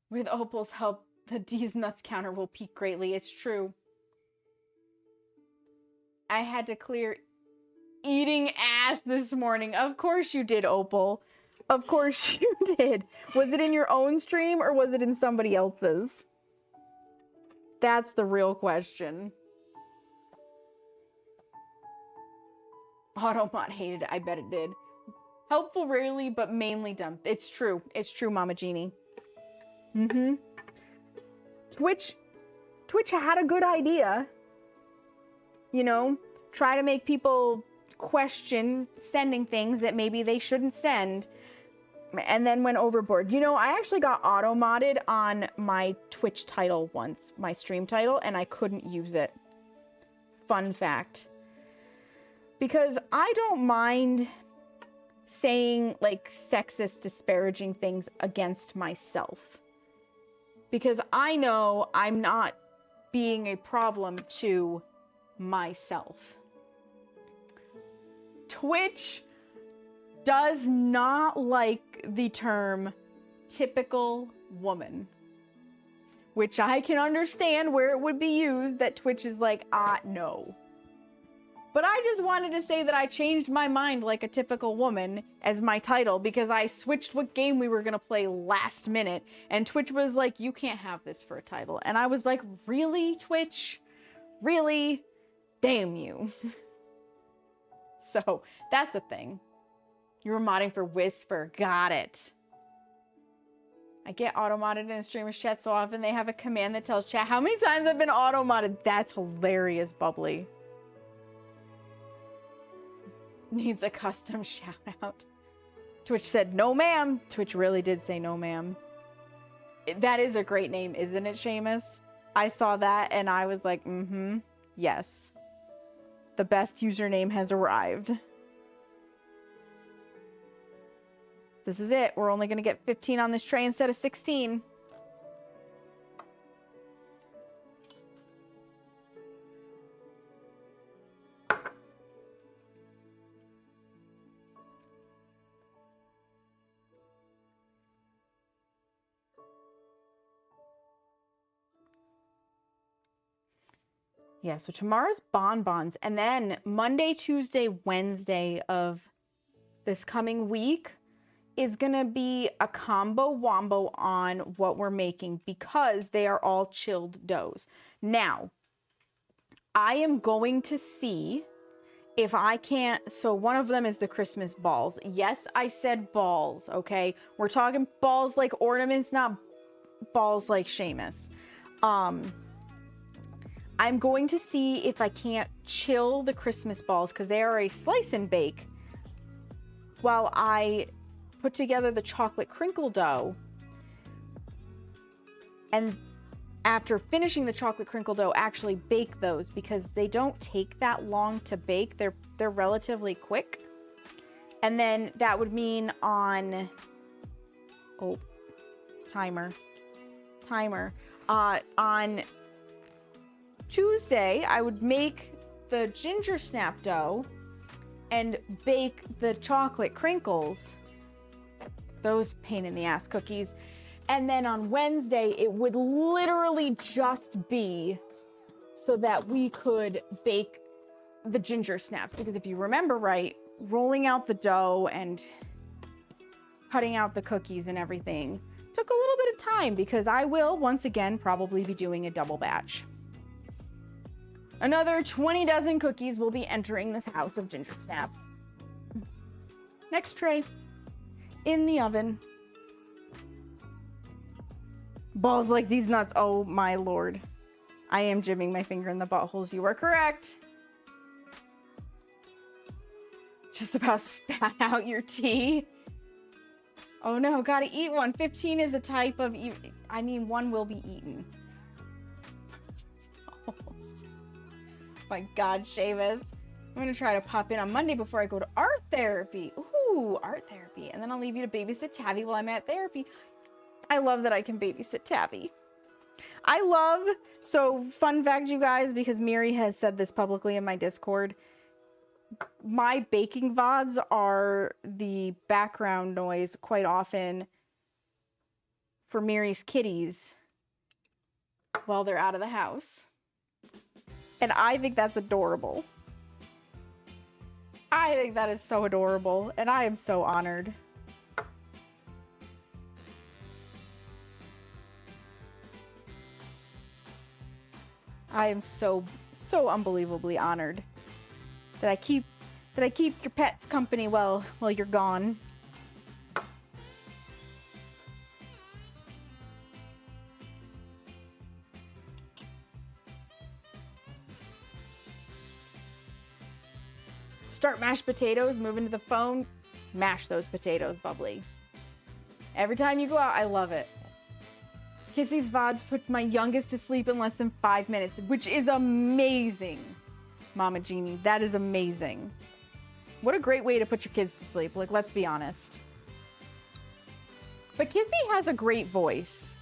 With Opal's help, the D's nuts counter will peak greatly. It's true. I had to clear eating ass this morning. Of course you did, Opal. Of course you did. Was it in your own stream or was it in somebody else's? That's the real question. Automod hated it. I bet it did. Helpful rarely, but mainly dumb. It's true. It's true, Mama Jeannie. Twitch had a good idea. You know, try to make people question sending things that maybe they shouldn't send, and then went overboard. You know, I actually got auto-modded on my Twitch title once, my stream title, and I couldn't use it. Fun fact. Because I don't mind saying, like, sexist, disparaging things against myself. Because I know I'm not being a problem to myself. Twitch does not like the term typical woman, which I can understand where it would be used, that Twitch is like, no. But I just wanted to say that I changed my mind like a typical woman as my title because I switched what game we were going to play last minute, and Twitch was like, you can't have this for a title. And I was like, really, Twitch? Really? Damn you. So that's a thing. You were modding for Whisper. Got it. I get auto-modded in streamers chat so often they have a command that tells chat how many times I've been auto-modded. That's hilarious, Bubbly. Needs a custom shout out. Twitch said, no ma'am. Twitch really did say no ma'am. That is a great name, isn't it, Seamus? I saw that and I was like, yes. The best username has arrived. This is it. We're only going to get 15 on this tray instead of 16. Yeah, so tomorrow's bonbons, and then Monday, Tuesday, Wednesday of this coming week is gonna be a combo wombo on what we're making because they are all chilled doughs. Now, I am going to see if I can't, so one of them is the Christmas balls. Yes, I said balls, okay? We're talking balls like ornaments, not balls like Seamus. I'm going to see if I can't chill the Christmas balls because they are a slice and bake while I put together the chocolate crinkle dough. And after finishing the chocolate crinkle dough, actually bake those because they don't take that long to bake. They're relatively quick. And then that would mean on on Tuesday, I would make the ginger snap dough and bake the chocolate crinkles. Those pain in the ass cookies. And then on Wednesday, it would literally just be so that we could bake the ginger snaps. Because if you remember right, rolling out the dough and cutting out the cookies and everything took a little bit of time because I will, once again, probably be doing a double batch. Another 20 dozen cookies will be entering this house of ginger snaps. Next tray. In the oven. Balls like these nuts. Oh my lord. I am jimming my finger in the buttholes. You are correct. Just about spat out your tea. Oh no, gotta eat one. 15 is a type of... I mean, one will be eaten. My god, Seamus. I'm gonna try to pop in on Monday before I go to art therapy. Ooh, art therapy. And then I'll leave you to babysit Tabby while I'm at therapy. I love that I can babysit Tabby. So fun fact, you guys, because Miri has said this publicly in my Discord, my baking VODs are the background noise quite often for Miri's kitties while they're out of the house. And I think that's adorable. I think that is so adorable, and I am so honored. I am so unbelievably honored that Did I keep your pets company while you're gone? Start mashed potatoes, move into the phone, mash those potatoes, Bubbly. Every time you go out, I love it. Kissy's VODs put my youngest to sleep in less than 5 minutes, which is amazing. Mama Jeannie, that is amazing. What a great way to put your kids to sleep, like, let's be honest. But Kissy has a great voice.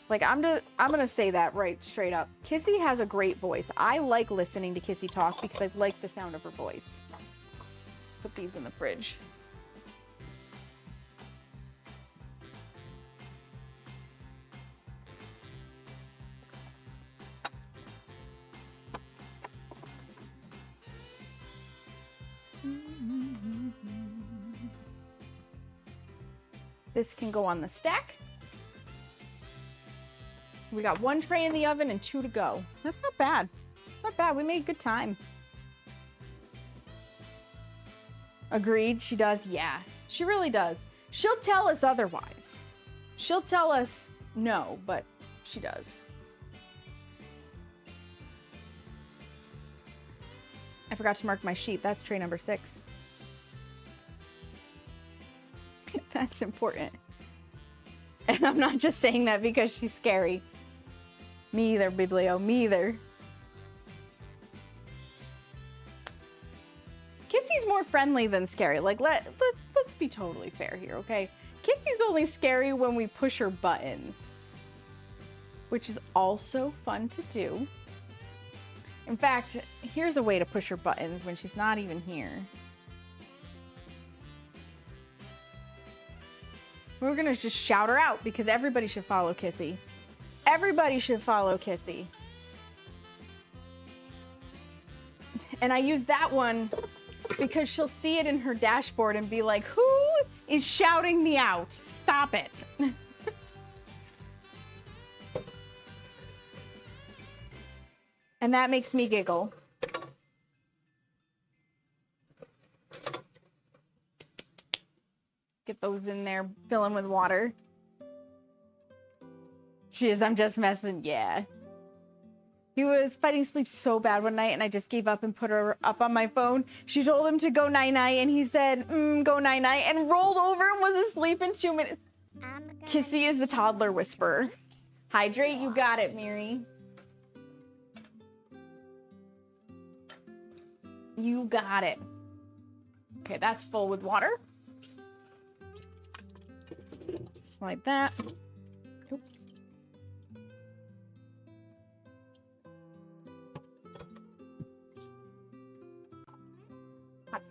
Like, I'm gonna say that right straight up. Kissy has a great voice. I like listening to Kissy talk because I like the sound of her voice. Let's put these in the fridge. This can go on the stack. We got 1 tray in the oven and 2 to go. That's not bad. It's not bad. We made good time. Agreed. She does. Yeah, she really does. She'll tell us otherwise. She'll tell us no, but she does. I forgot to mark my sheet. That's tray number 6. That's important. And I'm not just saying that because she's scary. Me either, Biblio. Me either. Kissy's more friendly than scary. Like, let's be totally fair here, okay? Kissy's only scary when we push her buttons, which is also fun to do. In fact, here's a way to push her buttons when she's not even here. We're gonna just shout her out because everybody should follow Kissy. Everybody should follow Kissy. And I use that one because she'll see it in her dashboard and be like, who is shouting me out? Stop it. And that makes me giggle. Get those in there, fill them with water. She is, I'm just messing, yeah. He was fighting sleep so bad one night and I just gave up and put her up on my phone. She told him to go night-night and he said, go night-night, and rolled over and was asleep in 2 minutes. Kissy is the toddler whisperer. Hydrate, you got it, Miri. You got it. Okay, that's full with water. Just like that. Oops. Hot.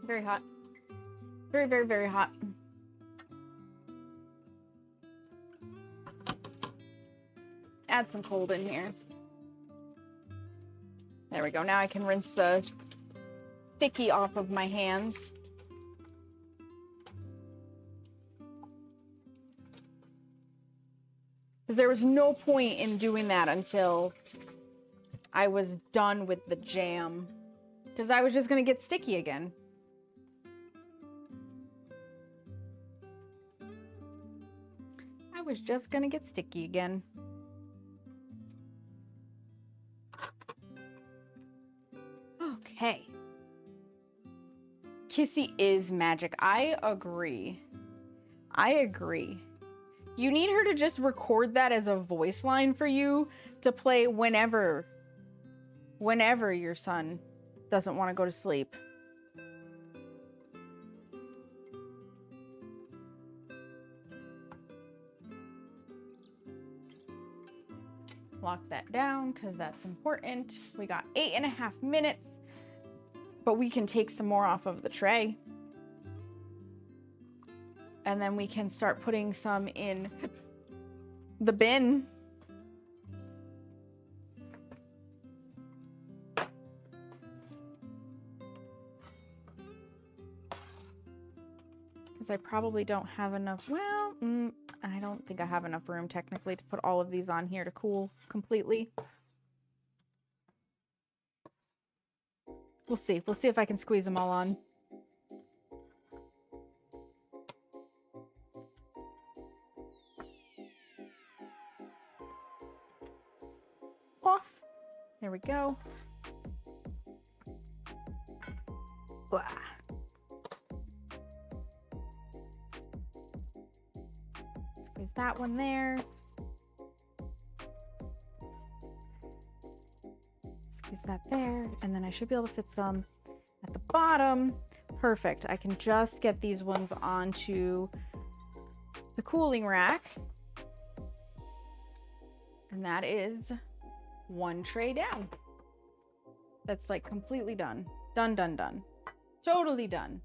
Very hot. Very, very, very hot. Add some cold in here. There we go. Now I can rinse the sticky off of my hands. There was no point in doing that until I was done with the jam, because I was just going to get sticky again. I was just going to get sticky again. Okay. Kissy is magic. I agree. I agree. You need her to just record that as a voice line for you to play whenever your son doesn't want to go to sleep. Lock that down because that's important. We got 8.5 minutes, but we can take some more off of the tray. And then we can start putting some in the bin. Because I probably don't have enough, well, I don't think I have enough room technically to put all of these on here to cool completely. We'll see. We'll see if I can squeeze them all on. Off. There we go. Blah. Squeeze that one there. Squeeze that there. And then I should be able to fit some at the bottom. Perfect. I can just get these ones onto the cooling rack. And that is one tray down. That's like completely done. Done, done, done. Totally done.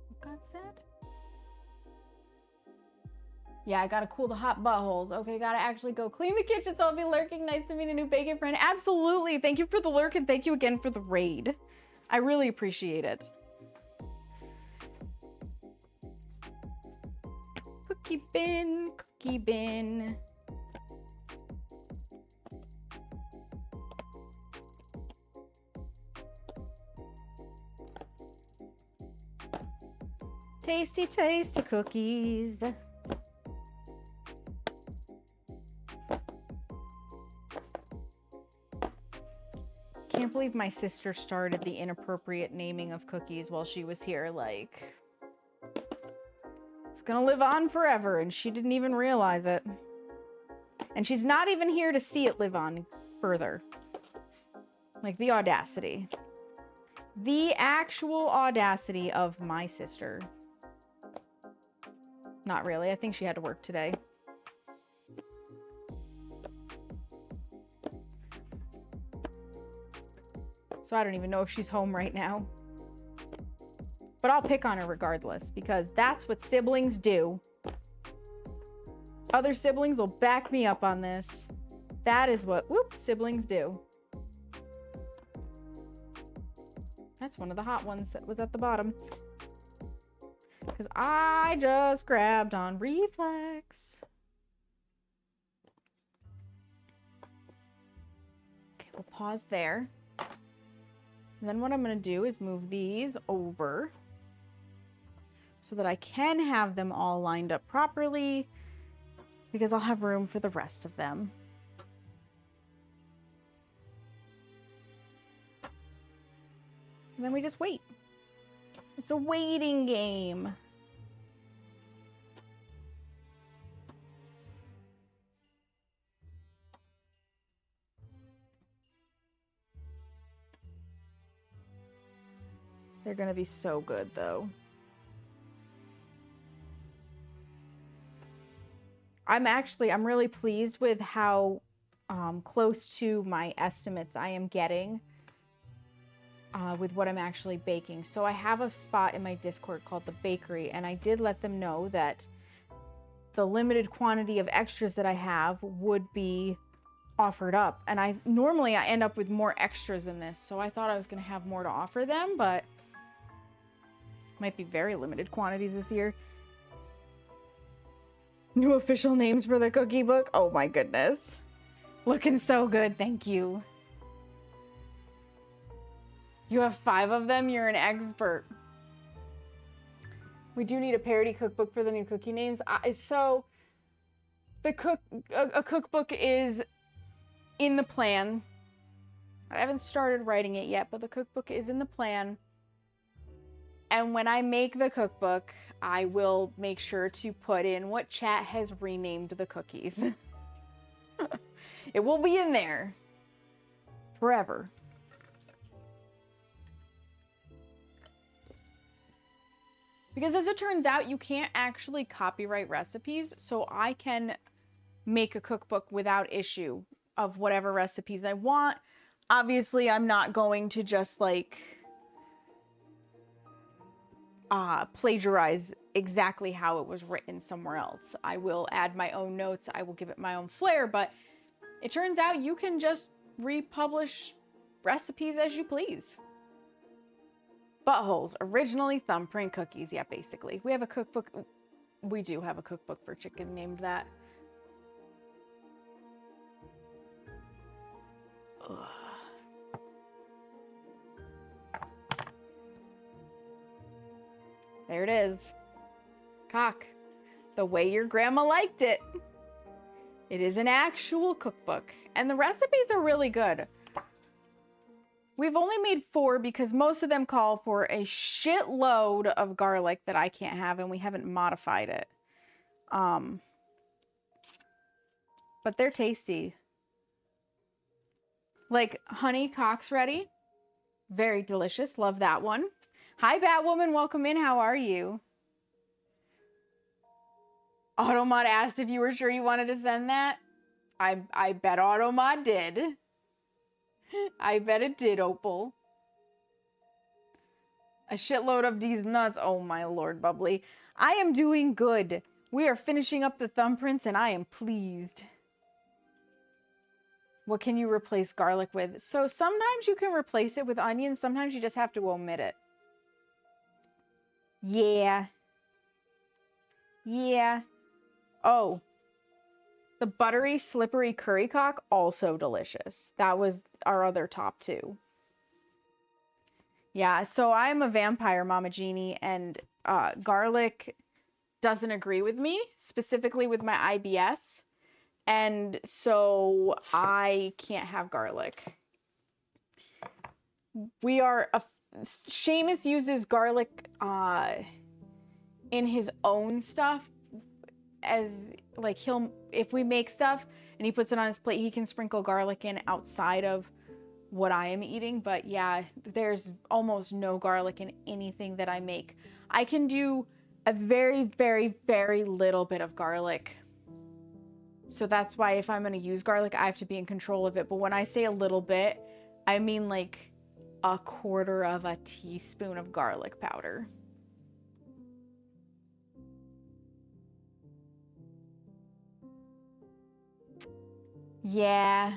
What God said? Yeah, I gotta cool the hot buttholes. Okay, gotta actually go clean the kitchen, so I'll be lurking. Nice to meet a new bacon friend. Absolutely. Thank you for the lurk and thank you again for the raid. I really appreciate it. Cookie bin, cookie bin. Tasty, tasty cookies. Can't believe my sister started the inappropriate naming of cookies while she was here. Like, it's gonna live on forever, and she didn't even realize it. And she's not even here to see it live on further. Like, the audacity. The actual audacity of my sister. Not really. I think she had to work today. So I don't even know if she's home right now. But I'll pick on her regardless, because that's what siblings do. Other siblings will back me up on this. That is what, siblings do. That's one of the hot ones that was at the bottom. Because I just grabbed on reflex. Okay, we'll pause there. And then what I'm going to do is move these over so that I can have them all lined up properly, because I'll have room for the rest of them. And then we just wait. It's a waiting game. They're gonna be so good though. I'm really pleased with how close to my estimates I am getting with what I'm actually baking. So I have a spot in my Discord called the bakery, and I did let them know that the limited quantity of extras that I have would be offered up. And normally I end up with more extras in this, so I thought I was gonna have more to offer them, but might be very limited quantities this year. New official names for the cookie book. Oh my goodness. Looking so good, thank you. You have 5 of them, you're an expert. We do need a parody cookbook for the new cookie names. So, a cookbook is in the plan. I haven't started writing it yet, but the cookbook is in the plan. And when I make the cookbook, I will make sure to put in what chat has renamed the cookies. It will be in there forever. Because as it turns out, you can't actually copyright recipes, so I can make a cookbook without issue of whatever recipes I want. Obviously, I'm not going to just like plagiarize exactly how it was written somewhere else. I will add my own notes, I will give it my own flair, but it turns out you can just republish recipes as you please. Buttholes, originally Thumbprint cookies. Yeah, basically. We have a cookbook. We do have a cookbook for chicken named that. Ugh. There it is. Cock. The way your grandma liked it. It is an actual cookbook. And the recipes are really good. We've only made 4 because most of them call for a shitload of garlic that I can't have, and we haven't modified it. But they're tasty. Like honey cock's ready. Very delicious. Love that one. Hi, Batwoman. Welcome in. How are you? Automod asked if you were sure you wanted to send that. I bet Automod did. I bet it did, Opal. A shitload of these nuts. Oh my lord, Bubbly. I am doing good. We are finishing up the thumbprints and I am pleased. What can you replace garlic with? So sometimes you can replace it with onions. Sometimes you just have to omit it. Yeah. Yeah. Oh. The buttery, slippery curry cock, also delicious. That was our other top 2. Yeah, so I'm a vampire, Mama Jeannie, and garlic doesn't agree with me, specifically with my IBS. And so I can't have garlic. Seamus uses garlic in his own stuff as like if we make stuff and he puts it on his plate, he can sprinkle garlic in outside of what I am eating. But yeah, there's almost no garlic in anything that I make. I can do a very, very, very little bit of garlic. So that's why if I'm going to use garlic, I have to be in control of it. But when I say a little bit, I mean like a 1/4 of a teaspoon of garlic powder. Yeah,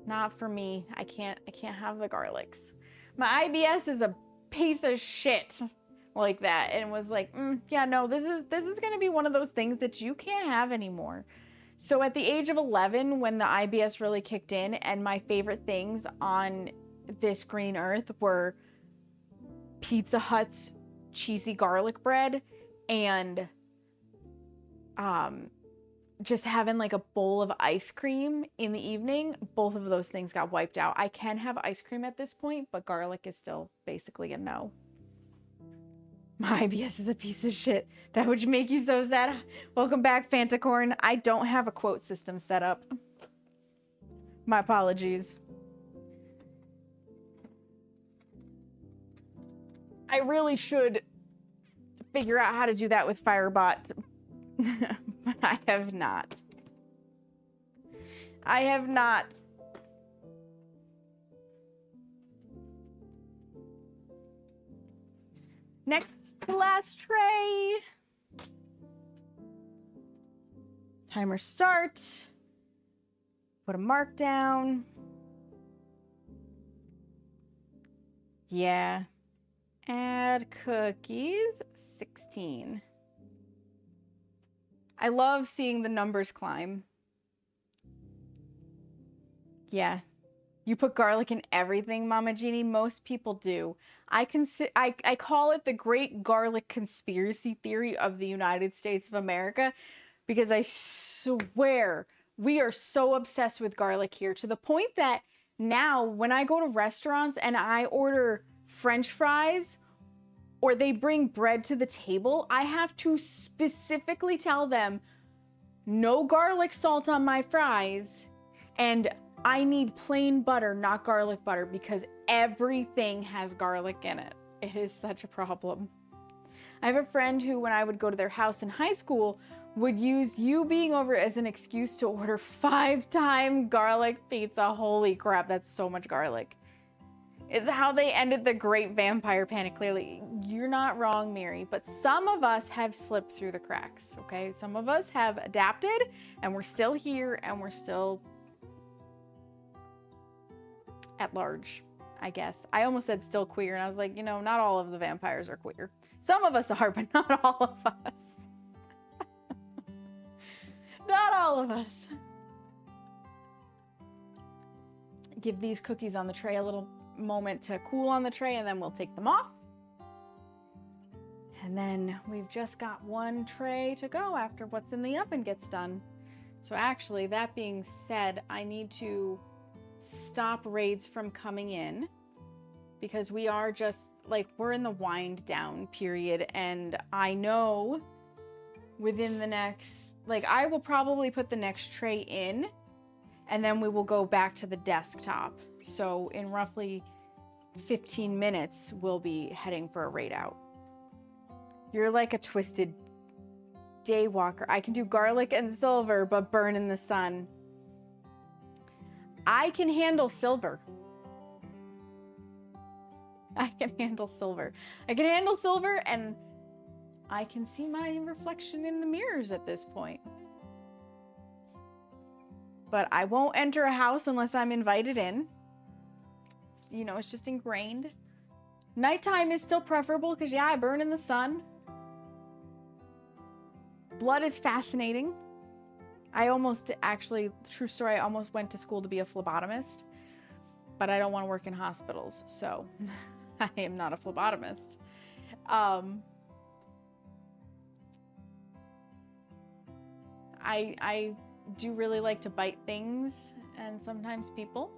not for me. I can't have the garlics. My IBS is a piece of shit like that, and was like, yeah, no, this is gonna be one of those things that you can't have anymore. So at the age of 11, when the IBS really kicked in, and my favorite things on this green earth were Pizza Hut's cheesy garlic bread and just having like a bowl of ice cream in the evening, both of those things got wiped out. I can have ice cream at this point, but garlic is still basically a no. My IBS is a piece of shit. That would make you so sad. Welcome back, Fantacorn. I don't have a quote system set up. My apologies. I really should figure out how to do that with Firebot. But I have not. I have not. Next to last tray. Timer start. Put a mark down. Yeah. Add cookies. 16. I love seeing the numbers climb. Yeah. You put garlic in everything, Mama Jeannie. Most people do. I call it the great garlic conspiracy theory of the United States of America, because I swear we are so obsessed with garlic here, to the point that now when I go to restaurants and I order French fries or they bring bread to the table, I have to specifically tell them no garlic salt on my fries, and I need plain butter, not garlic butter, because everything has garlic in it. It is such a problem. I have a friend who, when I would go to their house in high school, would use you being over as an excuse to order 5-time garlic pizza. Holy crap, that's so much garlic. It's how they ended the great vampire panic. Clearly, you're not wrong, Mary, but some of us have slipped through the cracks, okay? Some of us have adapted, and we're still here, and we're still at large, I guess. I almost said still queer, and I was like, you know, not all of the vampires are queer. Some of us are, but not all of us. Not all of us. Give these cookies on the tray a little moment to cool on the tray, and then we'll take them off. And then we've just got one tray to go after what's in the oven gets done. So actually, that being said, I need to stop raids from coming in because we are just like, we're in the wind down period. And I know within the next, like, I will probably put the next tray in and then we will go back to the desktop. So in roughly 15 minutes, we'll be heading for a raid out. You're like a twisted daywalker. I can do garlic and silver, but burn in the sun. I can handle silver. I can handle silver. I can handle silver, and I can see my reflection in the mirrors at this point. But I won't enter a house unless I'm invited in. You know, it's just ingrained. Nighttime is still preferable because, yeah, I burn in the sun. Blood is fascinating. I almost, actually, true story, I almost went to school to be a phlebotomist, but I don't want to work in hospitals, so I am not a phlebotomist. I do really like to bite things and sometimes people.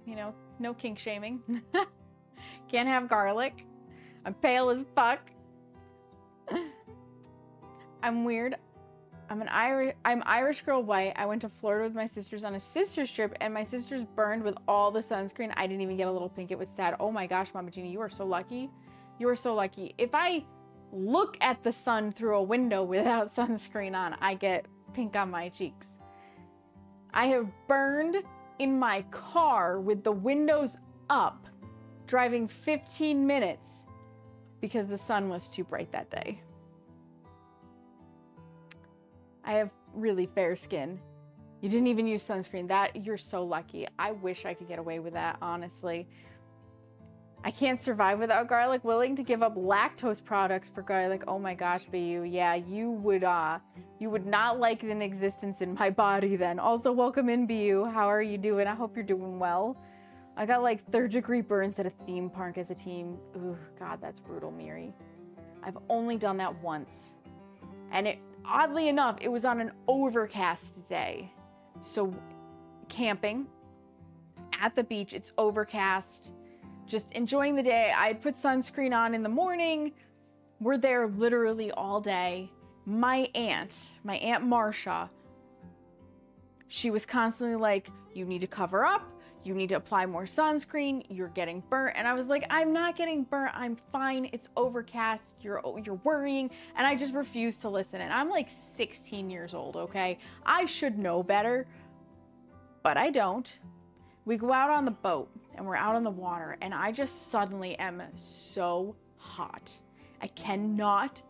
You know, no kink shaming. Can't have garlic. I'm pale as fuck. I'm weird. I'm Irish girl white. I went to Florida with my sisters on a sister's trip, and my sisters burned with all the sunscreen. I didn't even get a little pink. It was sad. Oh my gosh, Mama Gina, you are so lucky. You are so lucky. If I look at the sun through a window without sunscreen on, I get pink on my cheeks. I have burned in my car with the windows up, driving 15 minutes because the sun was too bright that day. I have really fair skin. You didn't even use sunscreen. You're so lucky. I wish I could get away with that, honestly. I can't survive without garlic. Willing to give up lactose products for garlic. Oh my gosh, BU. Yeah, you would not like an existence in my body then. Also, welcome in, BU. How are you doing? I hope you're doing well. I got like 3rd-degree burns at a theme park as a team. Ooh, God, that's brutal, Miri. I've only done that once. And oddly enough, it was on an overcast day. So camping at the beach, it's overcast, just enjoying the day. I'd put sunscreen on in the morning. We're there literally all day. My aunt Marsha, she was constantly like, you need to cover up. You need to apply more sunscreen. You're getting burnt. And I was like, I'm not getting burnt. I'm fine. It's overcast. You're worrying. And I just refused to listen. And I'm like 16 years old, okay? I should know better, but I don't. We go out on the boat and we're out on the water, and I just suddenly am so hot. I cannot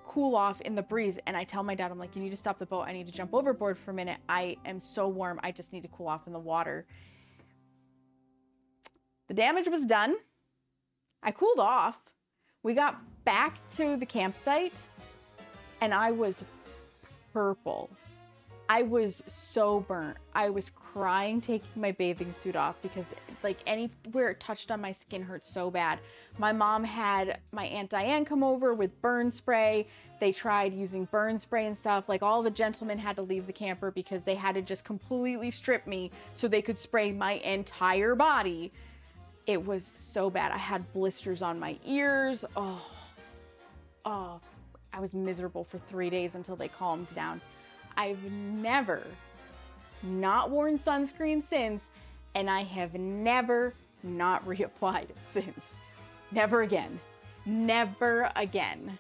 cool off in the breeze. And I tell my dad, I'm like, you need to stop the boat. I need to jump overboard for a minute. I am so warm. I just need to cool off in the water. The damage was done. I cooled off. We got back to the campsite and I was purple. I was so burnt. I was crying taking my bathing suit off because like anywhere it touched on my skin hurt so bad. My mom had my Aunt Diane come over with burn spray. They tried using burn spray and stuff. Like all the gentlemen had to leave the camper because they had to just completely strip me so they could spray my entire body. It was so bad. I had blisters on my ears. Oh, I was miserable for 3 days until they calmed down. I've never not worn sunscreen since, and I have never not reapplied since. Never again. Never again.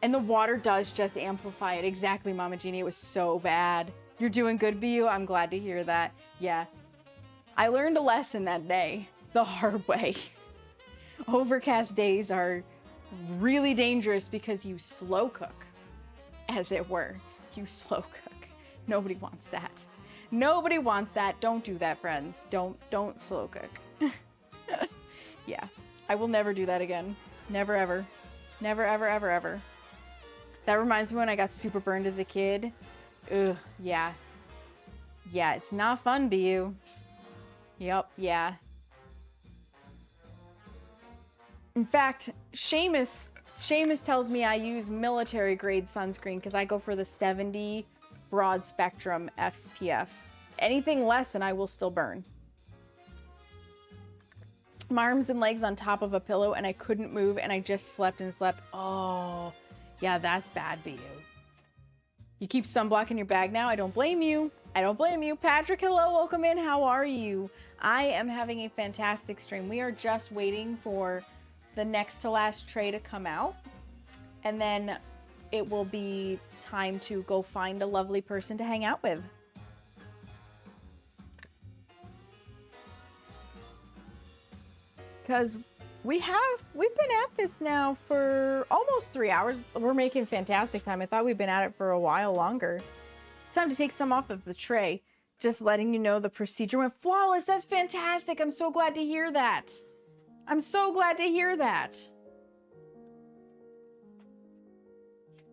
And the water does just amplify it. Exactly, Mama Jeannie. It was so bad. You're doing good, BU. I'm glad to hear that. Yeah. I learned a lesson that day. The hard way. Overcast days are really dangerous because you slow cook, as it were. You slow cook. Nobody wants that. Nobody wants that. Don't do that, friends. Don't slow cook. Yeah. I will never do that again. Never, ever. Never, ever, ever, ever. That reminds me when I got super burned as a kid. Ugh, yeah. Yeah, it's not fun, BU. Yup, yeah. In fact, Seamus tells me I use military grade sunscreen because I go for the 70 broad spectrum SPF. Anything less and I will still burn. My arms and legs on top of a pillow and I couldn't move and I just slept and slept. Oh, yeah, that's bad for you. You keep sunblock in your bag now. I don't blame you. I don't blame you. Patrick, hello, welcome in. How are you? I am having a fantastic stream. We are just waiting for the next to last tray to come out. And then it will be time to go find a lovely person to hang out with. Because we've been at this now for almost 3 hours. We're making fantastic time. I thought we'd been at it for a while longer. It's time to take some off of the tray. Just letting you know the procedure went flawless. That's fantastic. I'm so glad to hear that. I'm so glad to hear that.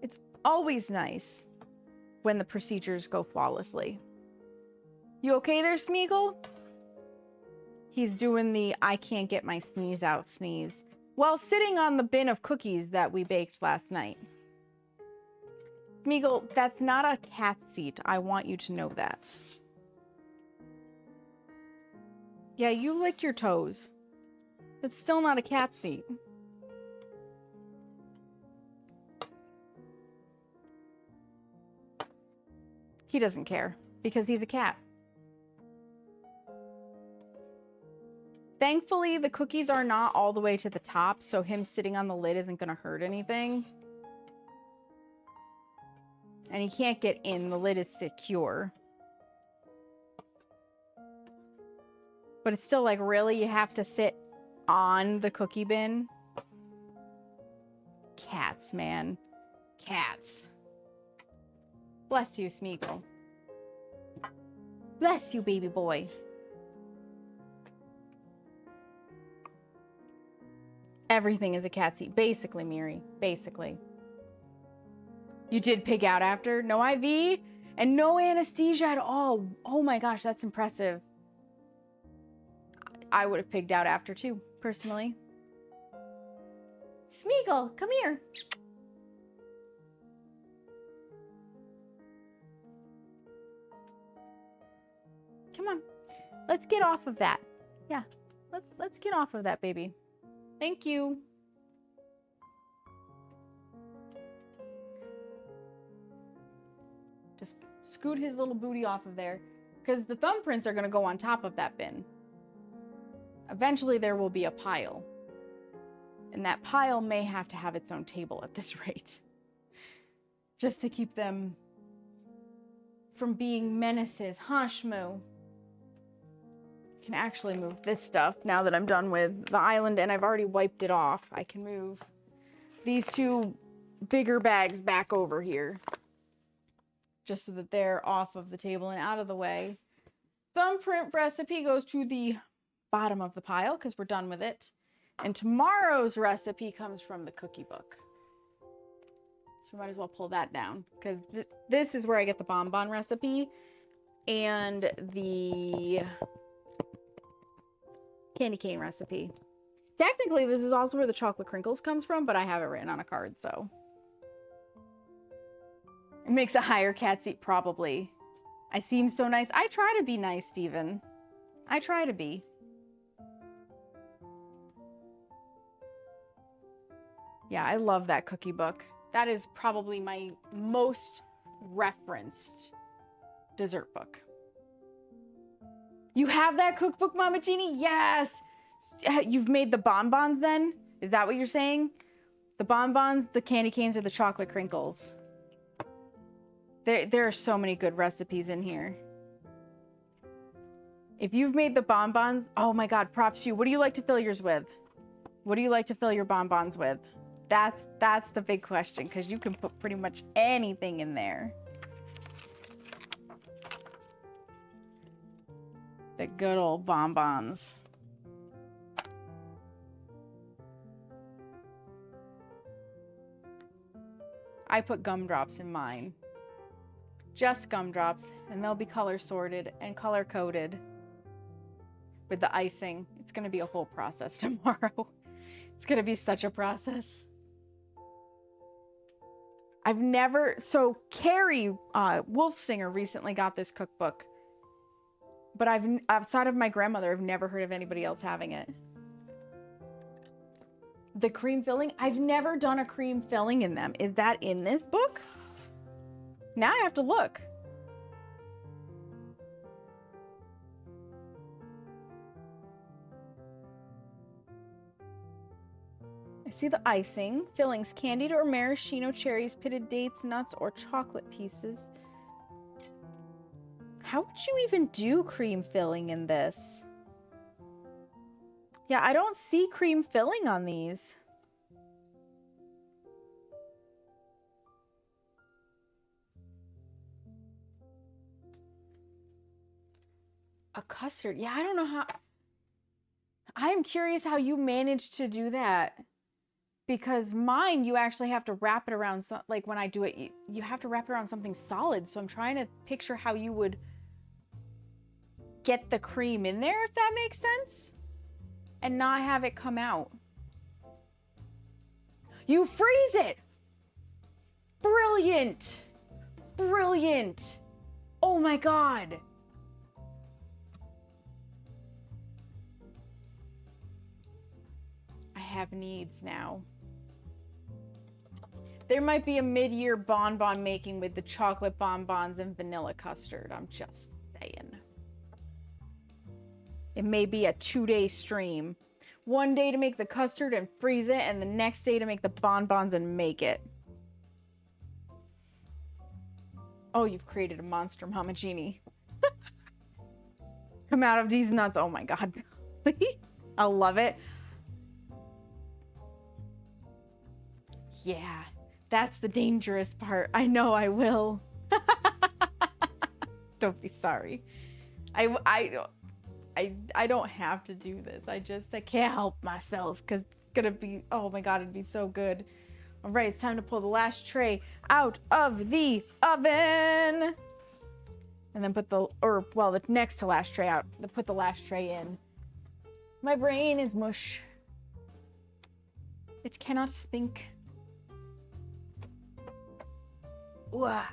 It's always nice when the procedures go flawlessly. You okay there, Smeagol? He's doing the I can't get my sneeze out sneeze while sitting on the bin of cookies that we baked last night. Smeagol, that's not a cat seat. I want you to know that. Yeah, you lick your toes. It's still not a cat seat. He doesn't care because he's a cat. Thankfully, the cookies are not all the way to the top, so him sitting on the lid isn't going to hurt anything. And he can't get in. The lid is secure. But it's still like, really? You have to sit on the cookie bin? Cats, man. Cats. Bless you, Smeagol. Bless you, baby boy. Everything is a cat seat. Basically, Miri. Basically. You did pig out after? No IV? And no anesthesia at all. Oh my gosh, that's impressive. I would have pigged out after too, personally. Smeagol, come here. Come on. Let's get off of that. Yeah. Let's get off of that, baby. Thank you. Just scoot his little booty off of there because the thumbprints are going to go on top of that bin. Eventually there will be a pile. And that pile may have to have its own table at this rate. Just to keep them from being menaces. Huh, Shmoo? Can actually move this stuff now that I'm done with the island and I've already wiped it off. I can move these two bigger bags back over here just so that they're off of the table and out of the way. Thumbprint recipe goes to the bottom of the pile because we're done with it. And tomorrow's recipe comes from the cookie book. So we might as well pull that down because this is where I get the bonbon recipe and the candy cane recipe. Technically, this is also where the chocolate crinkles comes from, but I have it written on a card, so. It makes a higher cat seat, probably. I seem so nice. I try to be nice, Steven. I try to be. Yeah, I love that cookie book. That is probably my most referenced dessert book. You have that cookbook, Mama Jeannie? Yes! You've made the bonbons then? Is that what you're saying? The bonbons, the candy canes, or the chocolate crinkles? There are so many good recipes in here. If you've made the bonbons, oh my God, props to you. What do you like to fill yours with? What do you like to fill your bonbons with? That's the big question, because you can put pretty much anything in there. The good old bonbons. I put gumdrops in mine. Just gumdrops, and they'll be color sorted and color coded with the icing. It's going to be a whole process tomorrow. It's gonna be such a process. I've never... So, Carrie Wolfsinger recently got this cookbook. But outside of my grandmother, I've never heard of anybody else having it. The cream filling? I've never done a cream filling in them. Is that in this book? Now I have to look. I see the icing. Fillings, candied or maraschino cherries, pitted dates, nuts, or chocolate pieces. How would you even do cream filling in this? Yeah, I don't see cream filling on these. A custard. Yeah, I don't know how. I am curious how you managed to do that. Because mine, you actually have to wrap it around, like when I do it, you have to wrap it around something solid. So I'm trying to picture how you would get the cream in there, if that makes sense. And not have it come out. You freeze it! Brilliant! Brilliant! Oh my God! I have needs now. There might be a mid-year bonbon making with the chocolate bonbons and vanilla custard. I'm just saying. It may be a 2-day stream. One day to make the custard and freeze it, and the next day to make the bonbons and make it. Oh, you've created a monster, Mama Jeannie. Come out of these nuts. Oh my God. I love it. Yeah. That's the dangerous part. I know I will. Don't be sorry. I don't have to do this. I can't help myself because it's gonna be, oh my God, it'd be so good. All right, it's time to pull the last tray out of the oven. And then put the next to last tray out. Put the last tray in. My brain is mush. It cannot think. Wah.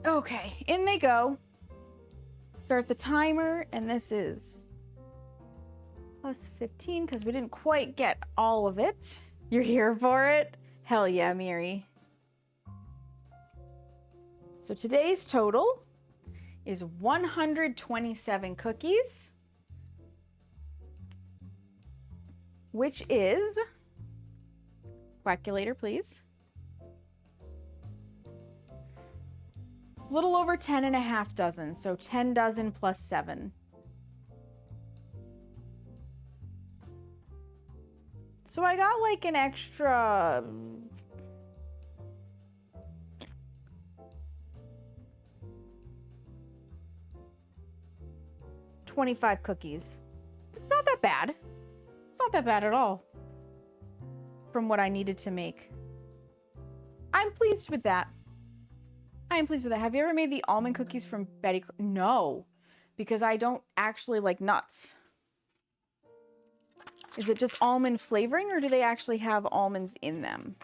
Okay, in they go. Start the timer, and this is plus 15 because we didn't quite get all of it. You're here for it? Hell yeah, Miri. So today's total is 127 cookies. Which is, calculator please, a little over 10 and a half dozen, so 10 dozen plus 7. So I got like an extra 25 cookies. It's not that bad. It's not that bad at all from what I needed to make. I'm pleased with that. I am pleased with that. Have you ever made the almond cookies from Betty? No, because I don't actually like nuts. Is it just almond flavoring or do they actually have almonds in them?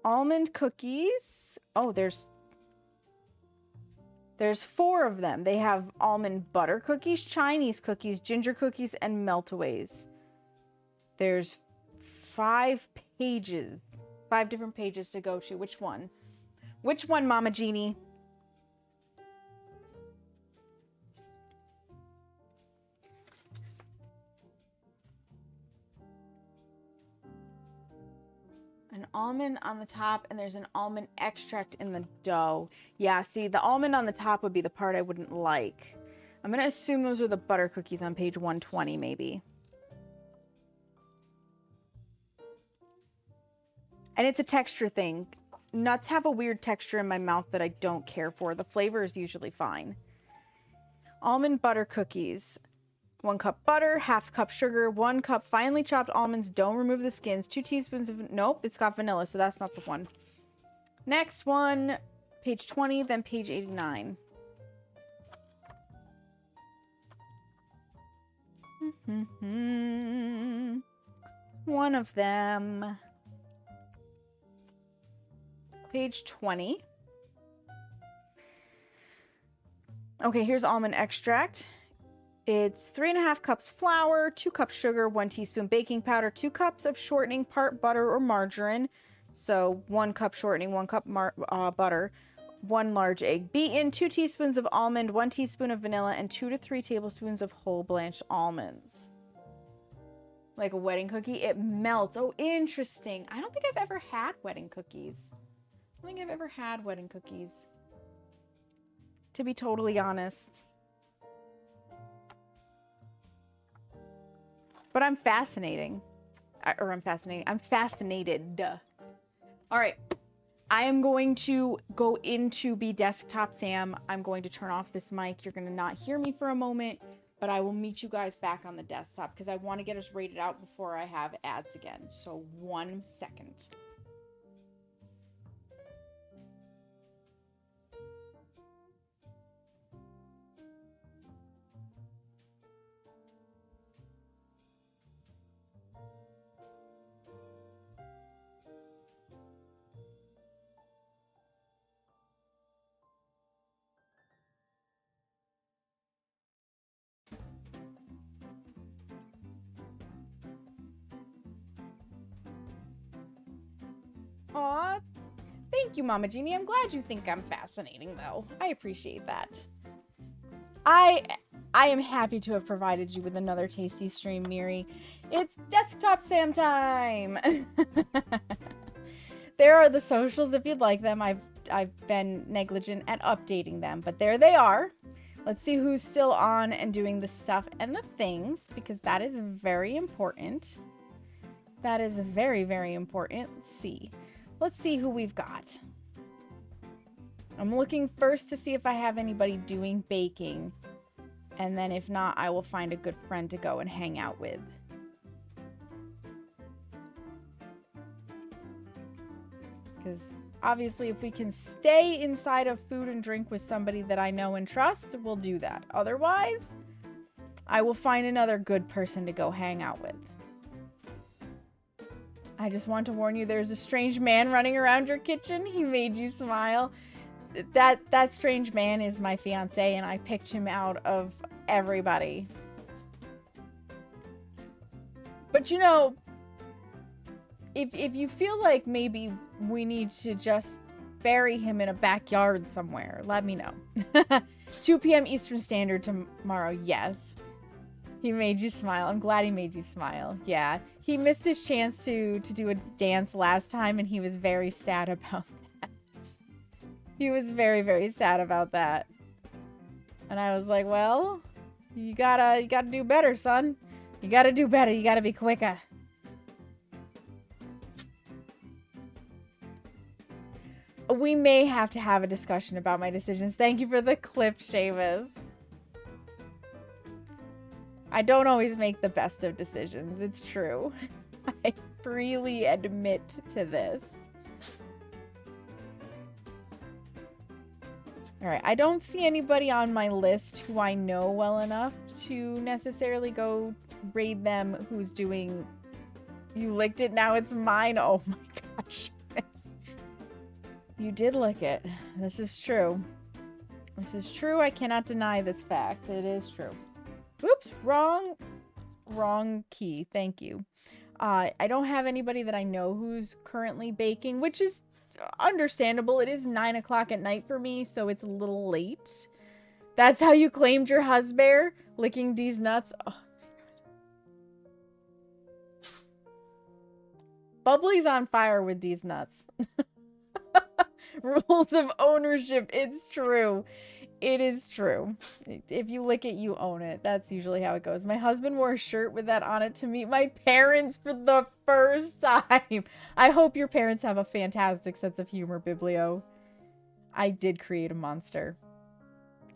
Almond cookies. Oh, there's 4 of them. They have almond butter cookies, Chinese cookies, ginger cookies, and meltaways. There's 5 pages. 5 different pages to go to. Which one? Which one, Mama Jeannie? An almond on the top, and there's an almond extract in the dough. Yeah, see, the almond on the top would be the part I wouldn't like. I'm going to assume those are the butter cookies on page 120, maybe. And it's a texture thing. Nuts have a weird texture in my mouth that I don't care for. The flavor is usually fine. Almond butter cookies. 1 cup butter, 1/2 cup sugar, 1 cup finely chopped almonds. Don't remove the skins. 2 teaspoons of... Nope, it's got vanilla, so that's not the one. Next one, page 20, then page 89. One of them. Page 20. Okay, here's almond extract. It's 3.5 cups flour, 2 cups sugar, 1 teaspoon baking powder, 2 cups of shortening, part butter or margarine. So 1 cup shortening, 1 cup butter, 1 large egg beaten, 2 teaspoons of almond, 1 teaspoon of vanilla, and 2 to 3 tablespoons of whole blanched almonds. Like a wedding cookie, it melts. Oh, interesting. I don't think I've ever had wedding cookies. I don't think I've ever had wedding cookies, to be totally honest. But I'm fascinating. I'm fascinated. All right. I am going to go into Be Desktop Sam. I'm going to turn off this mic. You're going to not hear me for a moment, but I will meet you guys back on the desktop because I want to get us rated out before I have ads again. So 1 second. Aw, thank you, Mama Jeannie. I'm glad you think I'm fascinating, though. I appreciate that. I am happy to have provided you with another tasty stream, Miri. It's Desktop Sam time! There are the socials if you'd like them. I've been negligent at updating them, but there they are. Let's see who's still on and doing the stuff and the things, because that is very important. That is very, very important. Let's see who we've got. I'm looking first to see if I have anybody doing baking. And then if not, I will find a good friend to go and hang out with. Because obviously if we can stay inside of food and drink with somebody that I know and trust, we'll do that. Otherwise, I will find another good person to go hang out with. I just want to warn you, there's a strange man running around your kitchen. He made you smile. That strange man is my fiance, and I picked him out of everybody. But you know, if you feel like maybe we need to just bury him in a backyard somewhere, let me know. 2 p.m. Eastern Standard tomorrow, yes. He made you smile. I'm glad he made you smile. Yeah. He missed his chance to do a dance last time, and he was very sad about that. He was very, very sad about that. And I was like, well, you gotta do better, son. You gotta do better. You gotta be quicker. We may have to have a discussion about my decisions. Thank you for the clip, Seamus. I don't always make the best of decisions. It's true. I freely admit to this. Alright, I don't see anybody on my list who I know well enough to necessarily go raid them who's doing... You licked it, now it's mine. Oh my gosh. You did lick it. This is true. This is true. I cannot deny this fact. It is true. Oops, wrong key. Thank you. I don't have anybody that I know who's currently baking, which is understandable. It is 9 o'clock at night for me, so it's a little late. That's how you claimed your husband? Licking D's nuts? Oh my god. Bubbly's on fire with D's nuts. Rules of ownership. It's true. It is true. If you lick it, you own it. That's usually how it goes. My husband wore a shirt with that on it to meet my parents for the first time. I hope your parents have a fantastic sense of humor, Biblio. I did create a monster.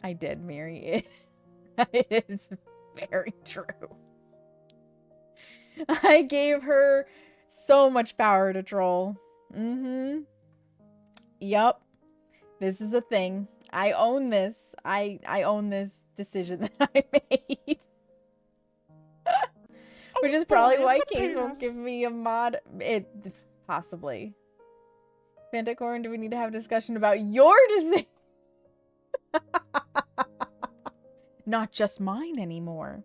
I did, Mary. It's very true. I gave her so much power to troll. Yup. This is a thing. I own this. I own this decision that I made. Which is probably boy, why it's a Case won't penis. give me a mod. Possibly. Fantacorn, do we need to have a discussion about your decision? Not just mine anymore.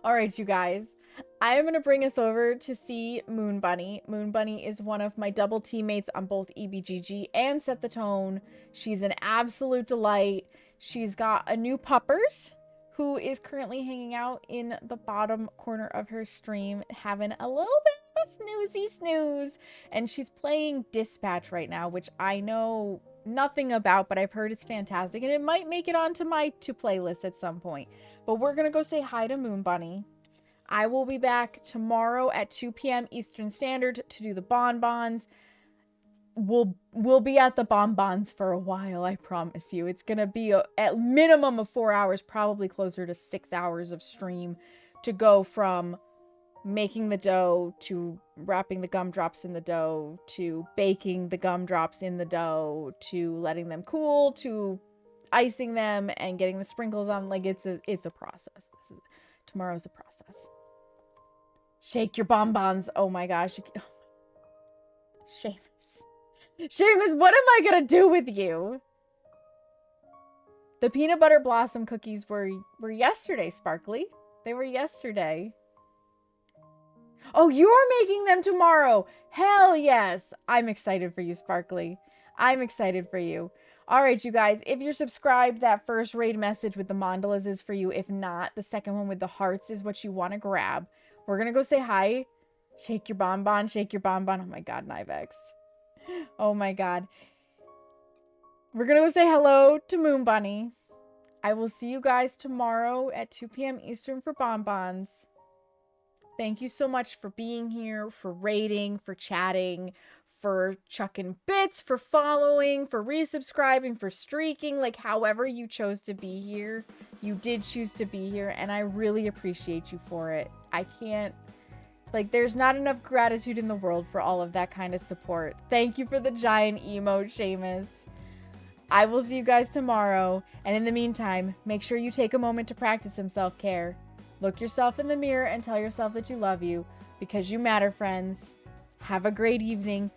Alright, you guys. I am going to bring us over to see Moon Bunny. Moon Bunny is one of my double teammates on both EBGG and Set the Tone. She's an absolute delight. She's got a new puppers who is currently hanging out in the bottom corner of her stream, having a little bit of a snoozy snooze. And she's playing Dispatch right now, which I know nothing about, but I've heard it's fantastic. And it might make it onto my to-play list at some point. But we're going to go say hi to Moon Bunny. I will be back tomorrow at 2 p.m. Eastern Standard to do the bonbons. We'll be at the bonbons for a while, I promise you. It's going to be at minimum of 4 hours, probably closer to 6 hours of stream to go from making the dough to wrapping the gumdrops in the dough to baking the gumdrops in the dough to letting them cool to icing them and getting the sprinkles on. Like it's a process. Tomorrow's a process. Shake your bonbons. Oh my gosh. Seamus. Seamus, what am I gonna do with you? The peanut butter blossom cookies were yesterday, Sparkly. They were yesterday. Oh, you're making them tomorrow. Hell yes. I'm excited for you, Sparkly. I'm excited for you. All right, you guys, if you're subscribed, that first raid message with the mandalas is for you. If not, the second one with the hearts is what you want to grab. We're going to go say hi. Shake your bonbon, shake your bonbon. Oh my God, Nivex. Oh my God. We're going to go say hello to Moon Bunny. I will see you guys tomorrow at 2 p.m. Eastern for bonbons. Thank you so much for being here, for raiding, for chatting, for chucking bits, for following, for resubscribing, for streaking, like however you chose to be here. You did choose to be here, and I really appreciate you for it. I can't, like, there's not enough gratitude in the world for all of that kind of support. Thank you for the giant emote, Seamus. I will see you guys tomorrow, and in the meantime, make sure you take a moment to practice some self-care. Look yourself in the mirror and tell yourself that you love you, because you matter, friends. Have a great evening.